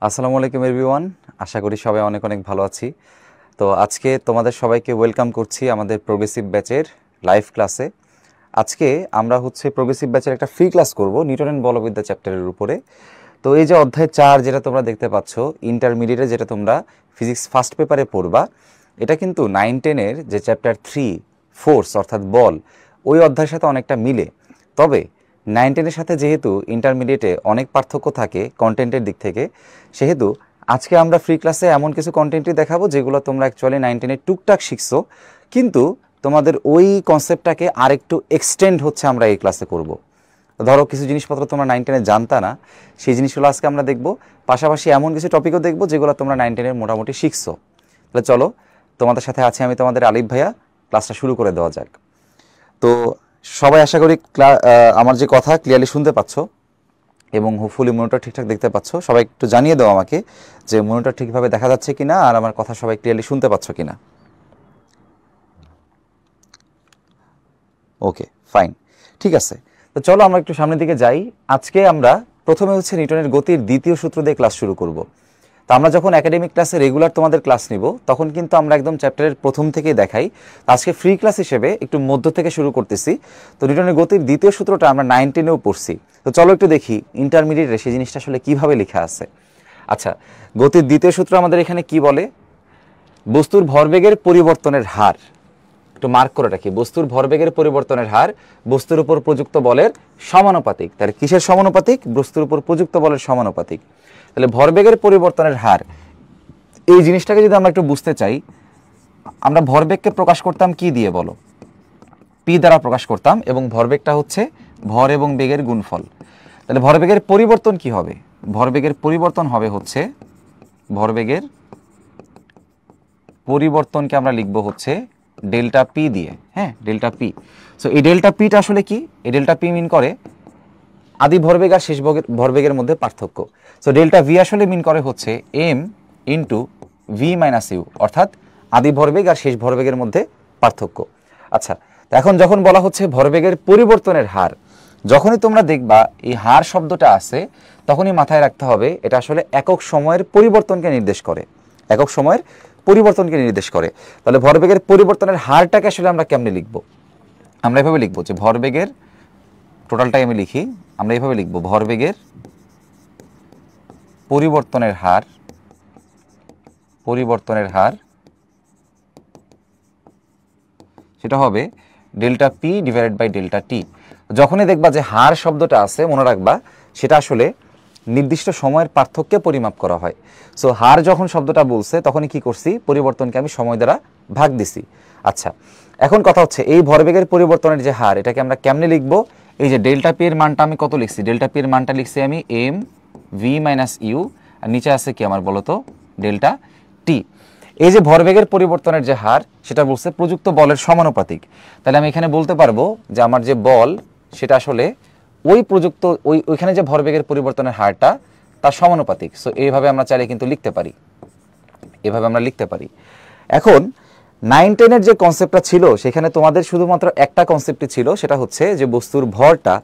আসসালামু আলাইকুম এভরিওয়ান। আশা করি সবাই অনেক অনেক ভালো আছি। তো আজকে তোমাদের সবাইকে ওয়েলকাম করছি আমাদের প্রোগ্রেসিভ ব্যাচের লাইভ ক্লাসে। আজকে আমরা প্রোগ্রেসিভ ব্যাচের একটা ফ্রি ক্লাস করব নিউটনের বলবিদ্যা চ্যাপ্টারের উপরে। তো এই যে অধ্যায় 4 যেটা তোমরা দেখতে পাচ্ছ, ইন্টারমিডিয়েটে যেটা তোমরা ফিজিক্স ফার্স্ট পেপারে পড়বা, এটা কিন্তু 9-10-এর যে চ্যাপ্টার 3 ফোর্স অর্থাৎ বল, ওই অধ্যায়ের সাথে অনেকটা মিলে। তবে 9-10-এর সাথে যেহেতু ইন্টারমিডিয়েটে অনেক পার্থক্য থাকে কন্টেন্টের দিক থেকে, সেহেতু আজকে আমরা ফ্রি ক্লাসে এমন কিছু কন্টেন্টই দেখাবো যেগুলো তোমরা অ্যাকচুয়ালি 9-10-এ টুকটাক শিখছো, কিন্তু তোমাদের ওই কনসেপ্টটাকে আরেকটু এক্সটেন্ড আমরা এই ক্লাসে করব। ধরো কিছু জিনিসপত্র তোমরা 9-10-এ জানতা না, সেই জিনিসগুলো আজকে আমরা দেখব। পাশাপাশি এমন কিছু টপিকও দেখব যেগুলো তোমরা 9-10-এর মোটামুটি শিখছো। তাহলে চলো, তোমাদের সাথে আছি আমি, তোমাদের আলিফ ভাইয়া। ক্লাসটা শুরু করে দেওয়া যাক। তো সবাই আশা করি আমার যে কথা ক্লিয়ারলি শুনতে পাচ্ছ এবং হোপফুলি মনিটর ঠিকঠাক দেখতে পাচ্ছ। সবাই একটু জানিয়ে দাও আমাকে যে মনিটর ঠিকভাবে দেখা যাচ্ছে কিনা আর আমার কথা সবাই ক্লিয়ারলি শুনতে পাচ্ছ কিনা। ওকে, ফাইন, ঠিক আছে। তো চলো আমরা একটু সামনের দিকে যাই। আজকে আমরা প্রথমে নিউটনের গতির দ্বিতীয় সূত্র দিয়ে ক্লাস শুরু করব। তো আমরা যখন একাডেমিক ক্লাসে রেগুলার তোমাদের ক্লাস নিব, তখন কিন্তু আমরা একদম চ্যাপ্টারের প্রথম থেকেই দেখাই। আজকে ফ্রি ক্লাস হিসেবে একটু মধ্য থেকে শুরু করতেছি। তো নিউটনের গতির দ্বিতীয় সূত্রটা আমরা 9-10-এও পড়ছি। তো চলো একটু দেখি ইন্টারমিডিয়েটে সেই জিনিসটা আসলে কীভাবে লেখা আছে। আচ্ছা, গতির দ্বিতীয় সূত্র আমাদের এখানে কি বলে? বস্তুর ভরবেগের পরিবর্তনের হার, একটু মার্ক করে রাখি, বস্তুর ভরবেগের পরিবর্তনের হার বস্তুর উপর প্রযুক্ত বলের সমানুপাতিক। তাহলে কিসের সমানুপাতিক? বস্তুর উপর প্রযুক্ত বলের সমানুপাতিক। তাহলে ভরবেগের পরিবর্তনের হার, এই জিনিসটাকে যদি আমরা একটু বুঝতে চাই, আমরা ভরবেগকে প্রকাশ করতাম কি দিয়ে বলো? পি দ্বারা প্রকাশ করতাম, এবং ভরবেগটা ভর এবং বেগের গুণফল। তাহলে ভরবেগের পরিবর্তন কি হবে? ভরবেগের পরিবর্তন হবে ভরবেগের পরিবর্তনকে আমরা লিখবো ডেল্টা পি দিয়ে। হ্যাঁ, ডেল্টা পি। সো এই ডেল্টা পিটা আসলে কি? এই ডেল্টা পি মিন করে আদি ভরবেগ আর শেষ ভরবেগের মধ্যে পার্থক্য। সো ডেল্টা ভি আসলে মিন করে m into v minus u, অর্থাৎ আদি ভরবেগ আর শেষ ভরবেগের মধ্যে পার্থক্য। আচ্ছা, এখন যখন বলা ভরবেগের পরিবর্তনের হার, যখনই তোমরা দেখবা এই হার শব্দটা আছে, তখনই মাথায় রাখতে হবে এটা আসলে একক সময়ের পরিবর্তনকে নির্দেশ করে। একক সময়ের পরিবর্তনকে নির্দেশ করে। তাহলে ভরবেগের পরিবর্তনের হারটাকে আসলে আমরা কেমনে লিখব? আমরা এভাবে লিখব যে ভরবেগের, টোটালটাই আমি লিখি, আমরা এইভাবে লিখব ভরবেগের পরিবর্তনের হার, সেটা হবে delta P divided by delta T. যখনই দেখবা যে হার শব্দটা আছে, মনে রাখবা সেটা আসলে নির্দিষ্ট সময়ের পার্থক্যে পরিমাপ করা হয়। সো হার যখন শব্দটা বলছে, তখনই কি করছি? পরিবর্তনকে আমি সময় দ্বারা ভাগ দিছি। আচ্ছা, এখন কথা এই ভরবেগের পরিবর্তনের যে হার, এটাকে আমরা কেমনে লিখব? এই যে ডেল্টা পি এর মানটা আমি কত লিখছি? ডেল্টা পি এর মানটা লিখছি আমি এম ভি মাইনাস ইউ, আর নিচে আছে কি আমার বলতো? Delta T. এই যে ভরবেগের পরিবর্তনের যে হার, সেটা বলছে প্রযুক্ত বলের সমানুপাতিক। তাহলে আমি এখানে বলতে পারবো যে আমার যে বল, সেটা আসলে ওই প্রযুক্ত ওইখানে যে ভরবেগের পরিবর্তনের হারটা তার সমানুপাতিক। সো এইভাবে আমরা চাইলে কিন্তু লিখতে পারি, এভাবে আমরা লিখতে পারি। এখন 9-10-এর যে কনসেপ্টটা ছিল, সেখানে তোমাদের শুধুমাত্র একটা কনসেপ্টই ছিল, সেটা যে বস্তুর ভরটা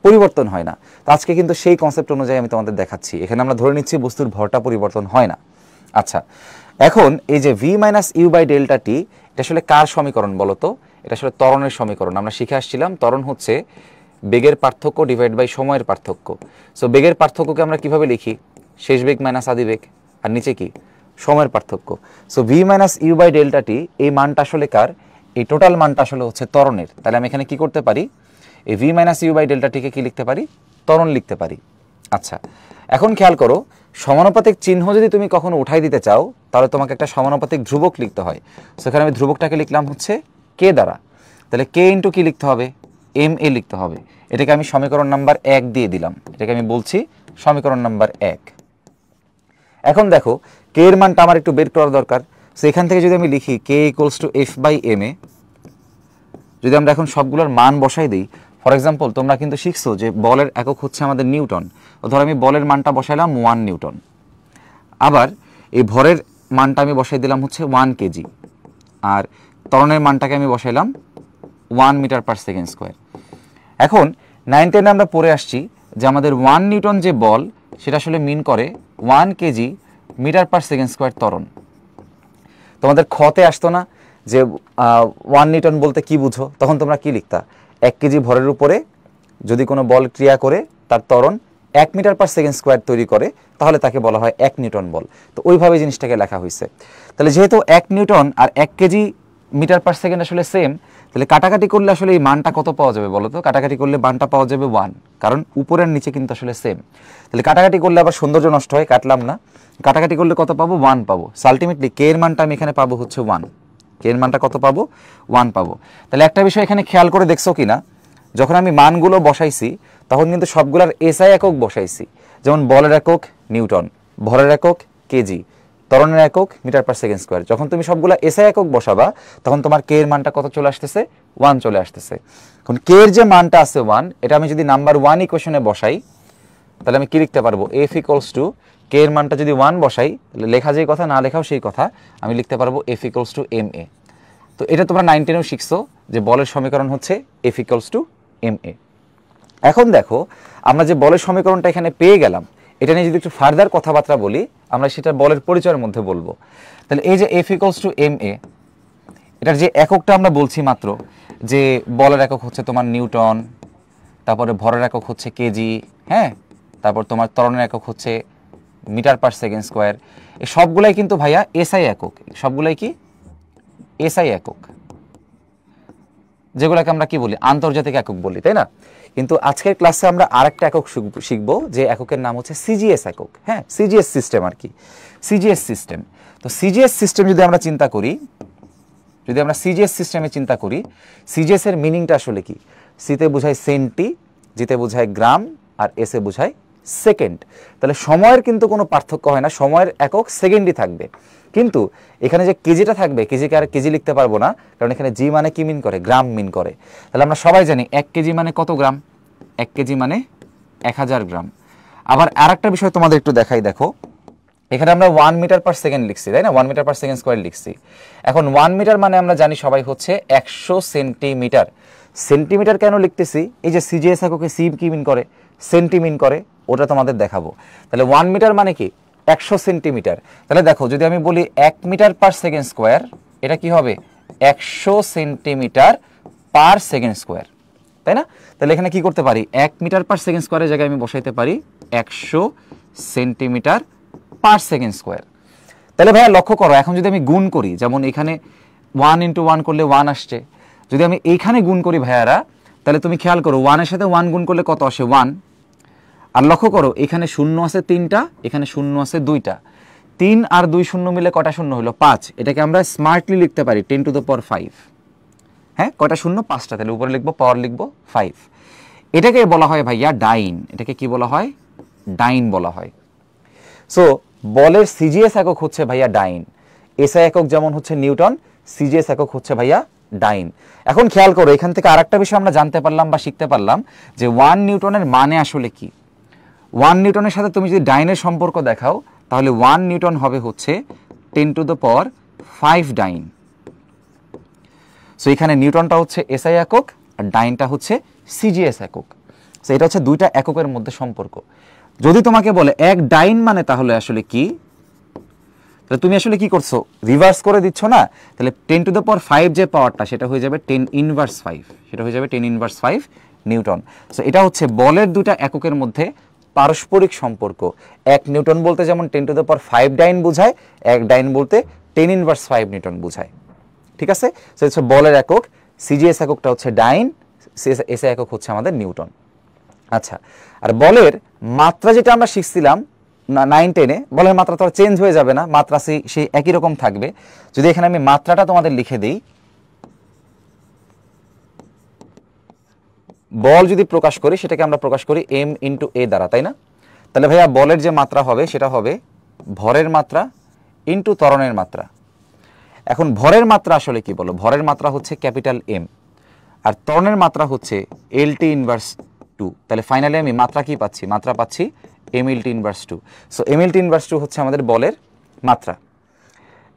পরিবর্তন হয় না। তো আজকে কিন্তু সেই কনসেপ্ট অনুযায়ী আমি তোমাদের দেখাচ্ছি। এখানে আমরা ধরে নিচ্ছি বস্তুর ভরটা পরিবর্তন হয় না। আচ্ছা, এখন এই যে V minus you by delta T, এটা আসলে কার সমীকরণ বলো তো? এটা আসলে ত্বরণের সমীকরণ। আমরা শিখে আসছিলাম ত্বরণ বেগের পার্থক্য ডিভাইড বাই সময়ের পার্থক্য। সো বেগের পার্থক্যকে আমরা কিভাবে লিখি? শেষ বেগ মাইনাস আদি বেগ, আর নিচে কি? সময়ের পার্থক্য। So V minus you by delta T, এই মানটা আসলে কার? এই টোটাল মানটা আসলে ত্বরণের। তাহলে আমি এখানে কি করতে পারি? এই v minus you by delta টিকে কি লিখতে পারি? ত্বরণ লিখতে পারি। আচ্ছা, এখন খেয়াল করো, সমানুপাতিক চিহ্ন যদি তুমি কখনো উঠাই দিতে চাও, তাহলে তোমাকে একটা সমানুপাতিক ধ্রুবক লিখতে হয়। সেখানে আমি ধ্রুবকটাকে লিখলাম কে দ্বারা। তাহলে কে ইন্টু কি লিখতে হবে? এম এ লিখতে হবে। এটাকে আমি সমীকরণ নাম্বার 1 দিয়ে দিলাম। এটাকে আমি বলছি সমীকরণ নাম্বার 1। এখন দেখো, কে এর মানটা আমার একটু বের করা দরকার। সো এখান থেকে যদি আমি লিখি কে equals to F by M A, যদি আমরা এখন সবগুলোর মান বসাই দিই, ফর এক্সাম্পল তোমরা কিন্তু শিখছো যে বলের একক আমাদের নিউটন। ধর আমি বলের মানটা বসাইলাম 1 নিউটন, আবার এই ভরের মানটা আমি বসাই দিলাম 1 কেজি, আর ত্বরণের মানটাকে আমি বসাইলাম 1 মিটার পার সেকেন্ড স্কোয়ার। এখন 9-10 আমরা পড়ে আসছি যে আমাদের 1 নিউটন যে বল, সেটা আসলে মিন করে 1 kg meter per second square ত্বরণ। তোমাদের খতে আসতো না যে 1 নিউটন বলতে কি বুঝো, তখন তোমরা কি লিখতা? 1 কেজি ভরের উপরে যদি কোনো বল ক্রিয়া করে তার ত্বরণ 1 মিটার পার সেকেন্ড স্কোয়ার তৈরি করে, তাহলে তাকে বলা হয় 1 নিউটন বল। তো ওইভাবে জিনিসটাকে লেখা হয়েছে। তাহলে যেহেতু 1 নিউটন আর 1 কেজি মিটার পার সেকেন্ড আসলে সেম, তাহলে কাটাকাটি করলে আসলে এই মানটা কত পাওয়া যাবে বলো তো? কাটাকাটি করলে মানটা পাওয়া যাবে 1, কারণ উপরের নিচে কিন্তু আসলে সেম। তাহলে কাটাকাটি করলে আবার সৌন্দর্য নষ্ট হয়, কাটলাম না। কাটাকাটি করলে কত পাবো? 1 পাবো। আলটিমেটলি কে এর মানটা আমি এখানে পাবো হচ্ছে 1। কে এর মানটা কত পাবো? 1 পাবো। তাহলে একটা বিষয় এখানে খেয়াল করে দেখছো কি না, যখন আমি মানগুলো বসাইছি তখন কিন্তু সবগুলার এসআই একক বসাইছি। যেমন বলের একক নিউটন, ভরের একক কেজি, ত্বরণের একক মিটার পার সেকেন্ড স্কোয়ার। যখন তুমি সবগুলা এসআই একক বসাবা তখন তোমার কে এর মানটা কত চলে আসতেছে? 1 চলে আসতেছে। এখন কে এর যে মানটা আছে 1, এটা আমি যদি নাম্বার 1 ইকুয়েশনে বসাই তাহলে আমি কি লিখতে পারবো? এফ ইকুয়ালস টু, কে এর মানটা যদি 1 বসাই তাহলে লেখা যেই কথা না লেখাও সেই কথা, আমি লিখতে পারবো এফ ইকুয়ালস টু এম এ। তো এটা তোমরা 9, 10এও শিখছো যে বলের সমীকরণ হচ্ছে F equals to M A. এখন দেখো আমরা যে বলের সমীকরণটা এখানে পেয়ে গেলাম, এটা নিয়ে যদি একটু ফার্দার কথাবার্তা বলি, আমরা সেটা বলের পরিচয়ের মধ্যে বলবো। তাহলে এই যে এফ ইকুয়ালস টু এম এ, এটার যে এককটা আমরা বলছি মাত্র, যে বলের একক হচ্ছে তোমার নিউটন, তারপরে ভরের একক হচ্ছে কেজি, হ্যাঁ, তারপর তোমার ত্বরণের একক হচ্ছে মিটার পার সেকেন্ড স্কোয়ার। এই সবগুলাই কিন্তু ভাইয়া এসআই একক, সবগুলাই কি এসআই একক, যেগুলোকে আমরা কি বলি? আন্তর্জাতিক একক বলি, তাই না? কিন্তু আজকের ক্লাসে আমরা আরেকটা একক শিখবো, যে এককের নাম হচ্ছে সিজিএস একক। হ্যাঁ, সিজিএস সিস্টেম আর কি, সিজিএস সিস্টেম। তো সিজিএস সিস্টেম যদি আমরা চিন্তা করি, যদি আমরা সিজিএস সিস্টেমে চিন্তা করি, সিজিএস এর মিনিংটা আসলে কি? সিতে বোঝায় সেন্টি, জিতে বোঝায় গ্রাম, আর এসে বোঝায় সেকেন্ড। তাহলে সময়ের কিন্তু কোনো পার্থক্য হয় না, সময়ের একক সেকেন্ডই থাকবে। কিন্তু এখানে যে কেজিটা থাকবে, কেজিকে আর কেজি লিখতে পারবো না, কারণ এখানে জি মানে কি মিন করে? গ্রাম মিন করে। তাহলে আমরা সবাই জানি 1 কেজি মানে কত গ্রাম? 1 কেজি মানে 1000 গ্রাম। আবার আর একটা বিষয় তোমাদের একটু দেখাই, দেখো এখানে আমরা 1 মিটার পার সেকেন্ড লিখছি, তাই না? 1 মিটার পার সেকেন্ড স্কোয়ার লিখছি। এখন 1 মিটার মানে আমরা জানি সবাই হচ্ছে 100 সেন্টিমিটার। সেন্টিমিটার কেন লিখতেছি? এই যে সিজিএস এককে সি কি মিন করে? সেন্টি মিন করে, ওটা তোমাদের দেখাবো। তাহলে 1 মিটার মানে কি? 100 সেন্টিমিটার। তাহলে দেখো যদি আমি বলি 1 মিটার পার সেকেন্ড স্কোয়ার, এটা কি হবে? 100 সেন্টিমিটার পার সেকেন্ড স্কোয়ার, তাই না? তাহলে এখানে কি করতে পারি? 1 মিটার পার সেকেন্ড স্কোয়ারের জায়গায় আমি বসাইতে পারি 100 সেন্টিমিটার পার সেকেন্ড স্কোয়ার। তাহলে ভাইয়া লক্ষ্য করো, এখন যদি আমি গুণ করি, যেমন এখানে 1 ইন্টু 1 করলে 1 আসছে, যদি আমি এইখানে গুণ করি ভাইয়ারা, তাহলে তুমি খেয়াল করো 1 এর সাথে 1 গুণ করলে কত আসে? 1। আর লক্ষ্য করো এখানে শূন্য আছে 3টা, এখানে শূন্য আছে 2টা, 3 আর 2 শূন্য মিলে কটা শূন্য হলো? 5। এটাকে আমরা স্মার্টলি লিখতে পারি 10 টু দ্য পাওয়ার 5। হ্যাঁ, কয়টা শূন্য? 5টা। তাহলে উপরে লিখবো, পাওয়ার লিখবো 5। এটাকে বলা হয় ভাইয়া ডাইন। এটাকে কি বলা হয়? ডাইন বলা হয়। সো বলের সিজিএস একক হচ্ছে ভাইয়া ডাইন। এসআই একক যেমন হচ্ছে নিউটন, সিজিএস একক হচ্ছে ভাইয়া ডাইন। এখন খেয়াল করো, এখান থেকে আরেকটা বিষয় আমরা জানতে পারলাম বা শিখতে পারলাম যে 1 নিউটনের মানে আসলে কি। 1 নিউটনের সাথে তুমি যদি ডাইনের সম্পর্ক দেখাও, তাহলে 1 নিউটন হবে হচ্ছে 10 to the power 5 dyne. So এখানে নিউটনটা হচ্ছে এসআই একক আর ডাইনটা হচ্ছে সিজিএস একক। সো এটা হচ্ছে দুইটা এককের মধ্যে সম্পর্ক। যদি তোমাকে বলে 1 ডাইন মানে তাহলে আসলে কি, তাহলে তুমি আসলে কি করছো? রিভার্স করে দিচ্ছ না? তাহলে 10 টু দ্য পাওয়ার 5 যে পাওয়ারটা, সেটা হয়ে যাবে 10 ইনভার্স 5, সেটা হয়ে যাবে 10 ইনভার্স 5 নিউটন। সো এটা হচ্ছে বলের দুটা এককের মধ্যে পারস্পরিক সম্পর্ক। 1 নিউটন বলতে যেমন 10 টু দ্য পাওয়ার 5 ডাইন বোঝায়, 1 ডাইন বলতে 10 ইনভার্স 5 নিউটন বোঝায়। ঠিক আছে? সো হচ্ছে বলের একক, সিজিএস এককটা হচ্ছে ডাইন, এসআই একক হচ্ছে আমাদের নিউটন। আচ্ছা, আর বলের মাত্রা যেটা আমরা শিখছিলাম 9, 10-এ, বলের মাত্রা তো চেঞ্জ হয়ে যাবে না, মাত্রা সেই একই রকম থাকবে। যদি এখানে আমি মাত্রাটা তোমাদের লিখে দিই, বল যদি প্রকাশ করি সেটাকে আমরা প্রকাশ করি m ইন্টু a দ্বারা, তাই না? তাহলে ভাইয়া বলের যে মাত্রা হবে সেটা হবে ভরের মাত্রা ইন্টু ত্বরণের মাত্রা। এখন ভরের মাত্রা আসলে কি বলো? ভরের মাত্রা হচ্ছে ক্যাপিটাল M, আর ত্বরণের মাত্রা হচ্ছে LT ইনভার্স 2। তাহলে ফাইনালি আমি মাত্রা কি পাচ্ছি? মাত্রা পাচ্ছি mLT inverse 2। So mLT inverse 2 হচ্ছে আমাদের বলের মাত্রা।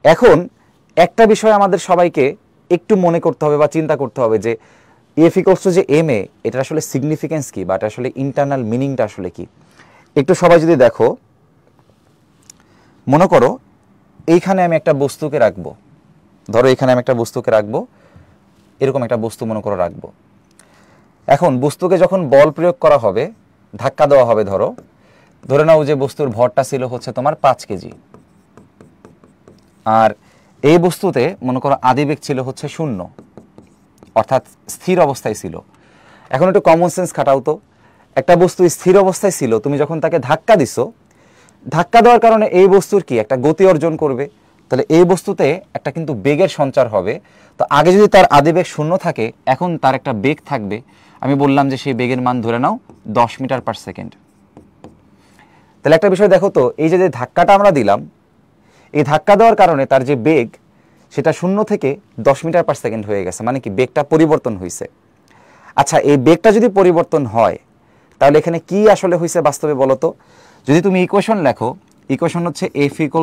এখন একটা বিষয় আমাদের সবাইকে একটু মনে করতে হবে বা চিন্তা করতে হবে যে F ইকুয়ালস টু যে ma, এটা আসলে সিগনিফিকেন্স কি বা এটা আসলে ইন্টারনাল মিনিংটা আসলে কি? একটু সবাই যদি দেখো, মনে করো এইখানে আমি একটা বস্তুকে রাখবো, ধরো এখানে আমি একটা বস্তুকে রাখবো, এরকম একটা বস্তু মনে করো রাখবো। এখন বস্তুকে যখন বল প্রয়োগ করা হবে, ধাক্কা দেওয়া হবে, ধরে নাও যে বস্তুর ভরটা ছিল হচ্ছে তোমার 5 কেজি, আর এই বস্তুতে মনে করো আদিবেগ ছিল হচ্ছে 0, অর্থাৎ স্থির অবস্থায় ছিল। এখন একটু কমন সেন্স খাটাও তো, একটা বস্তু স্থির অবস্থায় ছিল, তুমি যখন তাকে ধাক্কা দিছো, ধাক্কা দেওয়ার কারণে এই বস্তুর কি একটা গতি অর্জন করবে, তাহলে এই বস্তুতে একটা কিন্তু বেগের সঞ্চার হবে। তো আগে যদি তার আদিবেগ 0 থাকে, এখন তার একটা বেগ থাকবে, আমি বললাম যে সেই বেগের মান ধরে নাও 10 মিটার পার সেকেন্ড। তাহলে একটা বিষয় দেখো তো, এই যে ধাক্কাটা আমরা দিলাম, এই ধাক্কা দেওয়ার কারণে তার যে বেগ সেটা 0 থেকে 10 মিটার পার সেকেন্ড হয়ে গেছে, মানে কি বেগটা পরিবর্তন হয়েছে। আচ্ছা, এই বেগটা যদি পরিবর্তন হয় তাহলে এখানে কি আসলে হয়েছে বাস্তবে বলো তো? যদি তুমি ইকুয়েশন লেখো, ইকুয়েশন হচ্ছে F =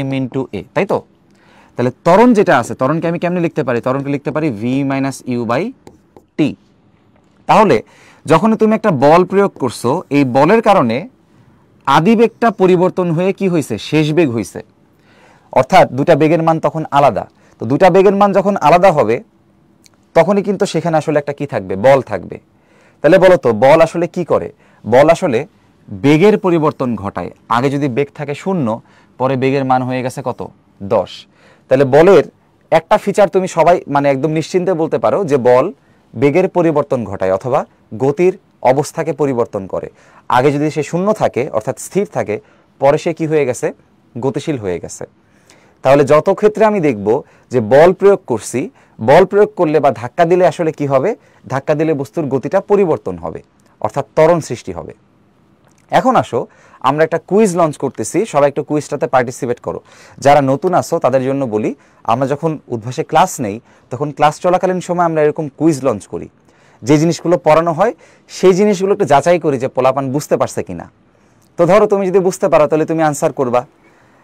m × a, তাই তো? তাহলে ত্বরণ যেটা আছে, ত্বরণকে আমি কেমনে লিখতে পারি? ত্বরণকে লিখতে পারি v - u/t। তাহলে যখন তুমি একটা বল প্রয়োগ করছো, এই বলের কারণে আদিবেগটা পরিবর্তন হয়ে কি হয়েছে? শেষ বেগ হয়েছে। অর্থাৎ দুটা বেগের মান তখন আলাদা। তো দুটা বেগের মান যখন আলাদা হবে, তখনই কিন্তু সেখানে আসলে একটা কি থাকবে? বল থাকবে। তাহলে বলো তো, বল আসলে কি করে? বল আসলে বেগের পরিবর্তন ঘটায়। আগে যদি বেগ থাকে 0, পরে বেগের মান হয়ে গেছে কত? 10। তাহলে বলের একটা ফিচার তুমি সবাই মানে একদম নিশ্চিন্তে বলতে পারো যে বল বেগের পরিবর্তন ঘটায় অথবা গতির অবস্থাকে পরিবর্তন করে। আগে যদি সে 0 থাকে, অর্থাৎ স্থির থাকে, পরে সে কি হয়ে গেছে? গতিশীল হয়ে গেছে। তাহলে যত ক্ষেত্রে আমি দেখব যে বল প্রয়োগ করছি, বল প্রয়োগ করলে বা ধাক্কা দিলে আসলে কি হবে? ধাক্কা দিলে বস্তুর গতিটা পরিবর্তন হবে, অর্থাৎ ত্বরণ সৃষ্টি হবে। এখন আসো, আমরা একটা কুইজ লঞ্চ করতেছি, সবাই একটু কুইজটাতে পার্টিসিপেট করো। যারা নতুন আসো তাদের জন্য বলি, আমরা যখন উদ্ভাসে ক্লাস নেই, তখন ক্লাস চলাকালীন সময় আমরা এরকম কুইজ লঞ্চ করি। যে জিনিসগুলো পড়ানো হয় সেই জিনিসগুলো একটু যাচাই করি যে পোলাপান বুঝতে পারছে কিনা। তো ধরো তুমি যদি বুঝতে পারো তাহলে তুমি আনসার করবা।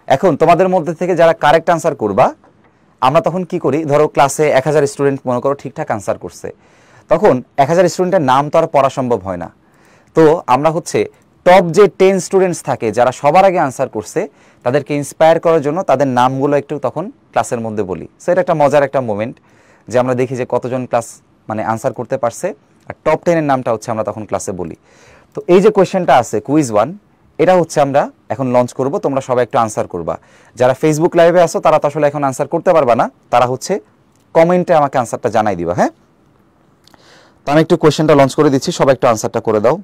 এখন তোমাদের মধ্যে থেকে যারা কারেক্ট আনসার করবা, আমরা তখন কি করি? ধরো ক্লাসে 1000 স্টুডেন্ট মনে করো ঠিকঠাক আনসার করছে, তখন 1000 স্টুডেন্টের নাম তো আর পড়া সম্ভব হয় না। তো আমরা হচ্ছে টপ যে 10 স্টুডেন্টস থাকে যারা সবার আগে আনসার করছে, তাদেরকে ইন্সপায়ার করার জন্য তাদের নামগুলো একটু তখন ক্লাসের মধ্যে বলি। সেটা একটা মজার একটা মোমেন্ট যে আমরা দেখি যে কতজন ক্লাস মানে আনসার করতে পারছে, আর টপ 10 এর নামটা হচ্ছে আমরা তখন ক্লাসে বলি। তো এই যে কোয়েশ্চেনটা আছে কুইজ 1, এটা হচ্ছে আমরা এখন লঞ্চ করব, তোমরা সবাই একটু আনসার করবা। যারা ফেসবুক লাইভে আসো তারা তো আসলে এখন আনসার করতে পারবা না, তারা হচ্ছে কমেন্টে আমাকে আনসারটা জানাই দিবা। হ্যাঁ, তো আমি একটু কোয়েশ্চেনটা লঞ্চ করে দিচ্ছি, সবাই একটু আনসারটা করে দাও।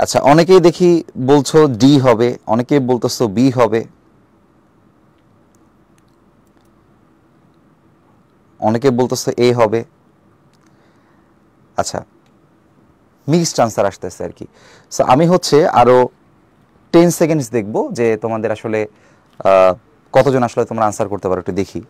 আচ্ছা, অনেকেই দেখি বলছো ডি হবে, অনেকেই বলতেছো বি হবে, অনেকে বলতেছে এ হবে। আচ্ছা, মিক্সড আনসার আসতেছে আর কি। সো আমি হচ্ছে আরো 10 সেকেন্ডস দেখবো যে তোমাদের আসলে কতজন আসলে তোমরা আনসার করতে পারো, একটু দেখি।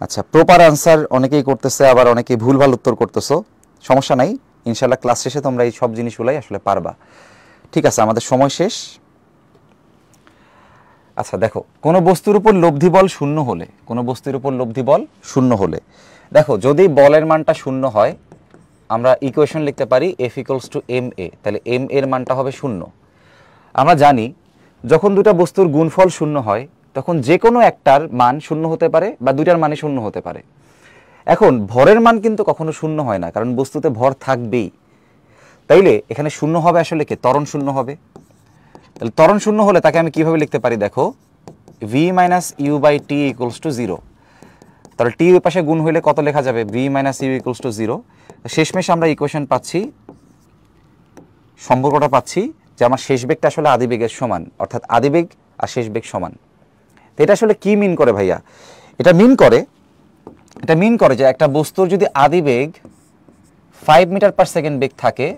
আচ্ছা, প্রপার আনসার অনেকেই করতেছে, আবার অনেকেই ভুলভাল উত্তর করতেছো। সমস্যা নাই, ইনশাল্লাহ ক্লাস শেষে তোমরা এই সব জিনিসগুলাই আসলে পারবা। ঠিক আছে, আমাদের সময় শেষ। আচ্ছা দেখো, কোনো বস্তুর উপর লব্ধি বল 0 হলে, কোনো বস্তুর উপর লব্ধি বল 0 হলে, দেখো যদি বলের মানটা 0 হয়, আমরা ইকুয়েশন লিখতে পারি F = ma। তাহলে m এর মানটা হবে 0। আমরা জানি যখন দুটা বস্তুর গুণফল 0 হয়, তখন যে কোনো একটার মান 0 হতে পারে বা দুইটার মানই 0 হতে পারে। এখন ভরের মান কিন্তু কখনো 0 হয় না, কারণ বস্তুতে ভর থাকবেই। তাইলে এখানে 0 হবে আসলে কি? ত্বরণ 0 হবে। তাহলে ত্বরণ 0 হলে তাকে আমি কিভাবে লিখতে পারি? দেখো, v - u/t = 0। তাহলে টি ওই পাশে গুণ হইলে কত লেখা যাবে? v - u = 0। শেষমেশ আমরা ইকুয়েশন পাচ্ছি, সম্পর্কটা পাচ্ছি যে আমার শেষ বেগটা আসলে আদিবেগের সমান, অর্থাৎ আদিবেগ আর শেষ বেগ সমান। তো এটা আসলে কি মিন করে ভাইয়া? এটা মিন করে যে একটা বস্তুর যদি আদিবেগ 5 মিটার পার সেকেন্ড বেগ থাকে,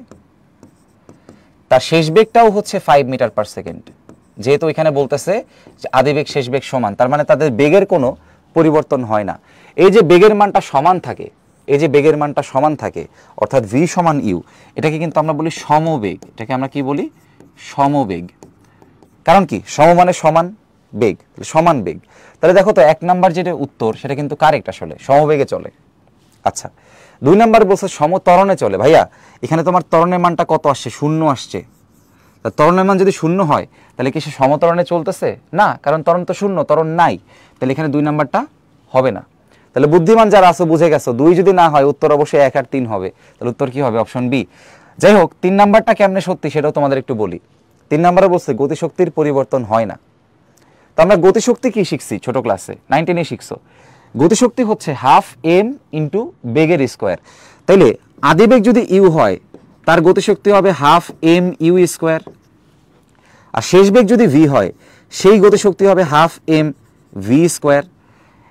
তার শেষ বেগটাও হচ্ছে 5 মিটার পার সেকেন্ড। যেহেতু এখানে বলতেছে যে আদিবেগ শেষ বেগ সমান, তার মানে তাদের বেগের কোনো পরিবর্তন হয় না। এই যে বেগের মানটা সমান থাকে, এই যে বেগের মানটা সমান থাকে অর্থাৎ v সমান u, এটাকে কিন্তু আমরা বলি সমবেগ। এটাকে আমরা কি বলি? সমবেগ। কারণ কি? সম মানে সমান, বেগ সমান বেগ। তাহলে দেখো তো 1 নাম্বার যেটা উত্তর সেটা কিন্তু কারেক্ট, আসলে সমবেগে চলে। আচ্ছা 2 নাম্বার বলছে সমত্বরণে চলে। ভাইয়া এখানে তোমার ত্বরণের মানটা কত আসছে? 0 আসছে। ত্বরণের মান যদি 0 হয় তাহলে কি সে সমত্বরণে চলতেছে? না, কারণ ত্বরণ তো 0, ত্বরণ নাই। তাহলে এখানে 2 নাম্বারটা হবে না। তাহলে বুদ্ধিমান যারা আছো বুঝে গেছো, 2 যদি না হয় উত্তর অবশ্যই 1 আর 3 হবে। তাহলে উত্তর কি হবে? Option B. যাই হোক 3 নাম্বারটা কেমনে সত্যি সেটাও তোমাদের একটু বলি। 3 নাম্বারে বলছে গতিশক্তির পরিবর্তন হয় না। তো আমরা গতিশক্তি কি শিখছি ছোট ক্লাসে? 9-10 শিখছো। গতিশক্তি হচ্ছে হাফ m ইন্টু বেগের স্কোয়ার। তাইলে আদিবেগ যদি ইউ হয় তার গতিশক্তি হবে হাফ m ইউ স্কোয়ার, আর শেষ বেগ যদি v হয় সেই গতিশক্তি হবে হাফ m v স্কোয়ার।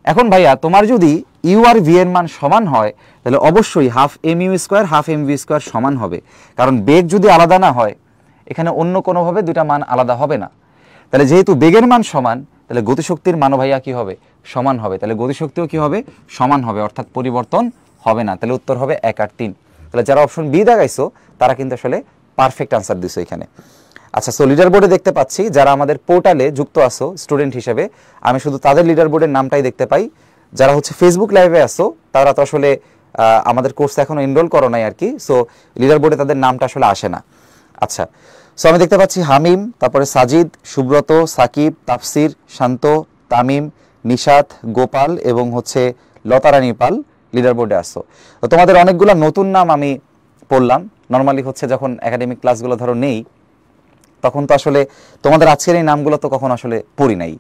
এখন ভাইয়া তোমার যদি ইউ আর ভি এর মান সমান হয় তাহলে অবশ্যই half m u square half m v square সমান হবে, কারণ বেগ যদি আলাদা না হয় এখানে অন্য কোনোভাবে দুটা মান আলাদা হবে না। তাহলে যেহেতু বেগের মান সমান তাহলে গতিশক্তির মানও ভাইয়া কি হবে? সমান হবে। তাহলে গতিশক্তিও কি হবে? সমান হবে, অর্থাৎ পরিবর্তন হবে না। তাহলে উত্তর হবে 1 আর 3। তাহলে যারা অপশন বি দেখাইছো তারা কিন্তু আসলে পারফেক্ট আনসার দিছো এখানে। আচ্ছা সো লিডার বোর্ডে দেখতে পাচ্ছি যারা আমাদের পোর্টালে যুক্ত আছো স্টুডেন্ট হিসেবে, আমি শুধু তাদের লিডার বোর্ডের নামটাই দেখতে পাই। যারা হচ্ছে ফেসবুক লাইভে আসো তারা তো আসলে আমাদের কোর্সে এখনো এনরোল করো নাই আর কি, সো লিডার বোর্ডে তাদের নামটা আসলে আসে না। আচ্ছা সো আমি দেখতে পাচ্ছি হামিম, তারপরে সাজিদ, সুব্রত, সাকিব, তাফসির, শান্ত, তামিম, নিশাত, গোপাল এবং হচ্ছে লতারানী পাল লিডার বোর্ডে আসছো। তো তোমাদের অনেকগুলো নতুন নাম আমি পড়লাম। নর্মালি হচ্ছে যখন একাডেমিক ক্লাসগুলো ধরো নেই তখন তো আসলে তোমাদের আজকের এই নামগুলো তো কখন আসলে পড়ি নাই।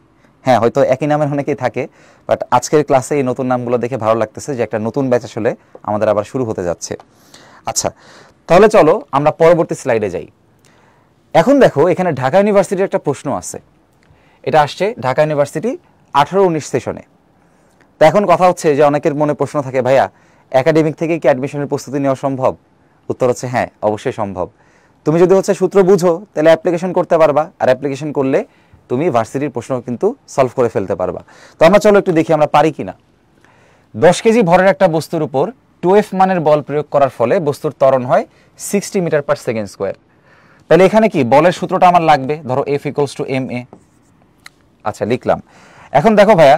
হ্যাঁ হয়তো একই নামের অনেকেই থাকে, বাট আজকের ক্লাসে এই নতুন নামগুলো দেখে ভালো লাগতেছে যে একটা নতুন ব্যাচ আসলে আমাদের আবার শুরু হতে যাচ্ছে। আচ্ছা তাহলে চলো আমরা পরবর্তী স্লাইডে যাই। এখন দেখো এখানে ঢাকা ইউনিভার্সিটির একটা প্রশ্ন আছে, এটা আসছে ঢাকা ইউনিভার্সিটি 18-19 সেশনে। তো এখন কথা হচ্ছে যে অনেকের মনে প্রশ্ন থাকে, ভাইয়া একাডেমিক থেকে কি অ্যাডমিশনের প্রস্তুতি নেওয়া সম্ভব? উত্তর হচ্ছে হ্যাঁ, অবশ্যই সম্ভব। তুমি যদি হচ্ছে সূত্র বুঝো তাহলে অ্যাপ্লিকেশন করতে পারবা, আর অ্যাপ্লিকেশন করলে তুমি ভার্সিটির প্রশ্ন কিন্তু সলভ করে ফেলতে পারবা। তো আমরা চলো একটু দেখি আমরা পারি কিনা। 10 কেজি ভরের একটা বস্তুর উপর 2F মানের বল প্রয়োগ করার ফলে বস্তুর ত্বরণ হয় 60 মিটার পার সেকেন্ড স্কোয়ার। তাহলে এখানে কি বলের সূত্রটা আমার লাগবে, ধরো F = ma। আচ্ছা লিখলাম। এখন দেখো ভাইয়া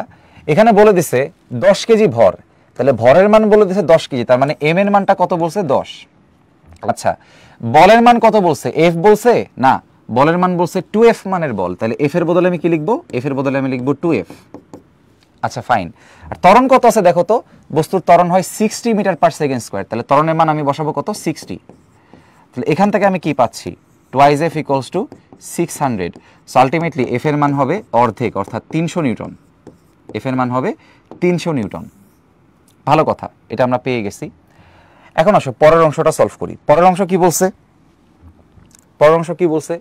এখানে বলে দিছে 10 কেজি ভর, তাহলে ভরের মান বলে দিছে 10 কেজি, তার মানে m এর মানটা কত বলছে? 10। আচ্ছা বলের মান কত বলছে? f বলছে না, বলের মান বলছে 2F মানের বল, তাহলে f এর বদলে আমি কি লিখবো? f এর বদলে আমি লিখবো 2F। আচ্ছা ফাইন। আর ত্বরণ কত আছে দেখো তো, বস্তুর ত্বরণ হয় 60 মিটার পার সেকেন্ড স্কোয়ার, তাহলে ত্বরণের মান আমি বসাবো কত? 60। তাহলে এখান থেকে আমি কি পাচ্ছি? 2F = 600। সো আলটিমেটলি f এর মান হবে অর্ধেক, অর্থাৎ 300 নিউটন। f এর মান হবে 300 নিউটন। ভালো কথা, এটা আমরা পেয়ে গেছি। এখন আসো পরের অংশটা সলভ করি। পরের অংশ কি বলছে? পরের অংশ কি বলছে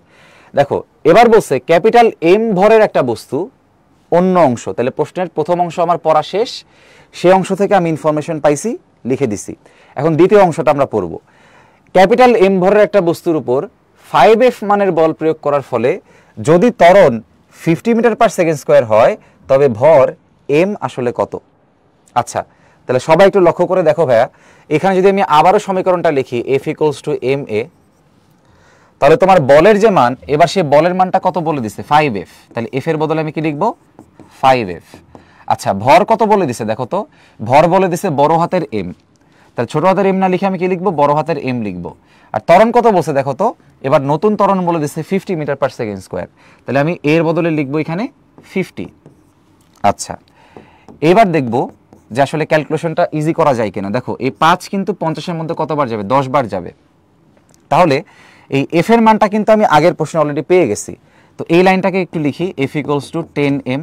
দেখো, এবার বলছে ক্যাপিটাল M ভরের একটা বস্তু অন্য অংশ। তাহলে প্রশ্নের প্রথম অংশ আমার পড়া শেষ, সেই অংশ থেকে আমি ইনফরমেশন পাইছি, লিখে দিছি। এখন দ্বিতীয় অংশটা আমরা পড়ব। ক্যাপিটাল M ভরের একটা বস্তুর উপর 5F মানের বল প্রয়োগ করার ফলে যদি ত্বরণ 50 মিটার পার সেকেন্ড স্কোয়ার হয় তবে ভর M আসলে কত? আচ্ছা তাহলে সবাই একটু লক্ষ্য করে দেখো ভাইয়া, এখানে যদি আমি আবারও সমীকরণটা লিখি F = ma, তাহলে তোমার বলের যে মান, এবার সে বলের মানটা কত বলে দিছে? 5F। তাহলে F এর বদলে আমি কি লিখবো? 5F। আচ্ছা ভর কত বলে দিছে দেখো তো, ভর বলে দিছে বড় হাতের M, তাহলে ছোট হাতের M না লিখে আমি কি লিখবো? বড় হাতের M লিখবো। আর ত্বরণ কত বলছে দেখো তো, এবার নতুন ত্বরণ বলে দিছে 50 মিটার পার সেকেন্ড স্কোয়ার, তাহলে আমি এর বদলে লিখবো এখানে 50। আচ্ছা এবার দেখবো যে আসলে ক্যালকুলেশনটা ইজি করা যায় কিনা। দেখো এই 5 কিন্তু 50-এর মধ্যে কতবার যাবে? 10 বার যাবে। তাহলে এই F এর মানটা কিন্তু আমি আগের প্রশ্নে অলরেডি পেয়ে গেছি, তো এই লাইনটাকে একটু লিখি F = 10m।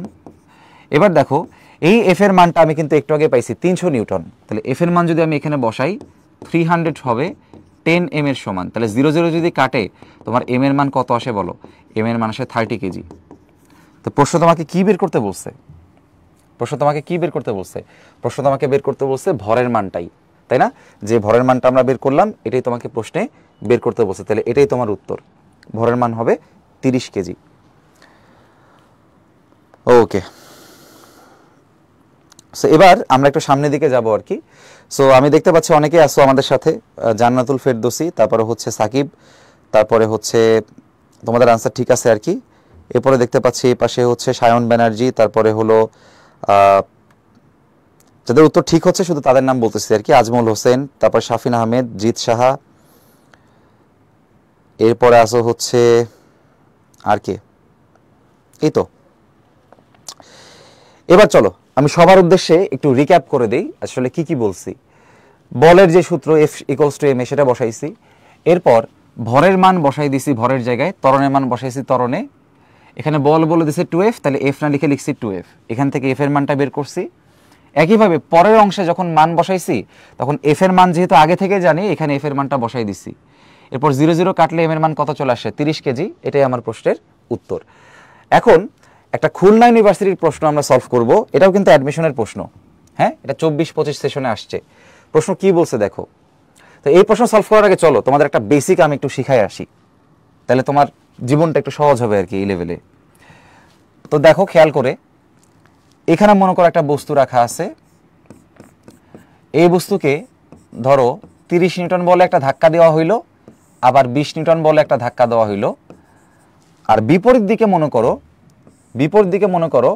এবার দেখো এই F এর মানটা আমি কিন্তু একটু আগে পাইছি 300 নিউটন, তাহলে F এর মান যদি আমি এখানে বসাই 300 হবে 10m এর সমান। তাহলে 0 0 যদি কাটে তোমার m এর মান কত আসে বলো? m এর মান আসে 30 কেজি। তো প্রশ্ন তোমাকে কি বের করতে বলছে? প্রশ্ন তোমাকে কি বের করতে বলছে? প্রশ্ন তোমাকে বের করতে বলছে ভরের মানটাই, তাই না? যে ভরের মানটা আমরা বের করলাম এটাই তোমাকে প্রশ্নে বের করতে বলছে, তাহলে এটাই তোমার উত্তর। ভরের মান হবে 30 কেজি। ওকে সো এবার আমরা একটু সামনের দিকে যাব আর কি। সো আমি দেখতে পাচ্ছি অনেকেই আসো আমাদের সাথে, জান্নাতুল ফেরদৌসি, তারপরে হচ্ছে সাকিব, তারপরে হচ্ছে তোমাদের আনসার ঠিক আছে আর কি। এরপরে দেখতে পাচ্ছি এই পাশে হচ্ছে সায়ন ব্যানার্জি, তারপরে হলো যাদের উত্তর ঠিক হচ্ছে শুধু তাদের নাম বলতেছি আর কি, আজমল হোসেন, তারপর শাফিন আহমেদ, জিৎ সাহা, এরপরে আসো হচ্ছে আর কে, এই তো। এবার চলো আমি সবার উদ্দেশ্যে একটু রিক্যাপ করে দেই আসলে কি কি বলছি। বলের যে সূত্র F=ma সেটা বসাইছি, এরপর ভরের মান বসাই দিছি ভরের জায়গায়, ত্বরণের মান বসাইছি ত্বরণে, এখানে বল বলে দিছে 2F, তাহলে F না লিখে লিখছি 2F, এখান থেকে F এর মানটা বের করছি। একইভাবে পরের অংশে যখন মান বসাইছি তখন F এর মান যেহেতু আগে থেকে জানি, এখানে F এর মানটা বসাই দিছি। এরপর 0 0 কাটলে M এর মান কত চলে আসে, 30 কেজি। এটাই আমার প্রশ্নের উত্তর। এখন একটা খুলনা ইউনিভার্সিটির প্রশ্ন আমরা সলভ করব, এটাও কিন্তু অ্যাডমিশনের প্রশ্ন, হ্যাঁ, এটা 24-25 সেশনে আসছে। প্রশ্ন কি বলছে দেখো। তো এই প্রশ্ন সলভ করার আগে চলো তোমাদের একটা বেসিক আমি একটু শিখাই আসি, তাহলে তোমার জীবনটা একটু সহজ হবে আর কি এই লেভেলে। তো দেখো খেয়াল করে, এখানে মনে করো একটা বস্তু রাখা আছে, এই বস্তুকে ধরো 30 নিউটন বলে একটা ধাক্কা দেওয়া হইলো, আবার 20 নিউটন বলে একটা ধাক্কা দেওয়া হইলো, আর বিপরীত দিকে মনে করো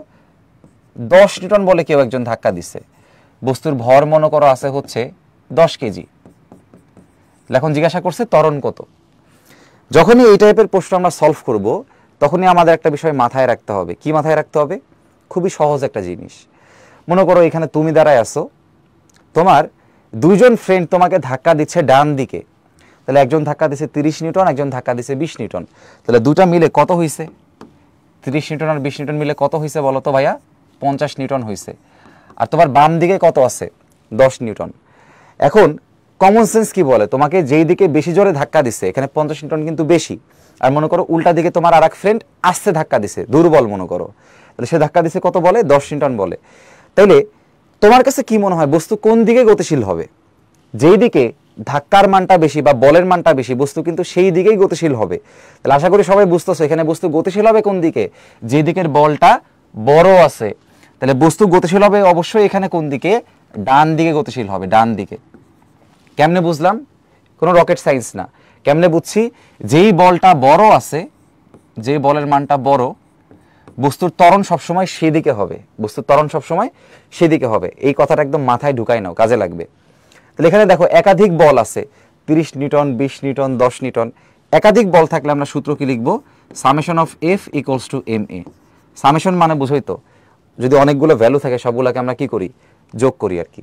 10 নিউটন বলে কেউ একজন ধাক্কা দিছে। বস্তুর ভর মনে করো আছে হচ্ছে 10 কেজি। এখন জিজ্ঞাসা করছে ত্বরণ কত। যখনই এই টাইপের প্রশ্ন আমরা সলভ করব তখনই আমাদের একটা বিষয় মাথায় রাখতে হবে। কি মাথায় রাখতে হবে? খুবই সহজ একটা জিনিস। মনে করো এখানে তুমি দাঁড়ায় আছো, তোমার দুইজন ফ্রেন্ড তোমাকে ধাক্কা দিচ্ছে ডান দিকে, তাহলে একজন ধাক্কা দিছে 30 নিউটন, একজন ধাক্কা দিছে 20 নিউটন, তাহলে দুটা মিলে কত হইছে? 30 নিউটন আর 20 নিউটন মিলে কত হইছে বলো তো ভাইয়া? 50 নিউটন হইছে। আর তোমার বাম দিকে কত আছে? 10 নিউটন। এখন কমন সেন্স কি বলে? তোমাকে যেই দিকে বেশি জোরে ধাক্কা দিছে, এখানে 50 নিউটন কিন্তু বেশি, আর মনে করো উল্টা দিকে তোমার আরেক ফ্রেন্ড আস্তে ধাক্কা দিছে, দুর্বল মনে করো, তাহলে সে ধাক্কা দিছে কত বলে? 10 নিউটন বলে। তাইলে তোমার কাছে কি মনে হয় বস্তু কোন দিকে গতিশীল হবে? যেই দিকে ধাক্কার মানটা বেশি বা বলের মানটা বেশি, বস্তু কিন্তু সেই দিকেই গতিশীল হবে। তাহলে আশা করি সবাই বুঝতেছো এখানে বস্তু গতিশীল হবে কোন দিকে? যে দিকের বলটা বড় আছে। তাহলে বস্তু গতিশীল হবে অবশ্যই এখানে কোন দিকে? ডান দিকে গতিশীল হবে, ডান দিকে। কেমনে বুঝলাম? কোনো রকেট সায়েন্স না। কেমনে বুঝছি? যেই বলটা বড় আছে, যে বলের মানটা বড়, বস্তুর ত্বরণ সবসময় সেদিকে হবে, বস্তুর ত্বরণ সবসময় সেদিকে হবে। এই কথাটা একদম মাথায় ঢুকাই নাও, কাজে লাগবে। তাহলে এখানে দেখো একাধিক বল আছে, 30 নিউটন, 20 নিউটন, 10 নিউটন। একাধিক বল থাকলে আমরা সূত্র কি লিখবো? Summation of F = ma। Summation মানে বুঝোই তো, যদি অনেকগুলো ভ্যালু থাকে সবগুলোকে আমরা কি করি? যোগ করি আর কি।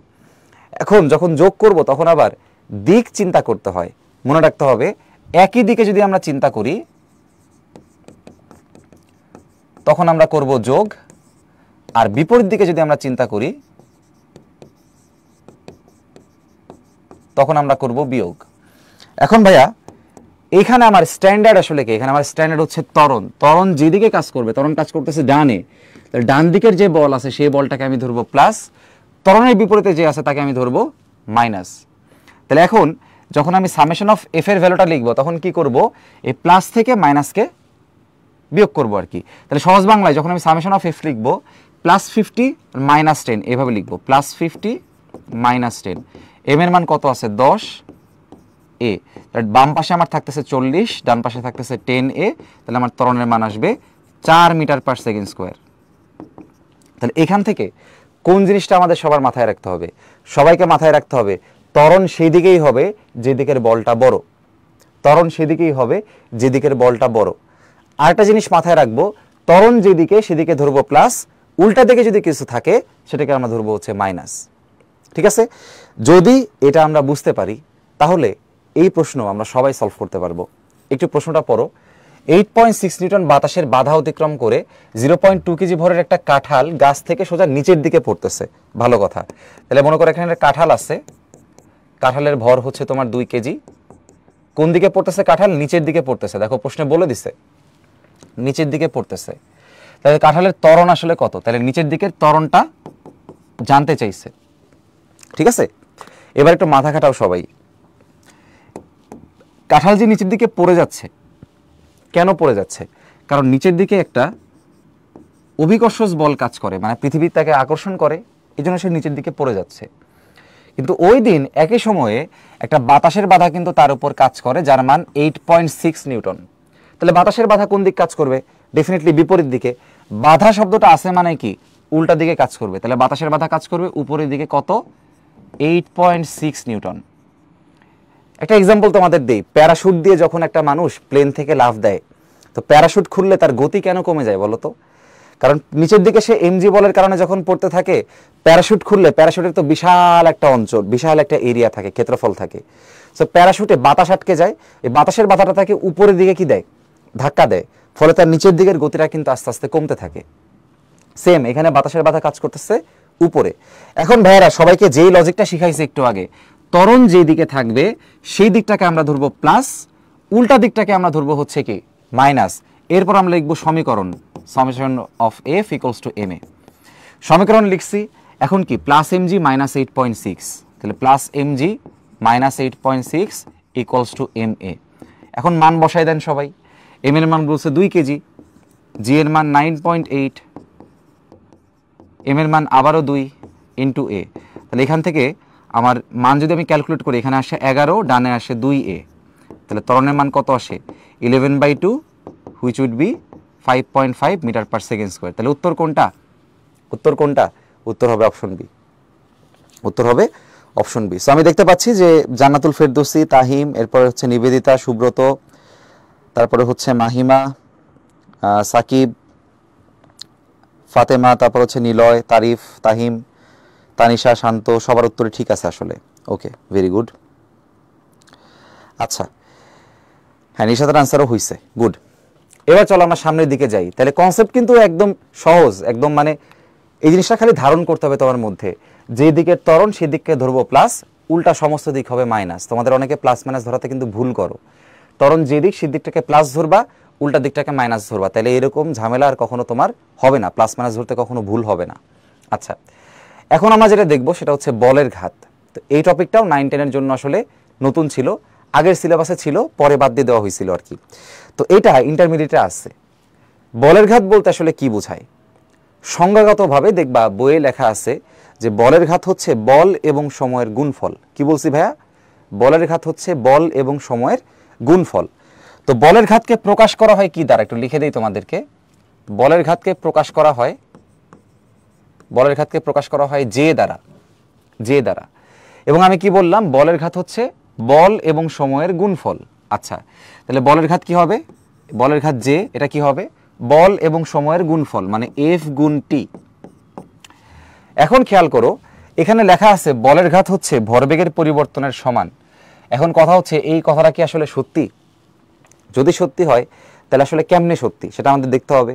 এখন যখন যোগ করব তখন আবার দিক চিন্তা করতে হয়। মনে রাখতে হবে একই দিকে যদি আমরা চিন্তা করি তখন আমরা করব যোগ, আর বিপরীত দিকে যদি আমরা চিন্তা করি তখন আমরা করব বিয়োগ। এখন ভাইয়া এখানে আমার স্ট্যান্ডার্ড আসলে কি? এখানে আমার স্ট্যান্ডার্ড হচ্ছে ত্বরণ। ত্বরণ যেদিকে কাজ করবে, ত্বরণ কাজ করতেছে ডানে, তাহলে ডান দিকের যে বল আছে সেই বলটাকে আমি ধরবো প্লাস, ত্বরণের বিপরীতে যে আছে তাকে আমি ধরবো মাইনাস। তাহলে এখন যখন আমি সামেশন অফ F এর ভ্যালুটা লিখবো তখন কি করব? এই প্লাস থেকে মাইনাসকে বিয়োগ করব আর কি। তাহলে সহজ বাংলায় যখন আমি সামেশন অফ F লিখবো +50 -10 এভাবে লিখবো, +50 -10। m এর মান কত আছে? 10 a। তাহলে বাম পাশে আমার থাকতেছে 40, ডান পাশে থাকতেছে 10a, তাহলে আমার ত্বরণের মান আসবে 4 মিটার/সেকেন্ড স্কয়ার। তাহলে এখান থেকে কোন জিনিসটা আমাদের সবার মাথায় রাখতে হবে? সবাইকে মাথায় রাখতে হবে ত্বরণ সেই দিকেই হবে যে দিকের বলটা বড়, ত্বরণ সেদিকেই হবে যে দিকের বলটা বড়। আরেকটা জিনিস মাথায় রাখবো, ত্বরণ যেদিকে সেদিকে ধরবো প্লাস, উল্টা দিকে যদি কিছু থাকে সেটাকে আমরা ধরবো হচ্ছে মাইনাস। ঠিক আছে? যদি এটা আমরা বুঝতে পারি তাহলে এই প্রশ্ন আমরা সবাই সলভ করতে পারবো। একটু প্রশ্নটা পড়ো। 8.6 নিউটন বাতাসের বাধা অতিক্রম করে 0.2 কেজি ভরের একটা কাঁঠাল গাছ থেকে সোজা নিচের দিকে পড়তেছে। ভালো কথা। তাহলে মনে করো এখানে একটা কাঁঠাল আছে, কাঁঠালের ভর হচ্ছে তোমার 2 কেজি। কোন দিকে পড়তেছে কাঁঠাল? নিচের দিকে পড়তেছে। দেখো প্রশ্নে বলে দিছে নিচের দিকে পড়তেছে। তাহলে কাঁঠালের ত্বরণ আসলে কত? তাহলে নিচের দিকের ত্বরণটা জানতে চাইছে। ঠিক আছে? এবার একটু মাথা খাটাও সবাই। কাঁঠাল যে নিচের দিকে পড়ে যাচ্ছে, কেন পড়ে যাচ্ছে? কারণ নিচের দিকে একটা অভিকর্ষজ বল কাজ করে, মানে পৃথিবী তাকে আকর্ষণ করে। এই জন্য সে নিচের দিকে পড়ে যাচ্ছে। কিন্তু ওই দিন একই সময়ে একটা বাতাসের বাধা কিন্তু তার উপর কাজ করে, যার মান 8.6 নিউটন। তাহলে বাতাসের বাধা কোন দিক কাজ করবে? ডেফিনেটলি বিপরীত দিকে। বাধা শব্দটা আছে মানে কি? উল্টা দিকে কাজ করবে। তাহলে বাতাসের বাধা কাজ করবে উপরের দিকে কত? 8.6 নিউটন। একটা এক্সাম্পল তোমাদের দেই। প্যারাশুট দিয়ে যখন একটা মানুষ প্লেন থেকে লাফ দেয়, তো প্যারাশুট খুললে তার গতি কেন কমে যায় বলো তো? কারণ নিচের দিকে সে এমজি বলের কারণে যখন পড়তে থাকে, প্যারাশুট খুললে প্যারাশুটের তো বিশাল একটা অঞ্চল, বিশাল একটা এরিয়া থাকে, ক্ষেত্রফল থাকে। সো প্যারাশুটে বাতাস আটকে যায়, এই বাতাসের বাধাটা তাকে উপরের দিকে কি দেয়? ধাক্কা দেয়। ফলে তার নিচের দিকের গতিটা কিন্তু আস্তে আস্তে কমতে থাকে। সেম এখানে বাতাসের বাধা কাজ করতেছে উপরে। এখন ভাইয়েরা সবাইকে যেই লজিকটা শিখাইছে একটু আগে, ত্বরণ যেই দিকে থাকবে সেই দিকটাকে আমরা ধরবো প্লাস, উল্টা দিকটাকে আমরা ধরবো হচ্ছে কি মাইনাস। এরপর আমরা লিখবো সমীকরণ, summation of F equals to M A. সমীকরণ লিখছি। এখন কি প্লাস এমজি মাইনাস 8.6, তাহলে plus MG minus 8.6 equals to M A. এখন মান বসাই দেন সবাই। এম এর মান বলছে 2 কেজি, জি এর মান 9.8, এম এর মান আবারও 2 ইন্টু এ। তাহলে এখান থেকে আমার মান যদি আমি ক্যালকুলেট করি, এখানে আসে 11, ডানে আসে 2a, তাহলে ত্বরণের মান কত আসে? 11/2, which would be 5.5 meter per second square. তাহলে উত্তর কোনটা? উত্তর কোনটা? উত্তর হবে অপশন বি। উত্তর হবে অপশন বি। সো আমি দেখতে পাচ্ছি যে জান্নাতুল ফেরদৌসি, তাহিম, এরপরে হচ্ছে নিবেদিতা, সুব্রত, তারপরে হচ্ছে মাহিমা, সাকিব, ফাতেমা, তারপর হচ্ছে নিলয়, তারিফ, তাহিম, তানিশা, শান্ত, সবার উত্তরে ঠিক আছে আসলে। ওকে, ভেরি গুড। আচ্ছা, হ্যাঁ, নিশাতের আনসারও হয়েছে, গুড। এবার চলো আমরা সামনের দিকে যাই। তাহলে কনসেপ্ট কিন্তু একদম সহজ, একদম মানে এই জিনিসটা খালি ধারণ করতে হবে তোমার মধ্যে। যে দিকের ত্বরণ সেই দিককে ধরবো প্লাস, উল্টা সমস্ত দিক হবে মাইনাস। তোমাদের অনেকে প্লাস মাইনাস ধরাতে কিন্তু ভুল করো। ত্বরণ যে দিক সেই দিকটাকে প্লাস ধরবা, উল্টা দিকটাকে মাইনাস ধরবা। তাহলে এরকম ঝামেলা আর কখনো তোমার হবে না, প্লাস মাইনাস ধরতে কখনো ভুল হবে না। আচ্ছা, এখন আমরা যেটা দেখবো সেটা হচ্ছে বলের ঘাত। তো এই টপিকটাও 9-10 জন্য আসলে নতুন ছিল, আগের সিলেবাসে ছিল, পরে বাদ দিয়ে দেওয়া হয়েছিল আর কি। তো এটা ইন্টারমিডিয়েটে আসছে। বলের ঘাত বলতে আসলে কি বোঝায়? সংজ্ঞাগতভাবে দেখবা বইয়ে লেখা আছে যে বলের ঘাত হচ্ছে বল এবং সময়ের গুণফল। কি বলছি ভাইয়া? বলের ঘাত হচ্ছে বল এবং সময়ের গুণফল। তো বলের ঘাতকে প্রকাশ করা হয় কি দ্বারা? একটু লিখে দেই তোমাদেরকে। বলের ঘাতকে প্রকাশ করা হয়, বলের ঘাতকে প্রকাশ করা হয় জে দ্বারা, জে দ্বারা। এবং আমি কি বললাম? বলের ঘাত হচ্ছে বল এবং সময়ের গুণফল। আচ্ছা, তাহলে বলের ঘাত কি হবে? বলের ঘাত জে, এটা কি হবে? বল এবং সময়ের গুণফল, মানে এফ গুণ টি। এখন খেয়াল করো, এখানে লেখা আছে বলের ঘাত হচ্ছে ভরবেগের পরিবর্তনের সমান। এখন কথা হচ্ছে এই কথাটা কি আসলে সত্যি? যদি সত্যি হয় তাহলে আসলে কেমনে সত্যি সেটা আমাদের দেখতে হবে।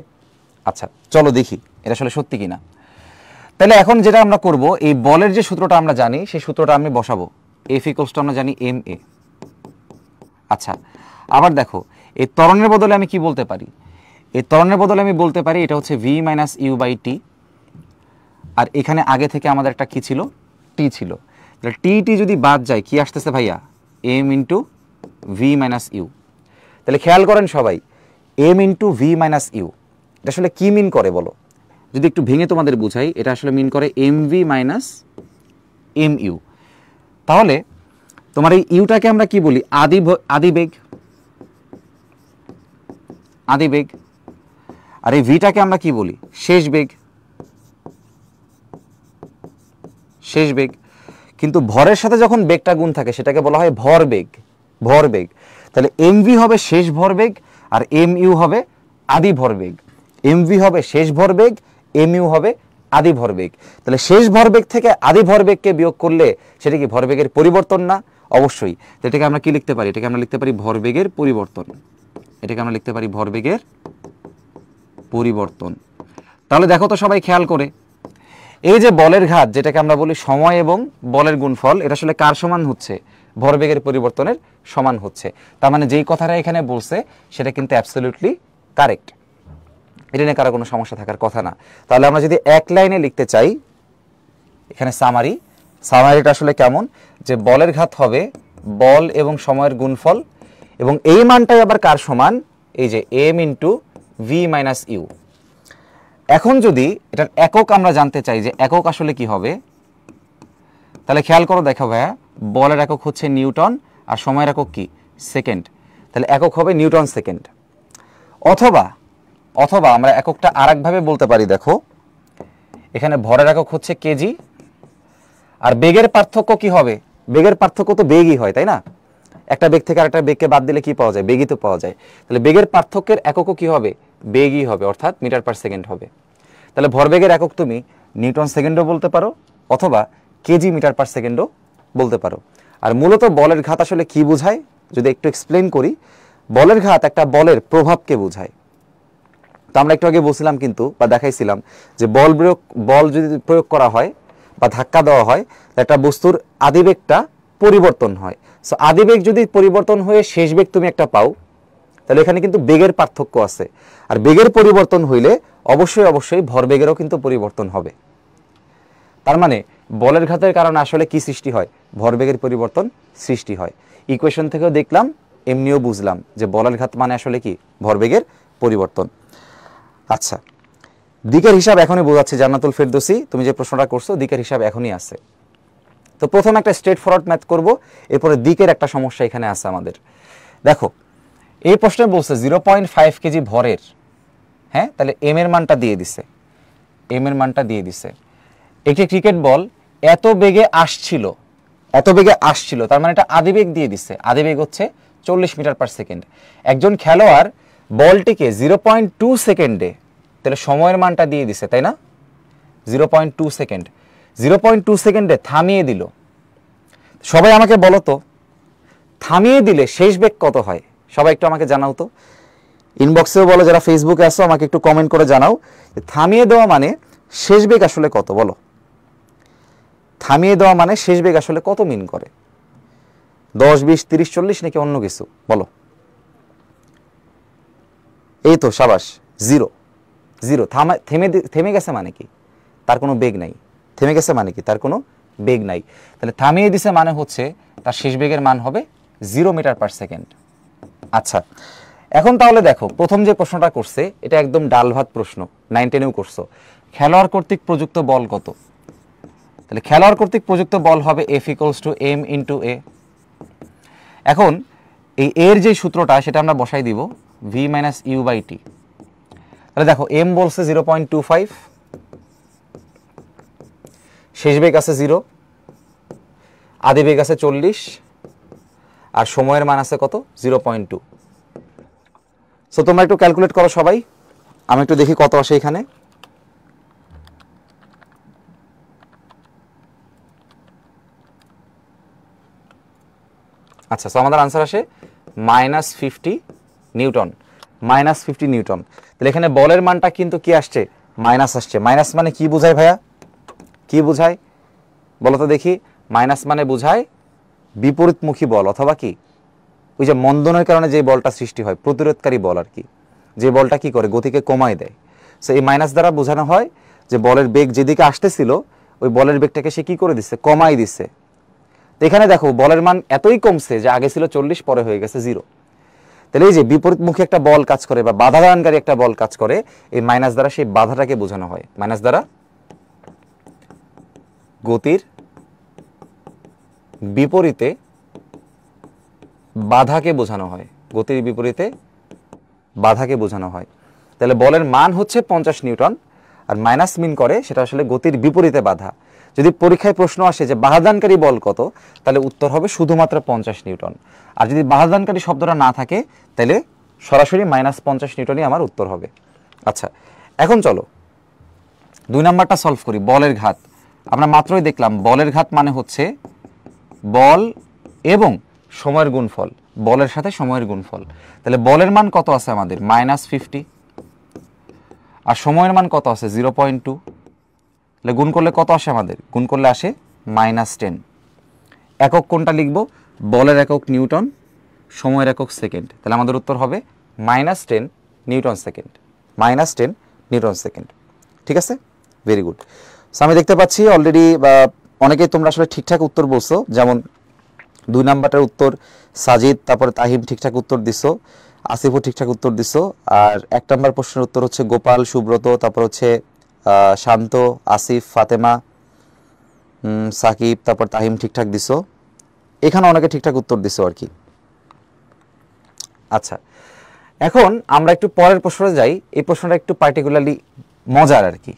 আচ্ছা, চলো দেখি এটা আসলে সত্যি কিনা। তাহলে এখন যেটা আমরা করব, এই বলের যে সূত্রটা আমরা জানি সেই সূত্রটা আমি বসাবো। এফ ইকুয়ালস টু আমরা জানি এম এ। আচ্ছা, আবার দেখো এই ত্বরণের বদলে আমি কি বলতে পারি? এই ত্বরণের বদলে আমি বলতে পারি এটা হচ্ছে V minus you by T. আর এখানে আগে থেকে আমাদের একটা কি ছিল? টি ছিল। তাহলে টি টি যদি বাদ যায় কি আসতেছে ভাইয়া? M into v minus u. তাহলে খেয়াল করেন সবাই, m into v minus u এটা আসলে কি মিন করে বলো? যদি একটু ভেঙে তোমাদের বুঝাই, এটা আসলে মিন করে m v minus m u. তাহলে তোমার এই ইউটাকে আমরা কি বলি? আদিবেগ, আদিবেগ। আর এই ভিটাকে আমরা কি বলি? শেষ বেগ, শেষ বেগ। কিন্তু ভরের সাথে যখন বেগটা গুণ থাকে সেটাকে বলা হয় ভরবেগ, ভরবেগ। তাহলে এমভি হবে শেষ ভরবেগ আর এম ইউ হবে আদি ভরবেগ। এমভি হবে শেষ ভরবেগ, এম ইউ হবে আদি ভরবেগ। তাহলে শেষ ভরবেগ থেকে আদি ভরবেগকে বিয়োগ করলে সেটা কি ভরবেগের পরিবর্তন না? অবশ্যই। তো এটাকে আমরা কি লিখতে পারি? এটাকে আমরা লিখতে পারি ভরবেগের পরিবর্তন। এটাকে আমরা লিখতে পারি ভরবেগের পরিবর্তন। তাহলে দেখো তো সবাই খেয়াল করে, এই যে বলের ঘাত যেটাকে আমরা বলি সময় এবং বলের গুণফল, এটা আসলে কার সমান হচ্ছে? ভরবেগের পরিবর্তনের সমান হচ্ছে। তার মানে যেই কথাটা এখানে বলছে সেটা কিন্তু অ্যাবসলিউটলি কারেক্ট। এটা নিয়ে কারো কোনো সমস্যা থাকার কথা না। তাহলে আমরা যদি এক লাইনে লিখতে চাই, এখানে সামারিটা আসলে কেমন? যে বলের ঘাত হবে বল এবং সময়ের গুণফল, এবং এই মানটাই আবার কার সমান? এই যে m into v minus u. এখন যদি এটার একক আমরা জানতে চাই যে একক আসলে কি হবে, তাহলে খেয়াল করো, দেখো ভাইয়া, বলের একক হচ্ছে নিউটন আর সময়ের একক কি, সেকেন্ড। তাহলে একক হবে নিউটন সেকেন্ড। অথবা অথবা আমরা এককটা আরেকভাবে বলতে পারি, দেখো এখানে ভরের একক হচ্ছে কেজি, আর বেগের পার্থক্য কি হবে, বেগের পার্থক্য তো বেগই হয়, তাই না? একটা বেগ থেকে আরেকটা বেগকে বাদ দিলে কি পাওয়া যায়, বেগই তো পাওয়া যায়। তাহলে বেগের পার্থক্যের এককও কি হবে, বেগই হবে, অর্থাৎ মিটার পার সেকেন্ড হবে। তাহলে ভরবেগের একক তুমি নিউটন সেকেন্ডও বলতে পারো, অথবা কেজি মিটার পার সেকেন্ডও বলতে পারো। আর মূলত বলের ঘাত আসলে কি বোঝায়, যদি একটু এক্সপ্লেন করি, বলের ঘাত একটা বলের প্রভাবকে বোঝায়। তো আমরা একটু আগে বলছিলাম কিন্তু, বা দেখাইছিলাম যে বল যদি প্রয়োগ করা হয় বা ধাক্কা দেওয়া হয়, একটা বস্তুর আদিবেগটা পরিবর্তন হয়। সো আদিবেগ যদি পরিবর্তন হয়ে শেষ বেগ তুমি একটা পাও, তাহলে এখানে কিন্তু বেগের পার্থক্য আছে। আর বেগের পরিবর্তন হইলে অবশ্যই অবশ্যই ভরবেগেরও কিন্তু পরিবর্তন হবে। তার মানে বলের ঘাতের কারণে আসলে কি সৃষ্টি হয়, ভরবেগের পরিবর্তন সৃষ্টি হয়। ইকুয়েশন থেকেও দেখলাম, এমনিও বুঝলাম যে বলের ঘাত মানে আসলে কি, ভরবেগের পরিবর্তন। আচ্ছা, দিকের হিসাব এখনই বোঝাচ্ছে জান্নাতুল ফেরদৌসী, তুমি যে প্রশ্নটা করছো দিকের হিসাব এখনই আছে। তো প্রথম একটা স্ট্রেট ফরওয়ার্ড ম্যাথ করব, এরপরে দিকের একটা সমস্যা এখানে আছে আমাদের। দেখো এই প্রশ্নে বলছে 0.5 কেজি ভরের, হ্যাঁ, তাহলে এম এর মানটা দিয়ে দিছে, এম এর মানটা দিয়ে দিছে। একটি ক্রিকেট বল এত বেগে আসছিল, এত বেগে আসছিল, তার মানে এটা আদিবেগ দিয়ে দিছে, আদিবেগ হচ্ছে 40 মিটার পার সেকেন্ড। একজন খেলোয়াড় বলটিকে 0.2 সেকেন্ডে, তাহলে সময়ের মানটা দিয়ে দিছে, তাই না? 0.2 সেকেন্ড, 0.2 সেকেন্ডে থামিয়ে দিল। সবাই আমাকে বলো তো, থামিয়ে দিলে শেষ বেগ কত হয়? সবাই একটু আমাকে জানাও তো, ইনবক্সেও বলো, যারা ফেসবুকে আসো আমাকে একটু কমেন্ট করে জানাও, থামিয়ে দেওয়া মানে শেষ বেগ আসলে কত, বলো। থামিয়ে দেওয়া মানে শেষ বেগ আসলে কত মিন করে? 10, 20, 30, 40 নাকি অন্য কিছু, বলো। এই তো সাবাস, জিরো। জিরো, থেমে গেছে মানে কি, তার কোনো বেগ নাই। থেমে গেছে মানে কি, তার কোনো বেগ নাই। তাহলে থামিয়ে দিছে মানে হচ্ছে তার শেষ বেগের মান হবে 0 মিটার পার সেকেন্ড। আচ্ছা, এখন তাহলে দেখো প্রথম যে প্রশ্নটা করছে এটা একদম ডাল ভাত প্রশ্ন, 9, 10এও করছো। খেলোয়াড় কর্তৃক প্রযুক্ত বল কত? তাহলে খেলোয়াড় কর্তৃক প্রযুক্ত বল হবে F = m × a। এখন এই এর যে সূত্রটা সেটা আমরা বসাই দিব, v - u/t। তাহলে দেখো m বলছে 0.25, শেষ বেগ আছে 0, আদিবেগ আছে 40, আর সময়ের মান আছে কত, 0.2। সো তোমরা একটু ক্যালকুলেট করো সবাই, আমি একটু দেখি কত আসে এখানে। আচ্ছা, সো আমাদের আনসার আসে -50 নিউটন, -50 নিউটন। তাহলে এখানে বলের মানটা কিন্তু কি আসছে, মাইনাস আসছে। মাইনাস মানে কি বোঝায় ভাইয়া, কি বোঝায় বলো তো দেখি? মাইনাস মানে বোঝায় বিপরীতমুখী বল, অথবা কি ওই যে মন্দনের কারণে যে বলটা সৃষ্টি হয়, প্রতিরোধকারী বল আর কি, যে বলটা কি করে, গতিকে কমায় দেয়। সো এই মাইনাস দ্বারা বোঝানো হয় যে বলের বেগ যেদিকে আসতেছিল ওই বলের বেগটাকে সে কি করে দিচ্ছে, কমাই দিচ্ছে। তো এখানে দেখো বলের মান এতই কমছে যে আগে ছিল 40, পরে হয়ে গেছে 0। তাহলে এই যে বিপরীতমুখী একটা বল কাজ করে বা বাধা দানকারী একটা বল কাজ করে, এই মাইনাস দ্বারা সেই বাধাটাকে বোঝানো হয়। মাইনাস দ্বারা গতির বিপরীতে বাধাকে বোঝানো হয়, গতির বিপরীতে বাধাকে বোঝানো হয়। তাহলে বলের মান হচ্ছে 50 নিউটন, আর মাইনাস মিন করে সেটা আসলে গতির বিপরীতে বাধা। যদি পরীক্ষায় প্রশ্ন আসে যে বাধাদানকারী বল কত, তাহলে উত্তর হবে শুধুমাত্র 50 নিউটন। আর যদি বাধাদানকারী শব্দটা না থাকে তাহলে সরাসরি -50 নিউটনই আমার উত্তর হবে। আচ্ছা, এখন চলো 2 নাম্বারটা সলভ করি, বলের ঘাত। আমরা মাত্রই দেখলাম বলের ঘাত মানে হচ্ছে বল এবং সময়ের গুণফল, বলের সাথে সময়ের গুণফল। তাহলে বলের মান কত আছে আমাদের, -50, আর সময়ের মান কত আছে, 0.2। তাহলে গুণ করলে কত আসে আমাদের, গুণ করলে আসে -10। একক কোনটা লিখব, বলের একক নিউটন, সময়ের একক সেকেন্ড। তাহলে আমাদের উত্তর হবে -10 নিউটন সেকেন্ড, -10 নিউটন সেকেন্ড। ঠিক আছে, ভেরি গুড। সো আমি দেখতে পাচ্ছি অলরেডি অনেকেই তোমরা আসলে ঠিকঠাক উত্তর বলছো। যেমন 2 নাম্বারটার উত্তর সাজিদ, তারপরে তাহিম ঠিকঠাক উত্তর দিছো। আসিফও ঠিকঠাক উত্তর দিছো। আর 1 নম্বর প্রশ্নের উত্তর হচ্ছে গোপাল, সুব্রত, তারপর হচ্ছে শান্ত, আসিফ, ফাতেমা, সাকিব, তারপর তাহিম ঠিকঠাক দিছো। এখানে অনেকে ঠিকঠাক উত্তর দিছো আর কি। আচ্ছা, এখন আমরা একটু পরের প্রশ্নে যাই। এই প্রশ্নটা একটু পার্টিকুলারলি মজার আর কি।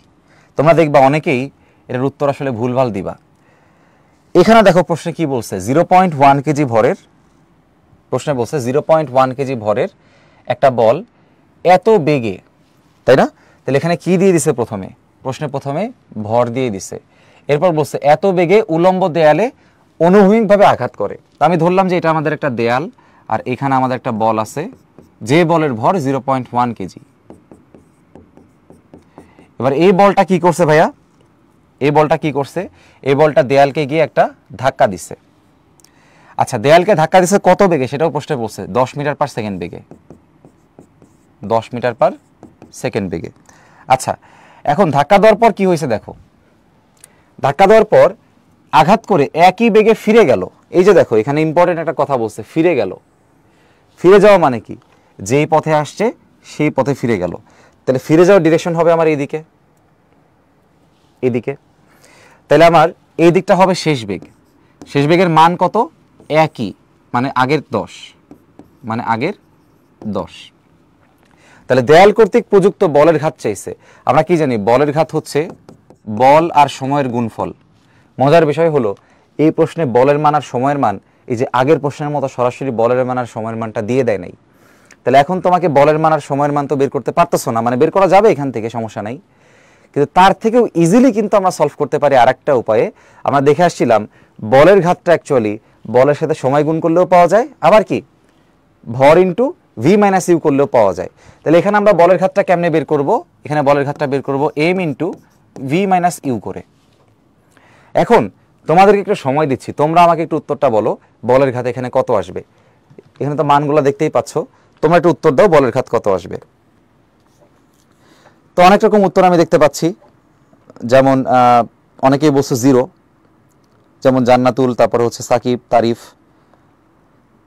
তোমরা দেখবা অনেকেই এটার উত্তর আসলে ভুলভাল দিবা। এখানে দেখো প্রশ্নে কি বলছে, 0.1 কেজি ভরের, প্রশ্নে বলছে 0.1 কেজি ভরের একটা বল এত বেগে, তাই না? তাহলে এখানে কি দিয়ে দিছে প্রথমে? প্রশ্নে প্রথমে ভর দিয়ে দিছে। এরপর বলছে এত বেগে উলম্ব দেয়ালে অনুভূমিকভাবে আঘাত করে। তো আমি ধরলাম যে এটা আমাদের একটা দেয়াল, আর এখানে আমাদের একটা বল আছে, যে বলের ভর 0.1 কেজি। এবার এই বলটা কি করছে ভাইয়া? এই বলটা কি করছে? এই বলটা দেয়ালকে গিয়ে একটা ধাক্কা দিচ্ছে। আচ্ছা, দেয়ালকে ধাক্কা দিচ্ছে কত বেগে সেটাও প্রশ্নে বলছে, 10 মিটার পার সেকেন্ড বেগে। 10 মিটার পার সেকেন্ড বেগে। আচ্ছা, এখন ধাক্কা দেওয়ার পর কি হয়েছে দেখো। ধাক্কা দেওয়ার পর আঘাত করে একই বেগে ফিরে গেল। এই যে দেখো, এখানে ইম্পর্টেন্ট একটা কথা বলছে, ফিরে গেল। ফিরে যাওয়া মানে কি? যেই পথে আসছে সেই পথে ফিরে গেল। তাহলে ফিরে যাওয়ার ডিরেকশন হবে আমার এইদিকে, এদিকে। তাহলে আমার এই দিকটা হবে শেষ বেগ। শেষ বেগের মান কত? একই, মানে আগের 10, মানে আগের 10। তাহলে দেয়াল কর্তৃক প্রযুক্ত বলের ঘাত চাইছে। আমরা কি জানি? বলের ঘাত হচ্ছে বল আর সময়ের গুণফল। মজার বিষয় হলো এই প্রশ্নে বলের মান আর সময়ের মান এই যে আগের প্রশ্নের মতো সরাসরি বলের মান আর সময়ের মানটা দিয়ে দেয় নাই। তাহলে এখন তোমাকে বলের মান আর সময়ের মান তো বের করতে পারতেছো না, মানে বের করা যাবে এখান থেকে, সমস্যা নাই, কিন্তু তার থেকেও ইজিলি কিন্তু আমরা সলভ করতে পারি আরেকটা উপায়ে। আমরা দেখে আসছিলাম বলের ঘাতটা অ্যাকচুয়ালি বলের সাথে সময় গুণ করলেও পাওয়া যায়, আবার কি ভর ইন্টু ভি মাইনাস ইউ করলেও পাওয়া যায়। তাহলে এখানে আমরা বলের ঘাতটা কেমনে বের করব? এখানে বলের ঘাতটা বের করব m into v minus u করে। এখন তোমাদেরকে একটু সময় দিচ্ছি, তোমরা আমাকে একটু উত্তরটা বলো, বলের ঘাত এখানে কত আসবে? এখানে তো মানগুলো দেখতেই পাচ্ছ, তোমরা একটু উত্তর দাও, বলের ঘাত কত আসবে? তো অনেক রকম উত্তর আমি দেখতে পাচ্ছি, যেমন অনেকেই বলছে 0, যেমন জান্নাতুল, তারপরে হচ্ছে সাকিব, তারিফ,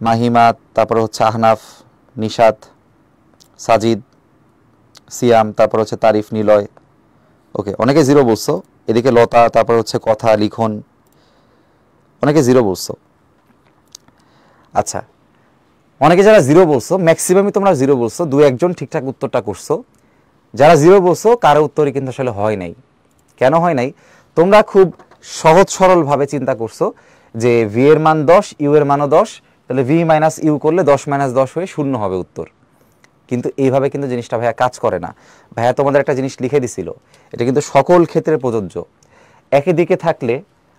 মাহিমা, তারপরে হচ্ছে আহনাফ, নিশাত, সাজিদ, সিয়াম, তারপর হচ্ছে তারিফ, নিলয়। ওকে, অনেকে 0 বলছো। এদিকে লতা, তারপর হচ্ছে কথা, লিখন, অনেকে 0 বলছো। আচ্ছা, অনেকে যারা 0 বলছো, ম্যাক্সিমামই তোমরা 0 বলছো, 2-1জন ঠিকঠাক উত্তরটা করছো। যারা 0 বলছো কারো উত্তরই কিন্তু আসলে হয় নাই। কেন হয় নাই? তোমরা খুব সহজ সরলভাবে চিন্তা করছো যে ভি এর মান 10, ইউ এর মানও 10, তাহলে ভি মাইনাস ইউ করলে 10 মাইনাস 10 হয়ে 0 হবে উত্তর। কিন্তু এইভাবে কিন্তু জিনিসটা ভাইয়া কাজ করে না। ভাইয়া তোমাদের একটা জিনিস লিখে দিছিল, এটা কিন্তু সকল ক্ষেত্রে প্রযোজ্য। একই দিকে থাকলে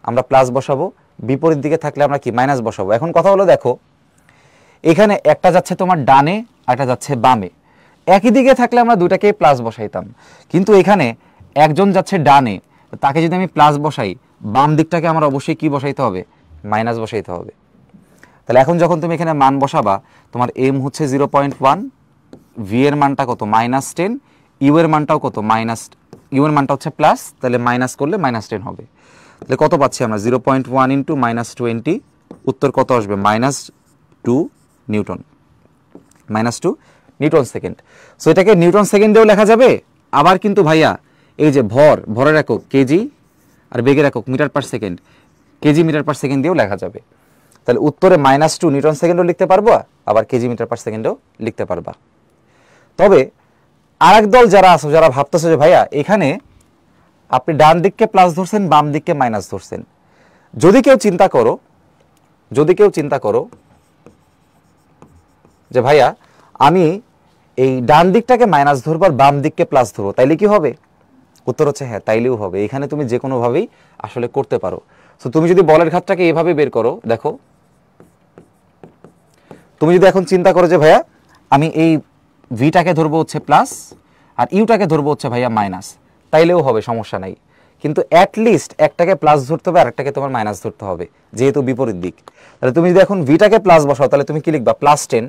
আমরা প্লাস বসাবো, বিপরীত দিকে থাকলে আমরা কি মাইনাস বসাবো। এখন কথা হলো দেখো, এখানে একটা যাচ্ছে তোমার ডানে, একটা যাচ্ছে বামে। একই দিকে থাকলে আমরা দুইটাকে প্লাস বসাইতাম, কিন্তু এখানে একজন যাচ্ছে ডানে, তাকে যদি আমি প্লাস বসাই, বাম দিকটাকে আমার অবশ্যই কি বসাইতে হবে? মাইনাস বসাইতে হবে। তাহলে এখন যখন তুমি এখানে মান বসাবা, তোমার এম হচ্ছে 0.1, ভি এর মানটা কত? -10, ইউ এর মানটাও কত? ইউ এর মানটা হচ্ছে প্লাস, তাহলে মাইনাস করলে -10 হবে। তাহলে কত পাচ্ছি আমরা? 0.1 ইন্টু -20, উত্তর কত আসবে? -2 নিউটন, -2 নিউটন সেকেন্ড। সো এটাকে নিউটন সেকেন্ডেও লেখা যাবে, আবার কিন্তু ভাইয়া এই যে ভরের একক কেজি আর বেগের একক meter per second, kg meter per second দিয়েও লেখা যাবে। তাহলে উত্তরে -2 নিউটন সেকেন্ডও লিখতে পারবো, আবার কেজি মিটার পার সেকেন্ডও লিখতে পারবা। তবে আরেক দল যারা আছো, যারা ভাবতেছো যে ভাইয়া এখানে আপনি ডান দিককে প্লাস ধরছেন, বাম দিককে মাইনাস ধরছেন, যদি কেউ চিন্তা করো যে ভাইয়া আমি এই ডান দিকটাকে মাইনাস ধরবো আর বাম দিককে প্লাস ধরবো, তাইলে কি হবে? উত্তর হচ্ছে হ্যাঁ, তাইলেও হবে। এখানে তুমি যে কোনোভাবেই আসলে করতে পারো। তো তুমি যদি বলের ঘাতটাকে এভাবে বের করো, দেখো তুমি যদি এখন চিন্তা করো যে ভাইয়া আমি এই ভিটাকে ধরবো হচ্ছে প্লাস আর ইউটাকে ধরবো হচ্ছে ভাইয়া মাইনাস, তাইলেও হবে, সমস্যা নাই। কিন্তু অ্যাটলিস্ট একটাকে প্লাস ধরতে হবে আর একটাকে তোমার মাইনাস ধরতে হবে, যেহেতু বিপরীত দিক। তাহলে তুমি যদি এখন ভিটাকে প্লাস বসাও, তাহলে তুমি কি লিখবা? +10।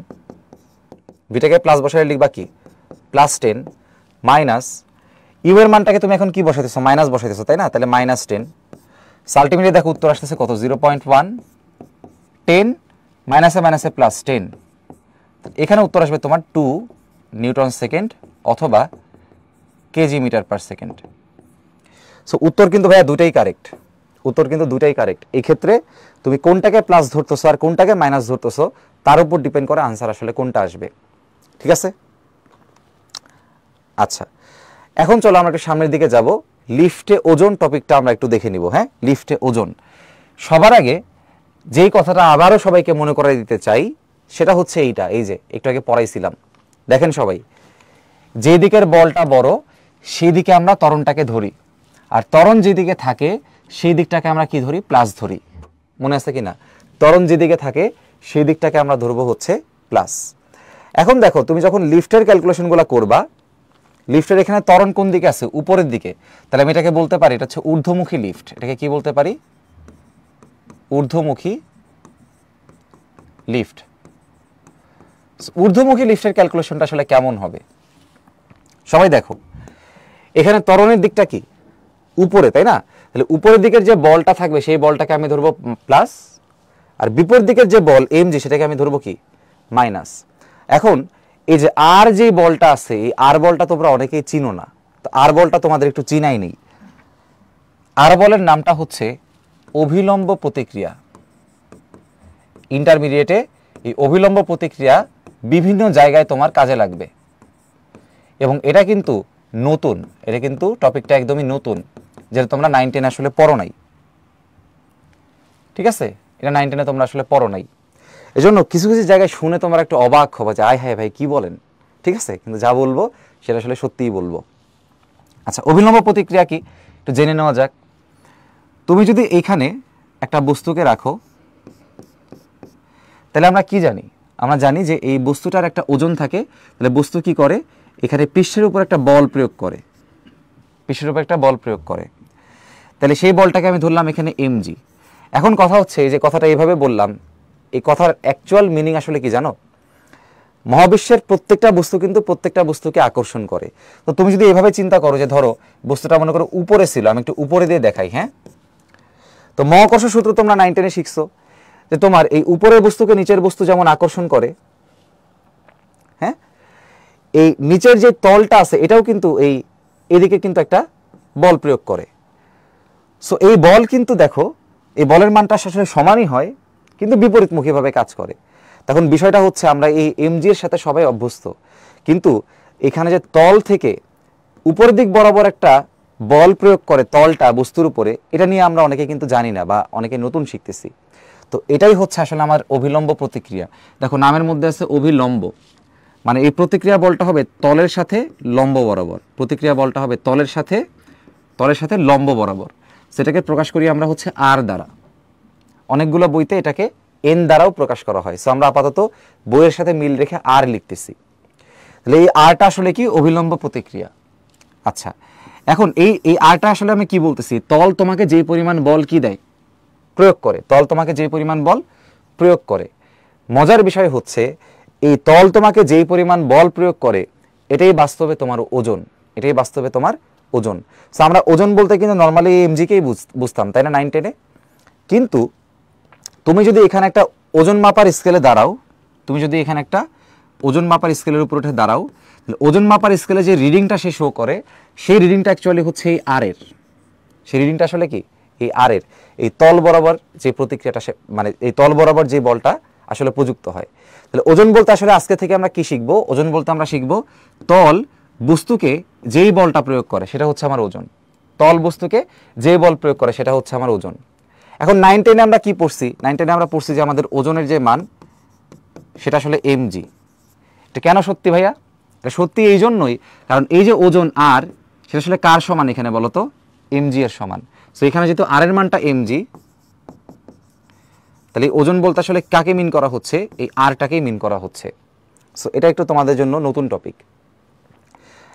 ভিটাকে প্লাস বসালে লিখবা কি? +10 মাইনাস ইউ এর মানটাকে তুমি এখন কি বসাইতেছো? মাইনাস বসাইতেছো, তাই না? তাহলে -10। আলটিমেটলি দেখো উত্তর আসতেছে কত? 0.1, 10 মাইনাসে মাইনাসে +10, এখানে উত্তর আসবে তোমার 2 নিউটন সেকেন্ড অথবা kg meter per second. So উত্তর কিন্তু ভাইয়া দুটাই কারেক্ট, উত্তর কিন্তু দুটাই কারেক্ট। এই ক্ষেত্রে তুমি কোনটাকে প্লাস ধরতেছো আর কোনটাকে মাইনাস ধরতেছো তার উপর ডিপেন্ড করে আনসার আসলে কোনটা আসবে, ঠিক আছে? আচ্ছা, এখন চলো আমরা একটু সামনের দিকে যাব, লিফটে ওজন টপিকটা আমরা একটু দেখে নিব। হ্যাঁ, লিফটে ওজন। সবার আগে যেই কথাটা আবারও সবাইকে মনে করাই দিতে চাই সেটা হচ্ছে এইটা, এই যে একটু আগে পড়াইছিলাম, দেখেন সবাই, যে দিকের বলটা বড় সেই দিকে আমরা ত্বরণটাকে ধরি, আর ত্বরণ যেদিকে থাকে সেই দিকটাকে আমরা কি ধরি? প্লাস ধরি। মনে আছে কি না? ত্বরণ যেদিকে থাকে সেই দিকটাকে আমরা ধরবো হচ্ছে প্লাস। এখন দেখো, তুমি যখন লিফটের ক্যালকুলেশনগুলো করবা, লিফটের এখানে ত্বরণ কোন দিকে আছে? উপরের দিকে। তাহলে আমি এটাকে বলতে পারি এটা হচ্ছে ঊর্ধ্বমুখী লিফট। এটাকে কি বলতে পারি? ঊর্ধ্বমুখী লিফট। ঊর্ধ্বমুখী লিফটের ক্যালকুলেশনটা আসলে কেমন হবে? সবাই দেখো, এখানে ত্বরণের দিকটা কি? উপরে, তাই না? তাহলে উপরের দিকের যে বলটা থাকবে সেই বলটাকে আমি ধরবো প্লাস, আর বিপরীত দিকের যে বল এমজি সেটাকে আমি ধরবো কি? মাইনাস। এখন এই যে আর যে বলটা আছে, এই আর বলটা তোমরা অনেকেই চিনো না, তো আর বলটা তোমাদের একটু চিনাই নেই। আর বলের নামটা হচ্ছে অভিলম্ব প্রতিক্রিয়া। ইন্টারমিডিয়েটে এই অভিলম্ব প্রতিক্রিয়া বিভিন্ন জায়গায় তোমার কাজে লাগবে, এবং এটা কিন্তু নতুন, এটা কিন্তু টপিকটা একদমই নতুন, যেটা তোমরা 9, 10 আসলে পড়ো নাই, ঠিক আছে? এটা 9, 10 তোমরা আসলে পড়ো নাই। এজন্য কিছু কিছু জায়গায় শুনে তোমরা একটু অবাক হবে যে আয় হায় ভাই কি বলেন, ঠিক আছে? কিন্তু যা বলবো সেটা আসলে সত্যিই বলবো। আচ্ছা, অভিলম্ব প্রতিক্রিয়া কি একটু জেনে নেওয়া যাক। তুমি যদি এখানে একটা বস্তুকে রাখো, তাহলে আমরা কি জানি? আমরা জানি যে এই বস্তুটার একটা ওজন থাকে। তাহলে বস্তু কি করে? এখানে পৃষ্ঠের উপর একটা বল প্রয়োগ করে, পৃষ্ঠের উপর একটা বল প্রয়োগ করে। তাহলে সেই বলটাকে আমি ধরলাম এখানে এমজি। এখন কথা হচ্ছে, এই যে কথাটা এইভাবে বললাম, এই কথার অ্যাকচুয়াল মিনিং আসলে কি জানো? মহাবিশ্বের প্রত্যেকটা বস্তু কিন্তু প্রত্যেকটা বস্তুকে আকর্ষণ করে। তো তুমি যদি এভাবে চিন্তা করো যে ধরো বস্তুটা মনে করো উপরে ছিল, আমি একটু উপরে দিয়ে দেখাই। হ্যাঁ, তো মহাকর্ষ সূত্র তোমরা 9, 10 শিখছো যে তোমার এই উপরের বস্তুকে নিচের বস্তু যেমন আকর্ষণ করে, হ্যাঁ, এই নিচের যে তলটা আছে এটাও কিন্তু এই এদিকে কিন্তু একটা বল প্রয়োগ করে। সো এই বল কিন্তু দেখো, এই বলের মানটা আসলে সমানই হয় কিন্তু বিপরীতমুখীভাবে কাজ করে। তখন বিষয়টা হচ্ছে আমরা এই এমজি এর সাথে সবাই অভ্যস্ত, কিন্তু এখানে যে তল থেকে উপরের দিক বরাবর একটা বল প্রয়োগ করে তলটা বস্তুর উপরে, এটা নিয়ে আমরা অনেকে কিন্তু জানি না বা অনেকে নতুন শিখতেছি। তো এটাই হচ্ছে আসলে আমার অভিলম্ব প্রতিক্রিয়া। দেখো নামের মধ্যে আছে অভিলম্ব, মানে এই প্রতিক্রিয়া বলটা হবে তলের সাথে লম্ব বরাবর, প্রতিক্রিয়া বলটা হবে তলের সাথে লম্ব বরাবর। সেটাকে প্রকাশ করি আমরা হচ্ছে আর দ্বারা। অনেকগুলো বইতে এটাকে এন দ্বারাও প্রকাশ করা হয়। সো আমরা আপাতত বইয়ের সাথে মিল রেখে আর লিখতেছি। তাহলে এই আরটা আসলে কি? অভিলম্ব প্রতিক্রিয়া। আচ্ছা, এখন এই আরটা আসলে আমি কি বলতেছি? তল তোমাকে যে পরিমাণ বল কি দেয়? প্রয়োগ করে। তল তোমাকে যে পরিমাণ বল প্রয়োগ করে। মজার বিষয় হচ্ছে এই তল তোমাকে যেই পরিমাণ বল প্রয়োগ করে এটাই বাস্তবে তোমার ওজন, এটাই বাস্তবে তোমার ওজন। সো আমরা ওজন বলতে কিন্তু নর্মালি এমজিকেই বুঝতাম, তাই না 9, 10-এ? কিন্তু তুমি যদি এখানে একটা ওজন মাপার স্কেলে দাঁড়াও, তুমি যদি এখানে একটা ওজন মাপার স্কেলের উপর উঠে দাঁড়াও, তাহলে ওজন মাপার স্কেলে যে রিডিংটা সে শো করে সেই রিডিংটা অ্যাকচুয়ালি হচ্ছে এই আর এর। সেই রিডিংটা আসলে কি? এই আর এর, এই তল বরাবর যে প্রতিক্রিয়াটা, মানে এই তল বরাবর যে বলটা আসলে প্রযুক্ত হয়। তাহলে ওজন বলতে আসলে আজকে থেকে আমরা কি শিখবো? ওজন বলতে আমরা শিখবো তল বস্তুকে যেই বলটা প্রয়োগ করে সেটা হচ্ছে আমার ওজন। তল বস্তুকে যে বল প্রয়োগ করে সেটা হচ্ছে আমার ওজন। এখন 9, 10-এ আমরা কি পড়ছি? 9, 10-এ আমরা পড়ছি যে আমাদের ওজনের যে মান সেটা আসলে এমজি। এটা কেন সত্যি ভাইয়া? এটা সত্যি এই জন্যই কারণ এই যে ওজন আর, সেটা আসলে কার সমান এখানে বলো তো? এমজি এর সমান। সো এখানে যেহেতু আর এর মানটা এমজি, তাহলে ওজন বলতে আসলে কাকে মিন করা হচ্ছে? এই আরটাকেই মিন করা হচ্ছে। সো এটা একটু তোমাদের জন্য নতুন টপিক।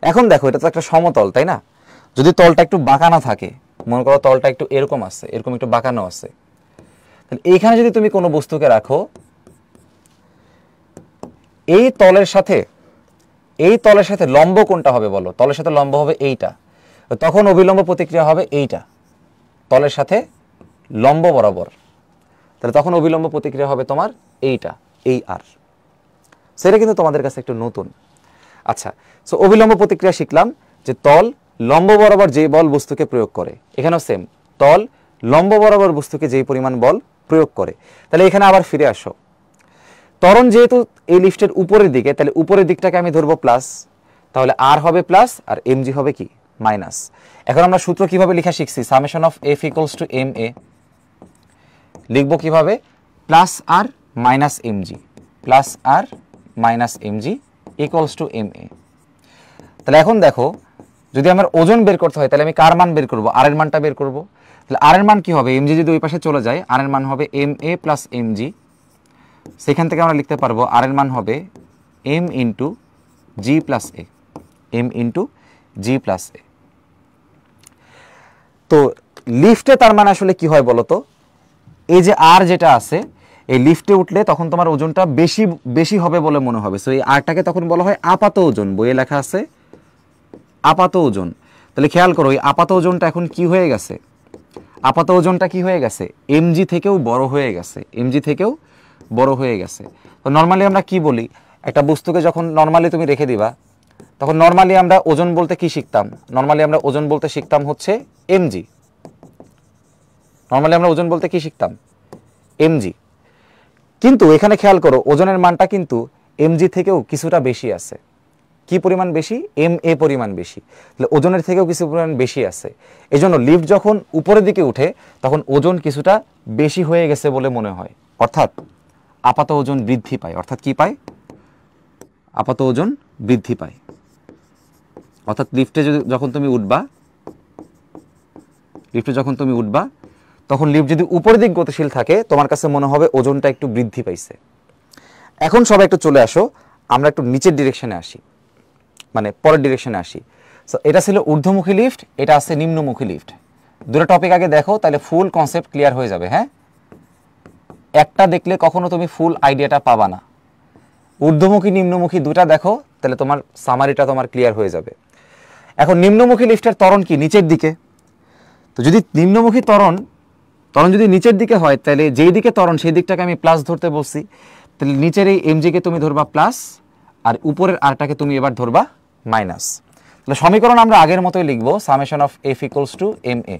এখন দেখো, এটা তো একটা সমতল, তাই না? যদি তলটা একটু বাঁকানো থাকে, মনে করো তলটা একটু এরকম আছে, এরকম একটু বাঁকানো আছে, তাহলে এইখানে যদি তুমি কোনো বস্তুকে রাখো, এই তলের সাথে লম্ব কোনটা হবে বলো? তলের সাথে লম্ব হবে এইটা। তখন অভিলম্ব প্রতিক্রিয়া হবে এইটা, তলের সাথে লম্ব বরাবর। তাহলে তখন অভিলম্ব প্রতিক্রিয়া হবে তোমার এইটা, এই আর। সেটা কিন্তু তোমাদের কাছে একটু নতুন। আচ্ছা, সো অবিলম্ব প্রতিক্রিয়া শিখলাম যে তল লম্ব বরাবর যে বল বস্তুকে প্রয়োগ করে, এখানেও সেম, তল লম্ব বরাবর বস্তুকে যেই পরিমাণ বল প্রয়োগ করে। তাহলে এখানে আবার ফিরে আসো, ত্বরণ যেহেতু এই লিফটের উপরের দিকে, তাহলে উপরের দিকটাকে আমি ধরবো প্লাস, তাহলে আর হবে প্লাস আর mg হবে কি মাইনাস। এখন আমরা সূত্র কিভাবে লেখা শিখছি, summation of f equals to ma, লিখবো কিভাবে, প্লাস আর মাইনাস mg, প্লাস আর minus mg equals to ma। তাহলে এখন দেখো, যদি আমার ওজন বের করতে হয় তাহলে আমি কার মান বের করব, আর এর মানটা বের করব। তাহলে আর এর মান কি হবে, mg যদি ওই পাশে চলে যায় আর এর মান হবে ma প্লাস mg, সেখান থেকে আমরা লিখতে পারবো আর এর মান হবে m ইন্টু জি প্লাস এ, m ইন্টু জি প্লাস এ। তো লিফটে তার মানে আসলে কি হয় বলো তো, এই যে আর যেটা আছে এই লিফটে উঠলে তখন তোমার ওজনটা বেশি বেশি হবে বলে মনে হবে। সো এই আরটাকে তখন বলা হয় আপাত ওজন, বইয়ে লেখা আছে আপাত ওজন। তাহলে খেয়াল করো, এই আপাত ওজনটা এখন কি হয়ে গেছে, আপাত ওজনটা কি হয়ে গেছে, mg থেকেও বড় হয়ে গেছে, mg থেকেও বড় হয়ে গেছে। তো নর্মালি আমরা কি বলি, একটা বস্তুকে যখন নর্মালি তুমি রেখে দিবা, তখন নর্মালি আমরা ওজন বলতে কি শিখতাম, নর্মালি আমরা ওজন বলতে শিখতাম হচ্ছে mg, নর্মালি আমরা ওজন বলতে কি শিখতাম mg। কিন্তু এখানে খেয়াল করো ওজনের মানটা কিন্তু mg থেকেও কিছুটা বেশি আছে। কি পরিমাণ বেশি, ma পরিমাণ বেশি, তাহলে ওজনের থেকেও কিছু পরিমাণ বেশি আছে। এই জন্য লিফট যখন উপরের দিকে উঠে তখন ওজন কিছুটা বেশি হয়ে গেছে বলে মনে হয়, অর্থাৎ আপাত ওজন বৃদ্ধি পায়। অর্থাৎ কি পায়, আপাত ওজন বৃদ্ধি পায়। অর্থাৎ লিফটে যখন তুমি উঠবা, লিফটে যখন তুমি উঠবা তখন লিফট যদি উপরের দিক গতিশীল থাকে তোমার কাছে মনে হবে ওজনটা একটু বৃদ্ধি পাইছে। এখন সবাই একটু চলে আসো, আমরা একটু নিচের ডিরেকশনে আসি, মানে পরের ডিরেকশনে আসি। সো এটা ছিল ঊর্ধ্বমুখী লিফট, এটা আছে নিম্নমুখী লিফট। দুটো টপিক আগে দেখো, তাহলে ফুল কনসেপ্ট ক্লিয়ার হয়ে যাবে। হ্যাঁ, একটা দেখলে কখনো তুমি ফুল আইডিয়াটা পাবা না। ঊর্ধ্বমুখী নিম্নমুখী দুটা দেখো, তাহলে তোমার সামারিটা তোমার ক্লিয়ার হয়ে যাবে। এখন নিম্নমুখী লিফটের ত্বরণ কি নিচের দিকে, তো যদি নিম্নমুখী ত্বরণ যদি নিচের দিকে হয় তাহলে যেই দিকে ত্বরণ সেই দিকটাকে আমি প্লাস ধরতে বলছি, তাহলে নিচের এই mg-কে তুমি ধরবা প্লাস আর উপরের আরটাকে তুমি এবার ধরবা মাইনাস। তাহলে সমীকরণ আমরা আগের মতোই লিখব, summation of f equals to ma।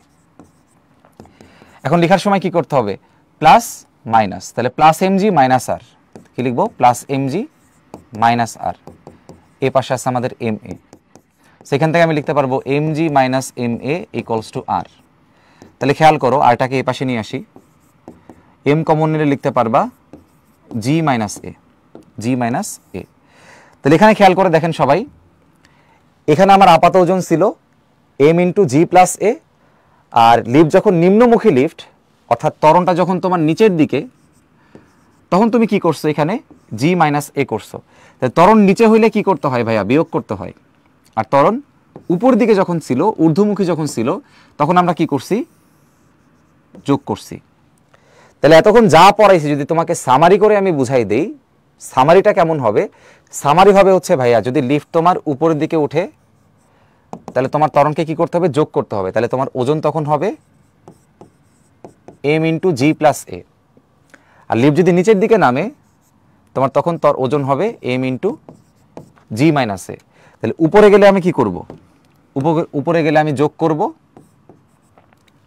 এখন লেখার সময় কি করতে হবে, প্লাস মাইনাস, তাহলে প্লাস mg মাইনাস আর, কি লিখবো, প্লাস mg মাইনাস আর, এ পাশে আছে আমাদের ma, সেখান থেকে আমি লিখতে পারবো mg minus ma equals to R. তাহলে খেয়াল করো আরটাকে এই পাশে নিয়ে আসি, m কমন নিলে লিখতে পারবা g মাইনাস এ, g মাইনাস এ। তাহলে এখানে খেয়াল করে দেখেন সবাই, এখানে আমার আপাত ওজন ছিল m ইন্টু জি প্লাস এ, আর লিফট যখন নিম্নমুখী লিফট অর্থাৎ ত্বরণটা যখন তোমার নিচের দিকে, তখন তুমি কি করছো, এখানে জি মাইনাস এ করছো। তাহলে ত্বরণ নিচে হইলে কি করতে হয় ভাইয়া, বিয়োগ করতে হয়। আর ত্বরণ উপর দিকে যখন ছিল, ঊর্ধ্বমুখী যখন ছিল, তখন আমরা কি করছি, যোগ করছি। তাহলে এতক্ষণ যা পড়াইছি যদি তোমাকে সামারি করে আমি বুঝাই দেই, সামারিটা কেমন হবে, সামারি হবে হচ্ছে ভাইয়া, যদি লিফট তোমার উপরের দিকে উঠে তাহলে তোমার ত্বরণকে কি করতে হবে, যোগ করতে হবে। তাহলে তোমার ওজন তখন হবে m ইন্টু জি প্লাস এ। আর লিফট যদি নিচের দিকে নামে তোমার তখন তোর ওজন হবে m ইন্টু জি মাইনাস এ। তাহলে উপরে গেলে আমি কি করব, উপরে গেলে আমি যোগ করব,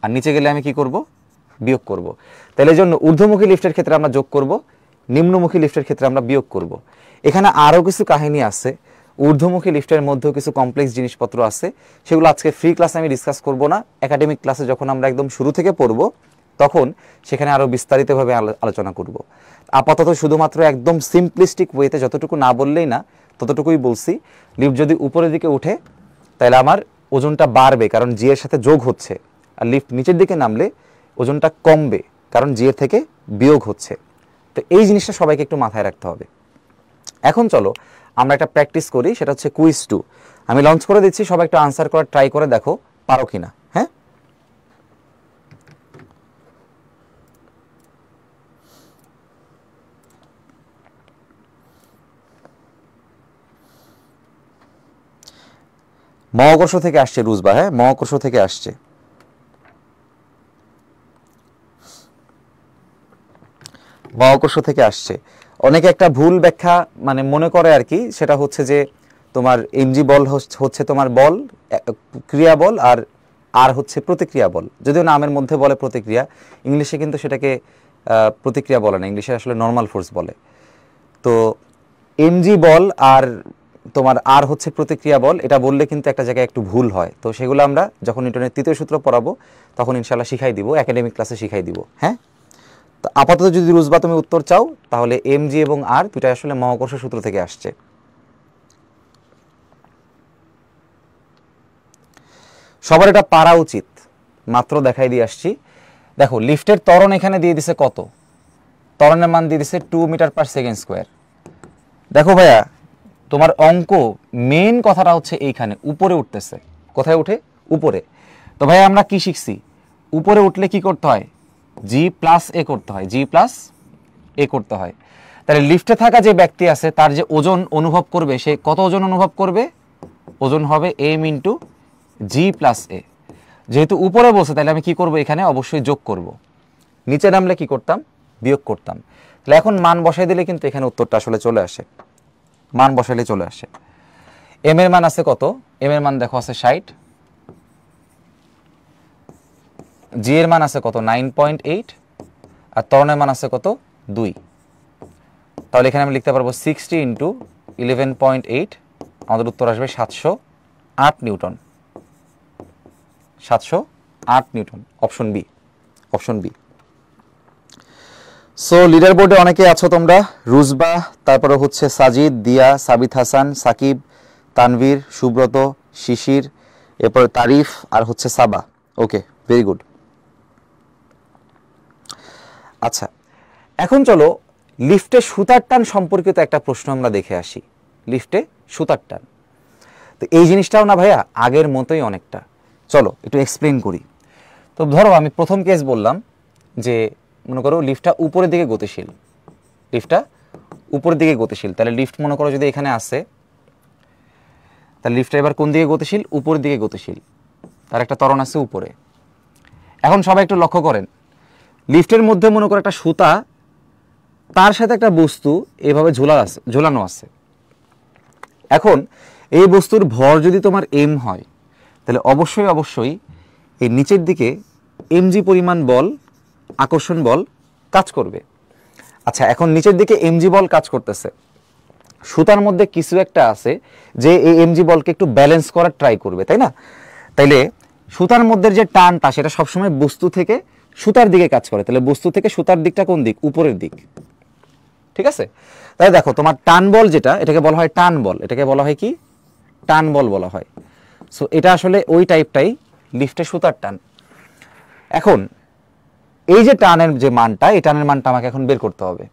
আর নিচে গেলে আমি কি করব, বিয়োগ করব। তাহলে এই জন্য ঊর্ধ্বমুখী লিফটের ক্ষেত্রে আমরা যোগ করব, নিম্নমুখী লিফটের ক্ষেত্রে আমরা বিয়োগ করব। এখানে আরও কিছু কাহিনী আছে, ঊর্ধ্বমুখী লিফটের মধ্যেও কিছু কমপ্লেক্স জিনিসপত্র আছে, সেগুলো আজকে ফ্রি ক্লাসে আমি ডিসকাস করব না। একাডেমিক ক্লাসে যখন আমরা একদম শুরু থেকে পড়ব তখন সেখানে আরও বিস্তারিতভাবে আলোচনা করব। আপাতত শুধুমাত্র একদম সিম্পলিস্টিক ওয়েতে যতটুকু না বললেই না ততটুকুই বলছি, লিফট যদি উপরের দিকে উঠে তাহলে আমার ওজনটা বাড়বে কারণ জি এর সাথে যোগ হচ্ছে, আর লিফট নিচের দিকে নামলে ওজনটা কমবে কারণ জি এর থেকে বিয়োগ হচ্ছে। তো এই জিনিসটা সবাইকে একটু মাথায় রাখতে হবে। এখন চলো আমরা একটা প্র্যাকটিস করি, সেটা হচ্ছে কুইজ 2। আমি লঞ্চ করে দিচ্ছি, সবাই একটু আনসার করার ট্রাই করে দেখো পারো কিনা। হ্যাঁ, মহাকর্ষ থেকে আসছে রুজবা, হ্যাঁ মহাকর্ষ থেকে আসছে। মহাকর্ষ থেকে আসছে। অনেকে একটা ভুল ব্যাখ্যা মানে মনে করে আর কি, সেটা হচ্ছে যে তোমার এমজি বল হচ্ছে তোমার বল, ক্রিয়া বল, আর আর হচ্ছে প্রতিক্রিয়া বল। যদিও নামের মধ্যে বলে প্রতিক্রিয়া, ইংলিশে কিন্তু সেটাকে প্রতিক্রিয়া বলে না, ইংলিশে আসলে নর্মাল ফোর্স বলে। তো এমজি বল আর তোমার আর হচ্ছে প্রতিক্রিয়া বল, এটা বললে কিন্তু একটা জায়গায় একটু ভুল হয়। তো সেগুলো আমরা যখন নিউটনের তৃতীয় সূত্র পড়াবো তখন ইনশাল্লাহ শিখাই দিব, একাডেমিক ক্লাসে শিখাই দিব। হ্যাঁ, তো আপাতত যদি রুজবা তুমি উত্তর চাও তাহলে এমজি এবং আর দুটাই আসলে মহাকর্ষ সূত্র থেকে আসছে। সবার এটা পারা উচিত, মাত্র দেখাই দিয়ে আসছি। দেখো লিফটের ত্বরণ এখানে দিয়ে দিছে কত, ত্বরণের মান দিয়ে দিছে 2 মিটার পার সেকেন্ড স্কোয়ার। দেখো ভাইয়া তোমার অঙ্ক মেন কথাটা হচ্ছে এইখানে উপরে উঠতেছে। কোথায় উঠে? উপরে। তো ভাইয়া আমরা কি শিখছি? উপরে উঠলে কি করতে হয়? জি প্লাস এ করতে হয়, জি প্লাস এ করতে হয়। তাহলে লিফটে থাকা যে ব্যক্তি আছে তার যে ওজন অনুভব করবে, সে কত ওজন অনুভব করবে? ওজন হবে এম ইন্টু জি প্লাস এ। যেহেতু উপরে বসে তাহলে আমি কি করব? এখানে অবশ্যই যোগ করব। নিচে নামলে কি করতাম? বিয়োগ করতাম। তাহলে এখন মান বসাই দিলে কিন্তু এখানে উত্তরটা আসলে চলে আসে, মান বসাইলে চলে আসে। এম এর মান আছে কত? এম এর মান দেখো আছে 60, জি এর মান আছে কত? 9.8, আর ত্বরণের মান আছে কত? 2। তাহলে এখানে আমি লিখতে পারবো 60 ইন্টু 11.8, আমাদের উত্তর আসবে 708 newton. 708 newton, option B, option B. So leader বোর্ডে অনেকে আছো তোমরা, রুজবা, তারপরে হচ্ছে সাজিদ, দিয়া, সাবিত হাসান, সাকিব, তানভীর, সুব্রত, শিশির, এরপরে তারিফ, আর হচ্ছে সাবা। ওকে, ভেরি গুড। আচ্ছা, এখন চলো লিফটে সুতার টান সম্পর্কিত একটা প্রশ্ন আমরা দেখে আসি। লিফটে সুতার টান, তো এই জিনিসটাও না ভাইয়া আগের মতোই অনেকটা। চলো একটু এক্সপ্লেন করি। তো ধরো আমি প্রথম কেস বললাম যে মনে করো লিফটটা উপরের দিকে গতিশীল, লিফটটা উপরের দিকে গতিশীল। তাহলে লিফট মনে করো যদি এখানে আসে, তাহলে লিফটটা এবার কোন দিকে গতিশীল? উপরের দিকে গতিশীল। তার একটা ত্বরণ আছে উপরে। এখন সবাই একটু লক্ষ্য করেন, লিফটের মধ্যে মনে করো একটা সুতা, তার সাথে একটা বস্তু এভাবে ঝোলানো আছে। এখন এই বস্তুর ভর যদি তোমার এম হয়, তাহলে অবশ্যই অবশ্যই এই নিচের দিকে এমজি পরিমাণ বল, আকর্ষণ বল কাজ করবে। আচ্ছা, এখন নিচের দিকে এমজি বল কাজ করতেছে, সুতার মধ্যে কিছু একটা আছে যে এই এমজি বলকে একটু ব্যালেন্স করার ট্রাই করবে, তাই না? তাইলে সুতার মধ্যে যে টানটা সেটা সবসময় বস্তু থেকে সুতার দিকে কাজ করে। তাহলে বস্তু থেকে সুতার দিকটা কোন দিক? উপরের দিক, ঠিক আছে? তাহলে দেখো তোমার টান বল যেটা, এটাকে বলা হয় টান বল, এটাকে বলা হয় কি? টান বল বলা হয়। সো এটা আসলে ওই টাইপটাই লিফটে সুতার টান। এখন এই যে টানের যে মানটা, এই টানের মানটা আমাকে এখন বের করতে হবে।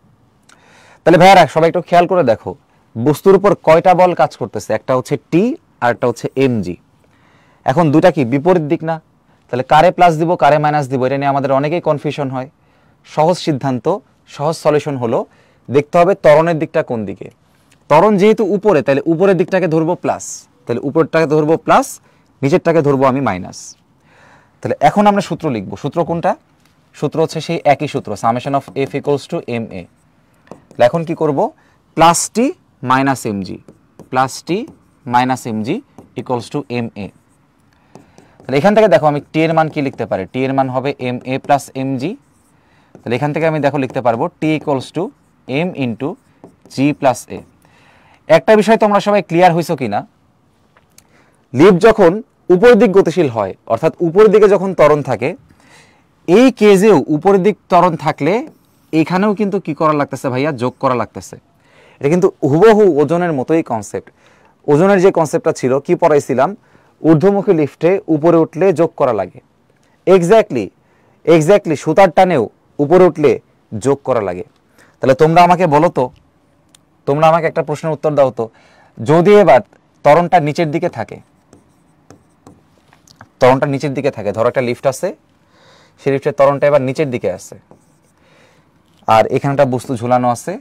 তাহলে ভাইয়ারা সবাই একটু খেয়াল করে দেখো, বস্তুর উপর কয়টা বল কাজ করতেছে? একটা হচ্ছে টি আর একটা হচ্ছে এমজি। এখন দুটা কি বিপরীত দিক না? তাহলে কারে প্লাস দিব কারে মাইনাস দিব এটা নিয়ে আমাদের অনেকেই কনফিউশন হয়। সহজ সিদ্ধান্ত, সহজ সলিউশন হলো দেখতে হবে ত্বরণের দিকটা কোন দিকে। ত্বরণ যেহেতু উপরে, তাহলে উপরের দিকটাকে ধরবো প্লাস, তাহলে উপরটাকে ধরবো প্লাস, নিচেরটাকে ধরবো আমি মাইনাস। তাহলে এখন আমরা সূত্র লিখবো। সূত্র কোনটা? সূত্র হচ্ছে সেই একই সূত্র, summation of F equals to M A. তাহলে এখন কি করব? Plus T minus MG, plus T minus MG equals to M A. তাহলে এখান থেকে দেখো আমি টি এর মান কি লিখতে পারি? টি এর মান হবে এম এ প্লাস এমজি। তাহলে এখান থেকে আমি দেখো লিখতে পারবো T equals to M into G plus A. একটা বিষয় তোমরা সবাই ক্লিয়ার হয়েছো কিনা, লিফট যখন উপরের দিক গতিশীল হয়, অর্থাৎ উপরের দিকে যখন ত্বরণ থাকে, এই কেজেও উপরের দিক ত্বরণ থাকলে এখানেও কিন্তু কি করা লাগতেছে ভাইয়া? যোগ করা লাগতেছে। এটা কিন্তু হুবহু ওজনের মতোই কনসেপ্ট। ওজনের যে কনসেপ্টটা ছিল, কি পড়াইছিলাম? ঊর্ধ্বমুখী লিফটে উপরে উঠলে যোগ করা লাগে। এক্স্যাক্টলি এক্স্যাক্টলি সুতার টানেও উপরে উঠলে যোগ করা লাগে। তাহলে তোমরা আমাকে বলো তো, তোমরা আমাকে একটা প্রশ্নের উত্তর দাও তো, যদি এবার ত্বরণটা নিচের দিকে থাকে, ত্বরণটা নিচের দিকে থাকে, ধরো একটা লিফট আছে, সেই লিফটের ত্বরণটা এবার নিচের দিকে আছে, আর এখানটা বস্তু ঝুলানো আছে,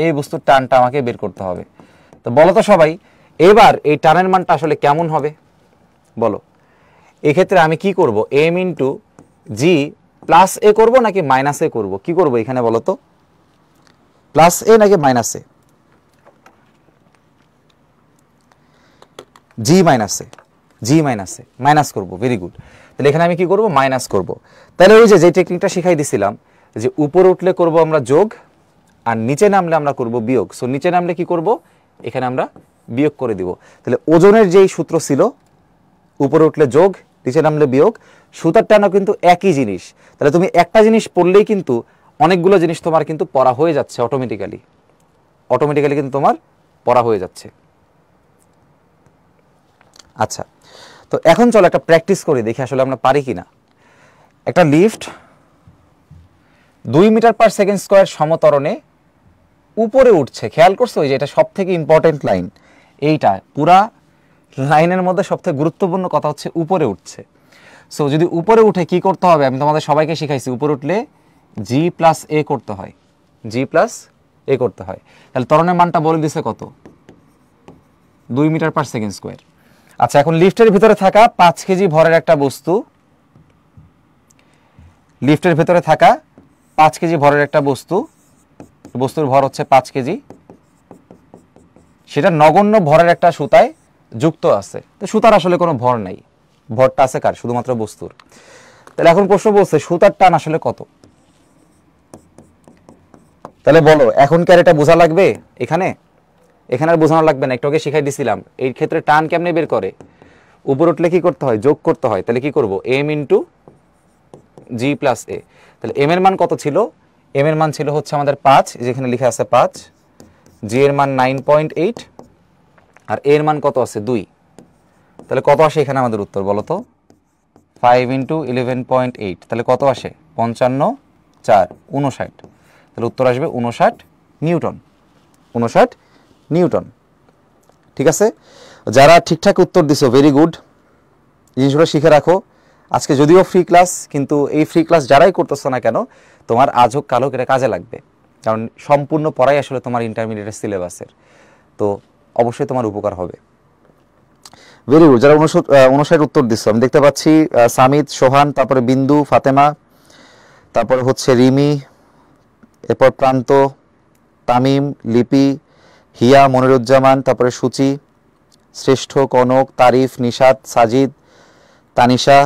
এই বস্তুর টানটা আমাকে বের করতে হবে। তো বলো তো সবাই, এবার এই টানের মানটা আসলে কেমন হবে বলো? এক্ষেত্রে আমি কি করব? এম ইন্টু জি প্লাস এ করবো নাকি মাইনাস এ করবো, কি করবো এখানে বলো তো, প্লাস এ নাকি মাইনাস এ? জি মাইনাসে, জি মাইনাসে মাইনাস করবো, ভেরি গুড। তাহলে এখানে আমি কি করব, মাইনাস করব। তাহলে ওই যে টেকনিকটা শিখাই দিছিলাম যে উপরে উঠলে করব আমরা যোগ, আর নিচে নামলে আমরা করব বিয়োগ। সো নিচে নামলে কি করব, এখানে আমরা বিয়োগ করে দিব। তাহলে ওজনের যেই সূত্র ছিল, উপরে উঠলে যোগ, নিচে নামলে বিয়োগ, সুতার টানা কিন্তু একই জিনিস। তাহলে তুমি একটা জিনিস পড়লেই কিন্তু অনেকগুলো জিনিস তোমার কিন্তু পড়া হয়ে যাচ্ছে অটোমেটিক্যালি, অটোমেটিক্যালি কিন্তু তোমার পড়া হয়ে যাচ্ছে। আচ্ছা, তো এখন চলো একটা প্র্যাকটিস করি, দেখি আসলে আমরা পারি কিনা। একটা lift 2 metre per second square সমতরণে উপরে উঠছে, খেয়াল করছো যে এটা সব থেকে ইম্পর্টেন্ট লাইন, এইটা পুরা লাইনের মধ্যে সবথেকে গুরুত্বপূর্ণ কথা হচ্ছে উপরে উঠছে। সো যদি উপরে উঠে কি করতে হবে, আমি তোমাদের সবাইকে শিখাইছি, উপরে উঠলে জি প্লাস এ করতে হয়, জি প্লাস এ করতে হয়। তাহলে ত্বরণের মানটা বলে দিছে কত, 2 মিটার পার সেকেন্ড স্কোয়ার। আচ্ছা, এখন লিফটের ভিতরে থাকা 5 কেজি ভরের একটা বস্তু, লিফটের ভিতরে থাকা 5 কেজি ভরের একটা বস্তু, বস্তুর ভর হচ্ছে 5 কেজি, সেটা নগণ্য ভরের একটা সুতায় যুক্ত আছে। তো সুতার আসলে কোনো ভর নাই, ভরটা আছে কার, শুধুমাত্র বস্তুর। তাহলে এখন প্রশ্ন বলছে সুতার টান আসলে কত। তাহলে বলো, এখন কি আর এটা বোঝা লাগবে এখানে, এখানে আর বোঝানো লাগবে না, একটু আগে শিখাই দিছিলাম। এই ক্ষেত্রে টান কেমনে বের করে, উপর উঠলে কি করতে হয়, যোগ করতে হয়। তাহলে কি করব, এম ইন্টু জি প্লাস এ। তাহলে এম এর মান কত ছিল, এম এর মান ছিল হচ্ছে আমাদের 5, যেখানে লিখে আছে 5, জি এর মান 9.8, আর এর মান কত আছে 2। তাহলে কত আসে এখানে আমাদের উত্তর বলো তো, 5 ইন্টু 11.8, তাহলে কত আসে 55, 4 59। তাহলে উত্তর আসবে 59 নিউটন, 59 নিউটন। ঠিক আছে, যারা ঠিকঠাক উত্তর দিছো ভেরি গুড, জিনিসগুলো শিখে রাখো। আজকে যদিও ফ্রি ক্লাস, কিন্তু এই ফ্রি ক্লাস যারাই করতেছো না কেন, তোমার আজ হোক কাল হোক এটা কাজে লাগবে, কারণ সম্পূর্ণ পড়াই আসলে তোমার ইন্টারমিডিয়েটের সিলেবাসের, তো অবশ্যই তোমার উপকার হবে। ভেরি গুড, যারা 59 উত্তর দিচ্ছ আমি দেখতে পাচ্ছি, সামিদ, সোহান, তারপরে বিন্দু, ফাতেমা, তারপরে হচ্ছে রিমি, এরপর প্রান্ত, তামিম, লিপি, হিয়া, মনিরুজ্জামান, তারপরে সূচি, শ্রেষ্ঠ, কনক, তারিফ, নিশাত, সাজিদ, তানিশা,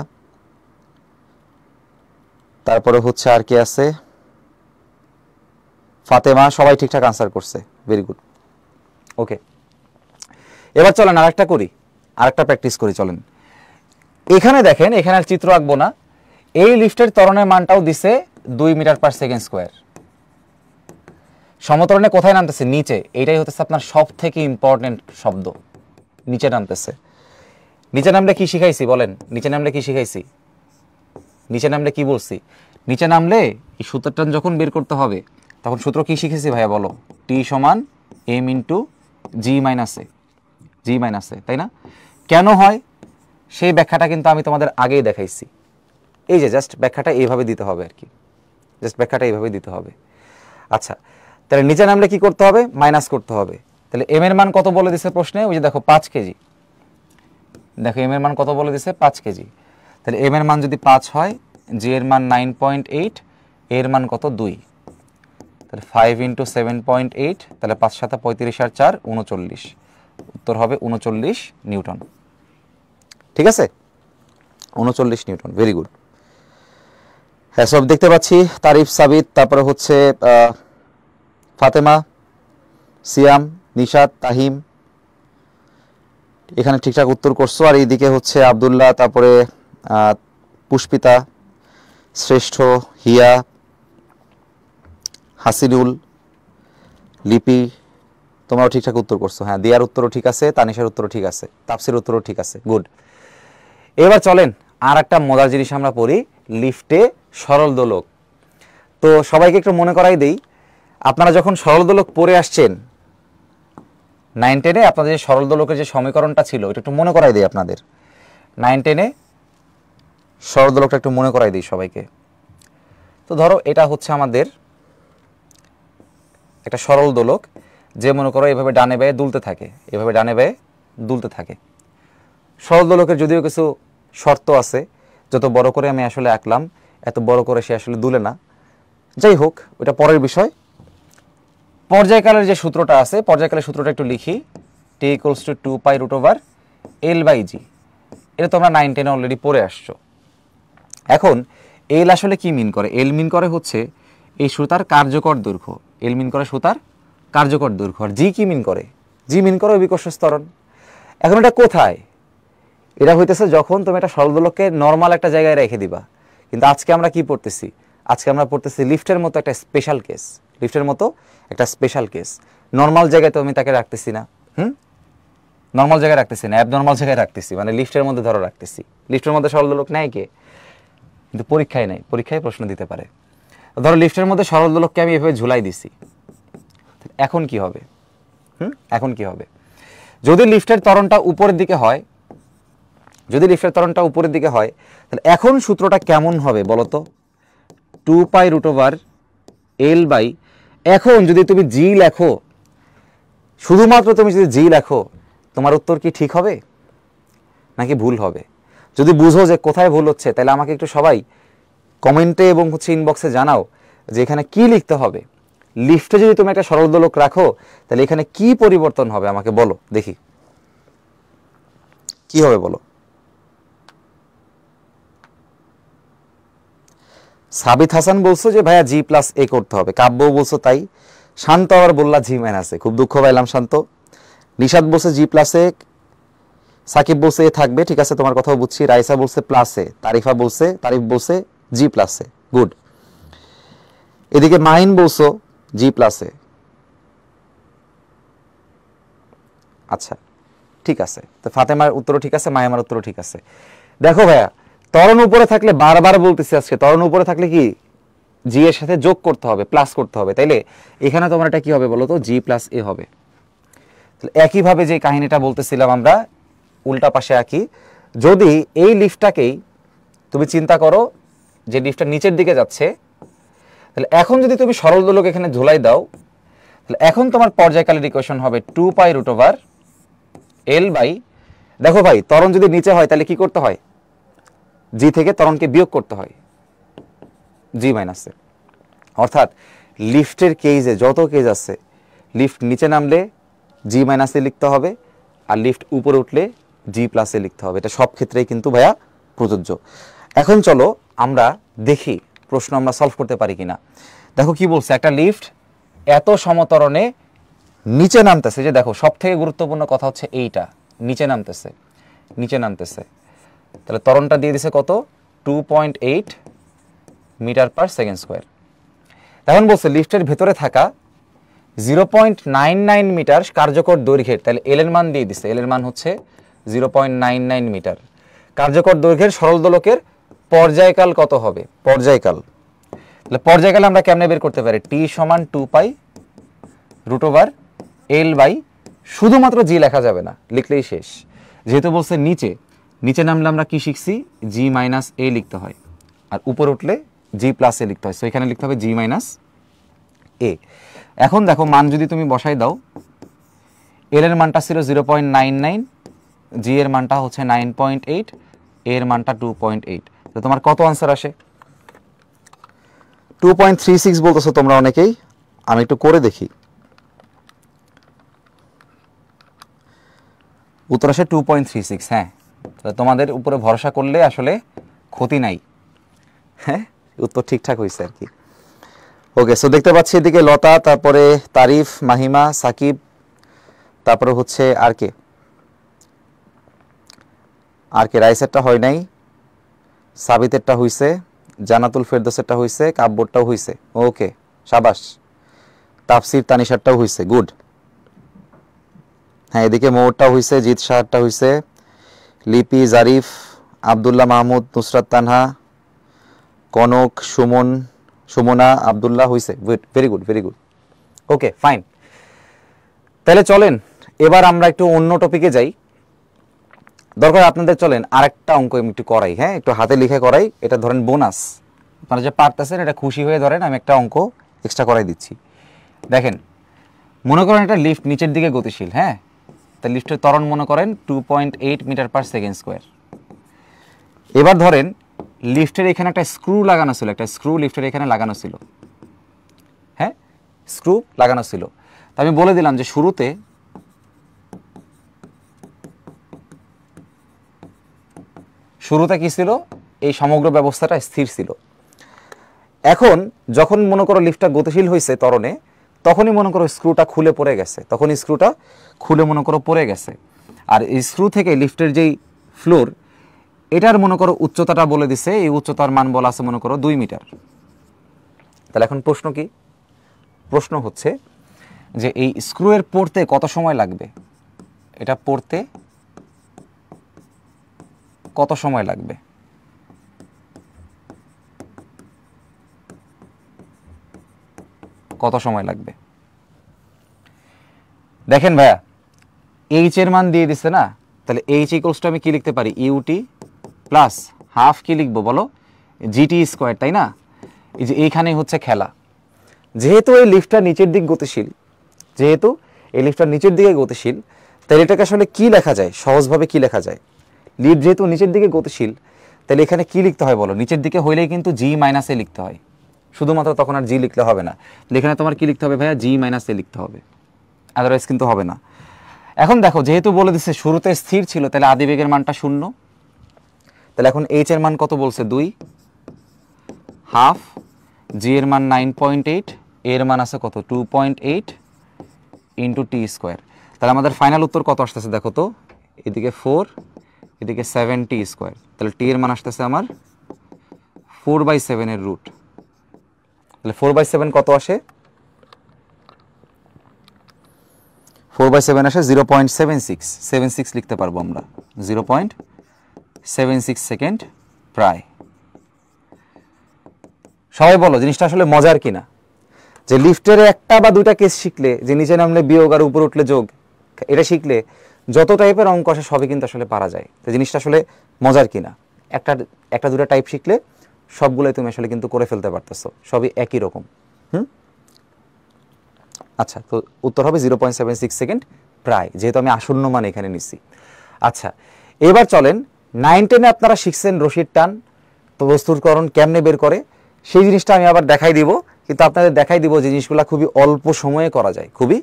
তারপরে হচ্ছে আর কি আছে, ফাতেমা, সবাই ঠিকঠাক আনসার করছে, ভেরি গুড। ওকে, এবার চলেন আরেকটা করি, আরেকটা প্র্যাকটিস করি, চলেন। এখানে দেখেন, এখানে আর চিত্র আঁকবো না, এই লিফটের ত্বরণের মানটাও দিছে 2 মিটার পার সেকেন্ড স্কোয়ার। সমতরণে কোথায় নামতেছে, নিচে, এইটাই হচ্ছে আপনার সব থেকে ইম্পর্টেন্ট শব্দ, নিচে নামতেছে। নিচে নামলে কি শিখাইছি বলেন, নিচে নামলে কি শিখাইছি, নিচে নামলে কি বলছি, নিচে নামলে এই সূত্রের টান যখন বের করতে হবে তখন সূত্র কি শিখেছি ভাইয়া বলো, টি সমান এম ইন্টু জি মাইনাস এ, জি মাইনাস এ, তাই না? কেন হয় সেই ব্যাখ্যাটা কিন্তু আমি তোমাদের আগেই দেখাইছি। এই যে জাস্ট ব্যাখ্যাটা এইভাবে দিতে হবে আর কি, জাস্ট ব্যাখ্যাটা এইভাবে দিতে হবে। আচ্ছা, তাহলে নিচে নামলে কি করতে হবে, মাইনাস করতে হবে। তাহলে এম এর মান কত বলে দিছে প্রশ্নে, ওই যে দেখো 5 কেজি, দেখো এম এর মান কত বলে দিছে 5 কেজি। তাহলে এম এর মান যদি 5 হয়, জি এর মান 9.8, এর মান কত 2, তাহলে 5 ইন্টু 7.8, তাহলে 5 7 35 আর 4 39, উত্তর হবে 39 নিউটন। ঠিক আছে, 39 নিউটন, ভেরি গুড। হ্যাঁ, সব দেখতে পাচ্ছি, তারিফ, সাবিত, তারপরে হচ্ছে ফাতেমা, সিয়াম, নিশাত, তাহিম, এখানে ঠিকঠাক উত্তর করছো। আর এইদিকে হচ্ছে আব্দুল্লাহ, তারপরে পুষ্পিতা, শ্রেষ্ঠ, হিয়া, হাসিনুল, লিপি, তোমরাও ঠিকঠাক উত্তর করছো। হ্যাঁ, দিয়ার উত্তরও ঠিক আছে, তানিশার উত্তরও ঠিক আছে, তাপসির উত্তরও ঠিক আছে, গুড। এবার চলেন আর একটা মজার জিনিস আমরা পড়ি, লিফটে সরল দোলক। তো সবাইকে একটু মনে করাই দেই, আপনারা যখন সরল দোলক পড়ে আসছেন 9 10-এ, আপনাদের যে সরল দোলকের যে সমীকরণটা ছিল এটা একটু মনে করাই দিই আপনাদের। 9 10-এ সরল দোলকটা একটু মনে করাই দিই সবাইকে। তো ধরো এটা হচ্ছে আমাদের একটা সরল দোলক, যে মনে করো এভাবে ডানে বায়ে দুলতে থাকে, এভাবে ডানে বায়ে দুলতে থাকে। সরল দোলকের যদিও কিছু শর্ত আছে, যত বড় করে আমি আসলে আঁকলাম এত বড় করে সে আসলে দুলে না। যাই হোক, ওটা পরের বিষয়। পর্যায়কালের যে সূত্রটা আছে, পর্যায়কালের সূত্রটা একটু লিখি। T equals to 2 pi root over L by G. এটা তোমরা 9, 10 অলরেডি পড়ে আসছো। এখন এল আসলে কি মিন করে? এল মিন করে হচ্ছে এই সুতার কার্যকর দৈর্ঘ্য। এল মিন করে সুতার কার্যকর দৈর্ঘ্য। আর জি কি মিন করে? জি মিন করে অভিকর্ষ ত্বরণ। এখন এটা কোথায়? এটা হইতেছে যখন তুমি একটা সরলদোলককে নর্মাল একটা জায়গায় রেখে দিবা। কিন্তু আজকে আমরা কি পড়তেছি? আজকে আমরা পড়তেছি লিফটের মতো একটা স্পেশাল কেস। লিফটের মতো একটা স্পেশাল কেস। নর্মাল জায়গায় তো আমি তাকে রাখতেছি না, নর্মাল জায়গায় রাখতেছি না, অ্যাবনর্মাল জায়গায় রাখতেছি, মানে লিফটের মধ্যে ধরো রাখতেছি। লিফটের মধ্যে সরলদোলক নেয় কে? কিন্তু পরীক্ষায় নেই, পরীক্ষায় প্রশ্ন দিতে পারে। ধরো লিফটের মধ্যে সরলদোলককে আমি এভাবে ঝুলাই দিছি, এখন কি হবে? এখন কি হবে? যদি লিফটের ত্বরণটা উপরের দিকে হয়, যদি লিফটের ত্বরণটা উপরের দিকে হয়, তাহলে এখন সূত্রটা কেমন হবে বলো তো? 2 pi root over L by, এখন যদি তুমি জি লেখো, শুধুমাত্র তুমি যদি জি লেখো, তোমার উত্তর কি ঠিক হবে নাকি ভুল হবে? যদি বুঝো যে কোথায় ভুল হচ্ছে, তাহলে আমাকে একটু সবাই কমেন্টে এবং ইনবক্সে জানাও যে এখানে কি লিখতে হবে। লিফটে যদি তুমি একটা সরলদোলক রাখো, তাহলে এখানে কি পরিবর্তন হবে আমাকে বলো দেখি, কি হবে বলো? সাবিত হাসান বলছো যে ভাইয়া জি প্লাস এ করতে হবে, কাব্য বলছো তাই, শান্ত আবার বললা জি মাইনাস এ, খুব দুঃখ পাইলাম শান্ত। নিশাদ বলছে জি প্লাস এ, সাকিব বলছে এ থাকবে, ঠিক আছে তোমার কথাও বুঝছি। রাইসা বলছে প্লাস এ, তারিফ বলছে জি প্লাস এ, গুড। এদিকে মাহিন বলছো জি প্লাস এ, আচ্ছা ঠিক আছে। তো ফাতেমার উত্তরও ঠিক আছে, মাহিমার উত্তরও ঠিক আছে। দেখো ভাইয়া, ত্বরণ উপরে থাকলে, বারবার বলতেছি আজকে, ত্বরণ উপরে থাকলে কি জি এর সাথে যোগ করতে হবে, প্লাস করতে হবে। তাইলে এখানে তোমার এটা কি হবে বলো তো? জি প্লাস এ হবে। একইভাবে যে কাহিনীটা বলতেছিলাম আমরা, উল্টা পাশে আঁকি। যদি এই লিফটটাকেই তুমি চিন্তা করো যে লিফটটা নিচের দিকে যাচ্ছে, তাহলে এখন যদি তুমি সরলদোলক এখানে ঝোলাই দাও, তাহলে এখন তোমার পর্যায়কালের ইকুয়েশন হবে 2 pi root over L by, দেখো ভাই ত্বরণ যদি নিচে হয় তাহলে কি করতে হয়? জি থেকে ত্বরণকে বিয়োগ করতে হয়, জি মাইনাসে। অর্থাৎ লিফটের কেজে যত কেজ আছে, লিফট নিচে নামলে জি মাইনাসে লিখতে হবে, আর লিফট উপরে উঠলে জি প্লাসে লিখতে হবে। এটা সব ক্ষেত্রেই কিন্তু ভাইয়া প্রযোজ্য। এখন চলো আমরা দেখি প্রশ্ন আমরা সলভ করতে পারি কিনা। দেখো কি বলছে, একটা লিফট এত সমতরণে নিচে নামতেছে, যে দেখো সব থেকে গুরুত্বপূর্ণ কথা হচ্ছে এইটা, নিচে নামতেছে, নিচে নামতেছে। তাহলে ত্বরণটা দিয়ে দিছে কত? 2.8 মিটার পার সেকেন্ড স্কোয়ার। এখন বলছে লিফটের ভেতরে থাকা 0.99 মিটার কার্যকর দৈর্ঘ্যের, তাহলে এল এর মান দিয়ে দিছে, এল এর মান হচ্ছে 0.99 মিটার কার্যকর দৈর্ঘ্যের সরলদোলকের পর্যায়কাল কত হবে? পর্যায়কাল, তাহলে পর্যায়কাল আমরা কেমনে বের করতে পারি? টি সমান 2 pi root over L by, শুধুমাত্র জি লেখা যাবে না, লিখলেই শেষ। যেহেতু বলছে নিচে, নিচে নামলে আমরা কি শিখছি? জি মাইনাস এ লিখতে হয়, আর উপরে উঠলে জি প্লাস এ লিখতে হয়। সো এখানে লিখতে হবে জি মাইনাস এ। এখন দেখো মান যদি তুমি বসাই দাও, এল এর মানটা ছিল 0.99, জি এর মানটা হচ্ছে 9.8, এর মানটা 2.8, তো তোমার কত আনসার আসে? 2.36 বলতেছো তোমরা অনেকেই, আমি একটু করে দেখি। উত্তর আসে 2.36। হ্যাঁ, তোমাদের উপরে ভরসা করলে আসলে ক্ষতি নাই। হ্যাঁ, উত্তর ঠিকঠাক হয়েছে আর কি। ওকে, সো দেখতে পাচ্ছি এদিকে লতা, তারপরে তারিফ, মাহিমা, সাকিব, তারপরে হচ্ছে আর কে রাইসেরটা হয় নাই, সাবিতেরটা হইছে, জানাতুল ফেরদৌসেরটা হইছে, কাব্যরটাও হইছে। ওকে, সাবাস। তাফসির তানিশারটাও হইছে, গুড। হ্যাঁ, এদিকে মোহরটাও হইছে, জিত শাহরটা হইছে, লিপি, জারিফ, আবদুল্লাহ মাহমুদ, নুসরাত তানহা, কনক, সুমনা, আবদুল্লাহ হইছে, ভেরি গুড, ভেরি গুড। ওকে, ফাইন। তাহলে চলেন এবার আমরা একটু অন্য টপিকে যাই। দরকার আপনাদের চলেন আরেকটা অঙ্ক আমি একটু করাই। হ্যাঁ, একটু হাতে লিখে করাই, এটা ধরেন বোনাস, আপনারা যে পারতেছেন এটা খুশি হয়ে ধরেন আমি একটা অঙ্ক এক্সট্রা করাই দিচ্ছি। দেখেন, মনে করেন একটা লিফট নিচের দিকে গতিশীল। হ্যাঁ, তা লিফটের ত্বরণ মনে করেন 2.8 মিটার পার সেকেন্ড স্কোয়ার। এবার ধরেন লিফটের এখানে একটা স্ক্রু লাগানো ছিল, একটা স্ক্রু লিফটের এখানে লাগানো ছিল, হ্যাঁ স্ক্রু লাগানো ছিল। তো আমি বলে দিলাম যে শুরুতে কি ছিল, এই সমগ্র ব্যবস্থাটা স্থির ছিল। এখন যখন মনে করো লিফটটা গতিশীল হয়েছে ত্বরণে, তখনই মনে করো স্ক্রুটা খুলে পড়ে গেছে, তখনই স্ক্রুটা খুলে মনে করো পড়ে গেছে। আর এই স্ক্রু থেকে লিফটের যেই ফ্লোর, এটার মনে করো উচ্চতাটা বলে দিছে, এই উচ্চতার মান বলা আছে মনে করো 2 মিটার। তাহলে এখন প্রশ্ন কি, প্রশ্ন হচ্ছে যে এই স্ক্রুয়ের পড়তে কত সময় লাগবে, এটা পড়তে কত সময় লাগবে। কত সময় লাগবে দেখেন ভাইয়া, এইচ এর মান দিয়ে দিছে না, তাহলে এইচ ইকুয়ালস টু আমি কি লিখতে পারি, ইউটি প্লাস হাফ কি লিখবো বলো, জিটি স্কোয়ার, তাই না। এই যে এইখানে হচ্ছে খেলা, যেহেতু এই লিফটটা নিচের দিক গতিশীল, যেহেতু এই লিফটটা নিচের দিকে গতিশীল, তাহলে এটাকে আসলে কি লেখা যায়, সহজভাবে কি লেখা যায়, লিফট যেহেতু নিচের দিকে গতিশীল, তাহলে এখানে কি লিখতে হয় বলো, নিচের দিকে হইলেই কিন্তু জি মাইনাস এ লিখতে হয়, শুধুমাত্র তখন আর জি লিখলে হবে না, এখানে তোমার কি লিখতে হবে ভাইয়া, জি মাইনাস এ লিখতে হবে, আদারওয়াইজ কিন্তু হবে না। এখন দেখো যেহেতু বলে দিচ্ছে শুরুতে স্থির ছিল, তাহলে আদিবেগের মানটা 0, তাহলে এখন এইচ এর মান কত বলছে 2, হাফ, জি এর মান 9.8, এর মান আছে কত 2.8 ইন্টু টি স্কোয়ার। তাহলে আমাদের ফাইনাল উত্তর কত আসতেছে দেখো তো, এদিকে 4 এদিকে 7 টি স্কোয়ার, তাহলে টি এর মান আসতেছে আমার 4/7 এর রুট। তাহলে 4/7 কত আসে, 4/7 আসে 0.76 লিখতে পারবো আমরা, 0.76 সেকেন্ড প্রায়। সবাই বলো জিনিসটা আসলে মজার কিনা, যে লিফটের একটা বা দুইটা কেস শিখলে, যে নিচে নামলে বিয়োগ আর উপরে উঠলে যোগ, এটা শিখলে যত টাইপের অঙ্ক আসে সবই কিন্তু আসলে পারা যায়। তো জিনিসটা আসলে মজার কিনা, একটা দুটা টাইপ শিখলে সবগুলোই তুমি আসলে কিন্তু করে ফেলতে পারতেছো, সবই একই রকম। আচ্ছা, তো উত্তর হবে 0.76 সেকেন্ড প্রায়, যেহেতু আমি আসন্ন মান এখানে নিচ্ছি। আচ্ছা, এবার চলেন 9-10-এ আপনারা শিখছেন রশির টান, তো প্রস্তুতকরণ কেমনে বের করে সেই জিনিসটা আমি আবার দেখাই দিব, কিন্তু আপনাদের দেখাই দিব যে জিনিসগুলো খুবই অল্প সময়ে করা যায়, খুবই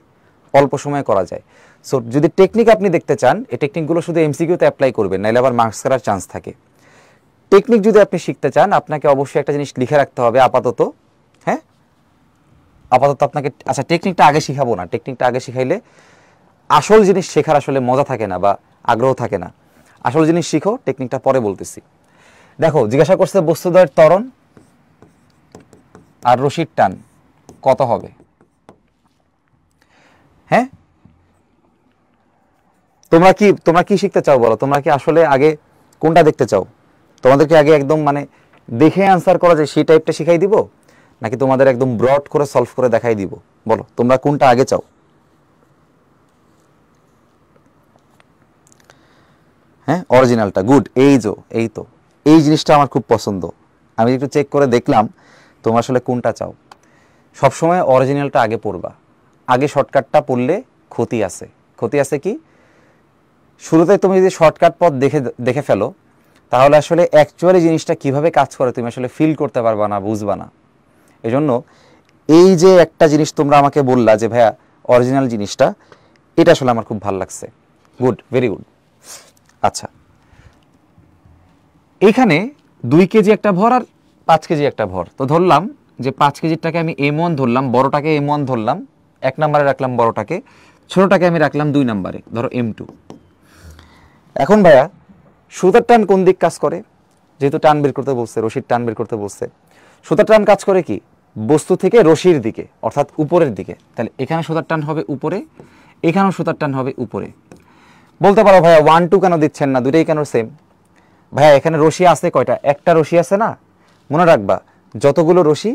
অল্প সময়ে করা যায়। সো যদি টেকনিক আপনি দেখতে চান, এই টেকনিকগুলো শুধু এমসিকিউতে অ্যাপ্লাই করবেন, নাহলে আবার মার্কস করার চান্স থাকে। টেকনিক যদি আপনি শিখতে চান, আপনাকে অবশ্যই একটা জিনিস লিখে রাখতে হবে আপাতত, হ্যাঁ আপাতত আপনাকে, আচ্ছা টেকনিকটা আগে শিখাবো না, টেকনিকটা আগে শিখাইলে আসল জিনিস শেখার আসলে মজা থাকে না বা আগ্রহ থাকে না। আসল জিনিস শিখো, টেকনিকটা পরে বলতেছি। দেখো জিজ্ঞাসা করছে বস্তুদ্বয়ের ত্বরণ আর রশির টান কত হবে, হ্যাঁ তোমরা কি শিখতে চাও বলো, তোমরা কি আসলে আগে কোনটা দেখতে চাও, তোমাদেরকে আগে একদম মানে দেখে আনসার করা যায় সেই টাইপটা শিখাই দিব, নাকি তোমাদের একদম ব্রড করে সলভ করে দেখাই দিব, বলো তোমরা কোনটা আগে চাও। হ্যাঁ অরিজিনালটা, গুড, এই জিনিসটা আমার খুব পছন্দ। আমি একটু চেক করে দেখলাম তোমরা আসলে কোনটা চাও। সবসময় অরিজিনালটা আগে পড়বা, আগে শর্টকাটটা পড়লে ক্ষতি আছে কি, শুরুতে তুমি যদি শর্টকাট পথ দেখে ফেলো, তাহলে আসলে অ্যাকচুয়ালি জিনিসটা কিভাবে কাজ করে তুমি আসলে ফিল করতে পারবা না, বুঝবা না। এজন্য এই যে একটা জিনিস তোমরা আমাকে বললা যে ভাইয়া অরিজিনাল জিনিসটা, এটা আসলে আমার খুব ভালো লাগছে, গুড, ভেরি গুড। আচ্ছা, এইখানে 2 কেজি একটা ভর আর 5 কেজি একটা ভর, তো ধরলাম যে 5 কেজিটাকে আমি M1 ধরলাম, বড়টাকে M1 ধরলাম, 1 নম্বরে রাখলাম বড়টাকে, ছোটটাকে আমি রাখলাম 2 নম্বরে, ধরো M2। এখন ভাইয়া সুতার টান কোন দিক কাজ করে, যেহেতু টান বের করতে বলছে, রশির টান বের করতে বলছে, সুতার টান কাজ করে কি বস্তু থেকে রশির দিকে, অর্থাৎ উপরের দিকে। তাহলে এখানে সুতার টান হবে উপরে, এখানেও সুতার টান হবে উপরে। বলতে পারো ভাইয়া 1 2 কেন দিচ্ছেন না, দুটোই কেন সেম। ভাইয়া এখানে রশি আছে কয়টা, একটা রশি আছে না, মনে রাখবা যতগুলো রশি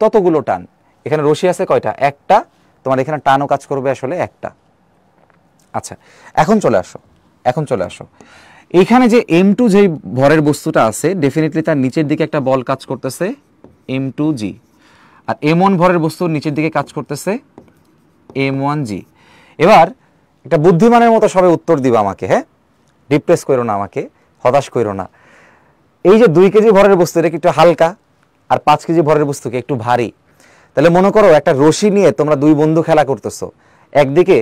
ততগুলো টান। এখানে রশি আছে কয়টা, একটা, তোমার এখানে টানও কাজ করবে আসলে একটা। আচ্ছা, এখন চলে আসো এইখানে যে M2 যেই ভরের বস্তুটা আছে, ডেফিনেটলি তার নিচের দিকে একটা বল কাজ করতেছে M2G, আর M1 ভরের বস্তুর নিচের দিকে কাজ করতেছে M1G। এবার একটা বুদ্ধিমানের মতো সবাই উত্তর দিবা আমাকে, হ্যাঁ ডিপ্রেস করো না আমাকে, হতাশ করো না। এই যে 2 কেজি ভরের বস্তু এটা কি একটু হালকা, আর 5 কেজি ভরের বস্তু কি একটু ভারী। তাহলে মনে করো একটা রশি নিয়ে তোমরা 2 বন্ধু খেলা করতেছো, একদিকে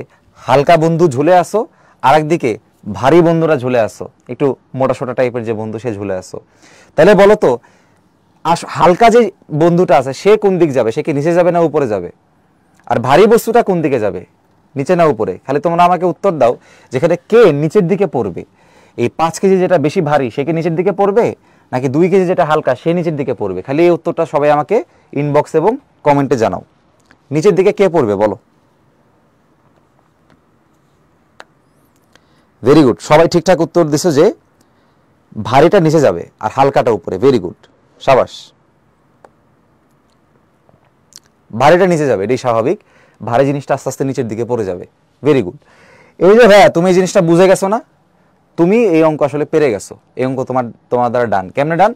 হালকা বন্ধু ঝুলে আসো, আর একদিকে ভারী বন্ধুরা ঝুলে আসো, একটু মোটাসোটা টাইপের যে বন্ধু সে ঝুলে আসো। তাহলে বলো তো হালকা যে বন্ধুটা আছে সে কোন দিক যাবে, সে কি নিচে যাবে না উপরে যাবে? আর ভারী বস্তুটা কোন দিকে যাবে, নিচে না উপরে? খালি তোমরা আমাকে উত্তর দাও যেখানে কে নিচের দিকে পড়বে। এই 5 কেজি যেটা বেশি ভারী সে কি নিচের দিকে পড়বে, নাকি 2 কেজি যেটা হালকা সে নিচের দিকে পড়বে? খালি এই উত্তরটা সবাই আমাকে ইনবক্স এবং কমেন্টে জানাও। নিচের দিকে কে পড়বে বলো। ভেরি গুড, সবাই ঠিকঠাক উত্তর দিছো যে ভারীটা নিচে যাবে আর হালকাটা উপরে। ভেরি গুড, সাবাস। ভারীটা নিচে যাবে, এটাই স্বাভাবিক, ভারী জিনিসটা আস্তে আস্তে নিচের দিকে পড়ে যাবে। Very good. এই যে ভাইয়া তুমি এই জিনিসটা বুঝে গেছো না, তুমি এই অঙ্ক আসলে পেরে গেছো। এই অঙ্ক তোমার দ্বারা ডান। কেমনে ডান?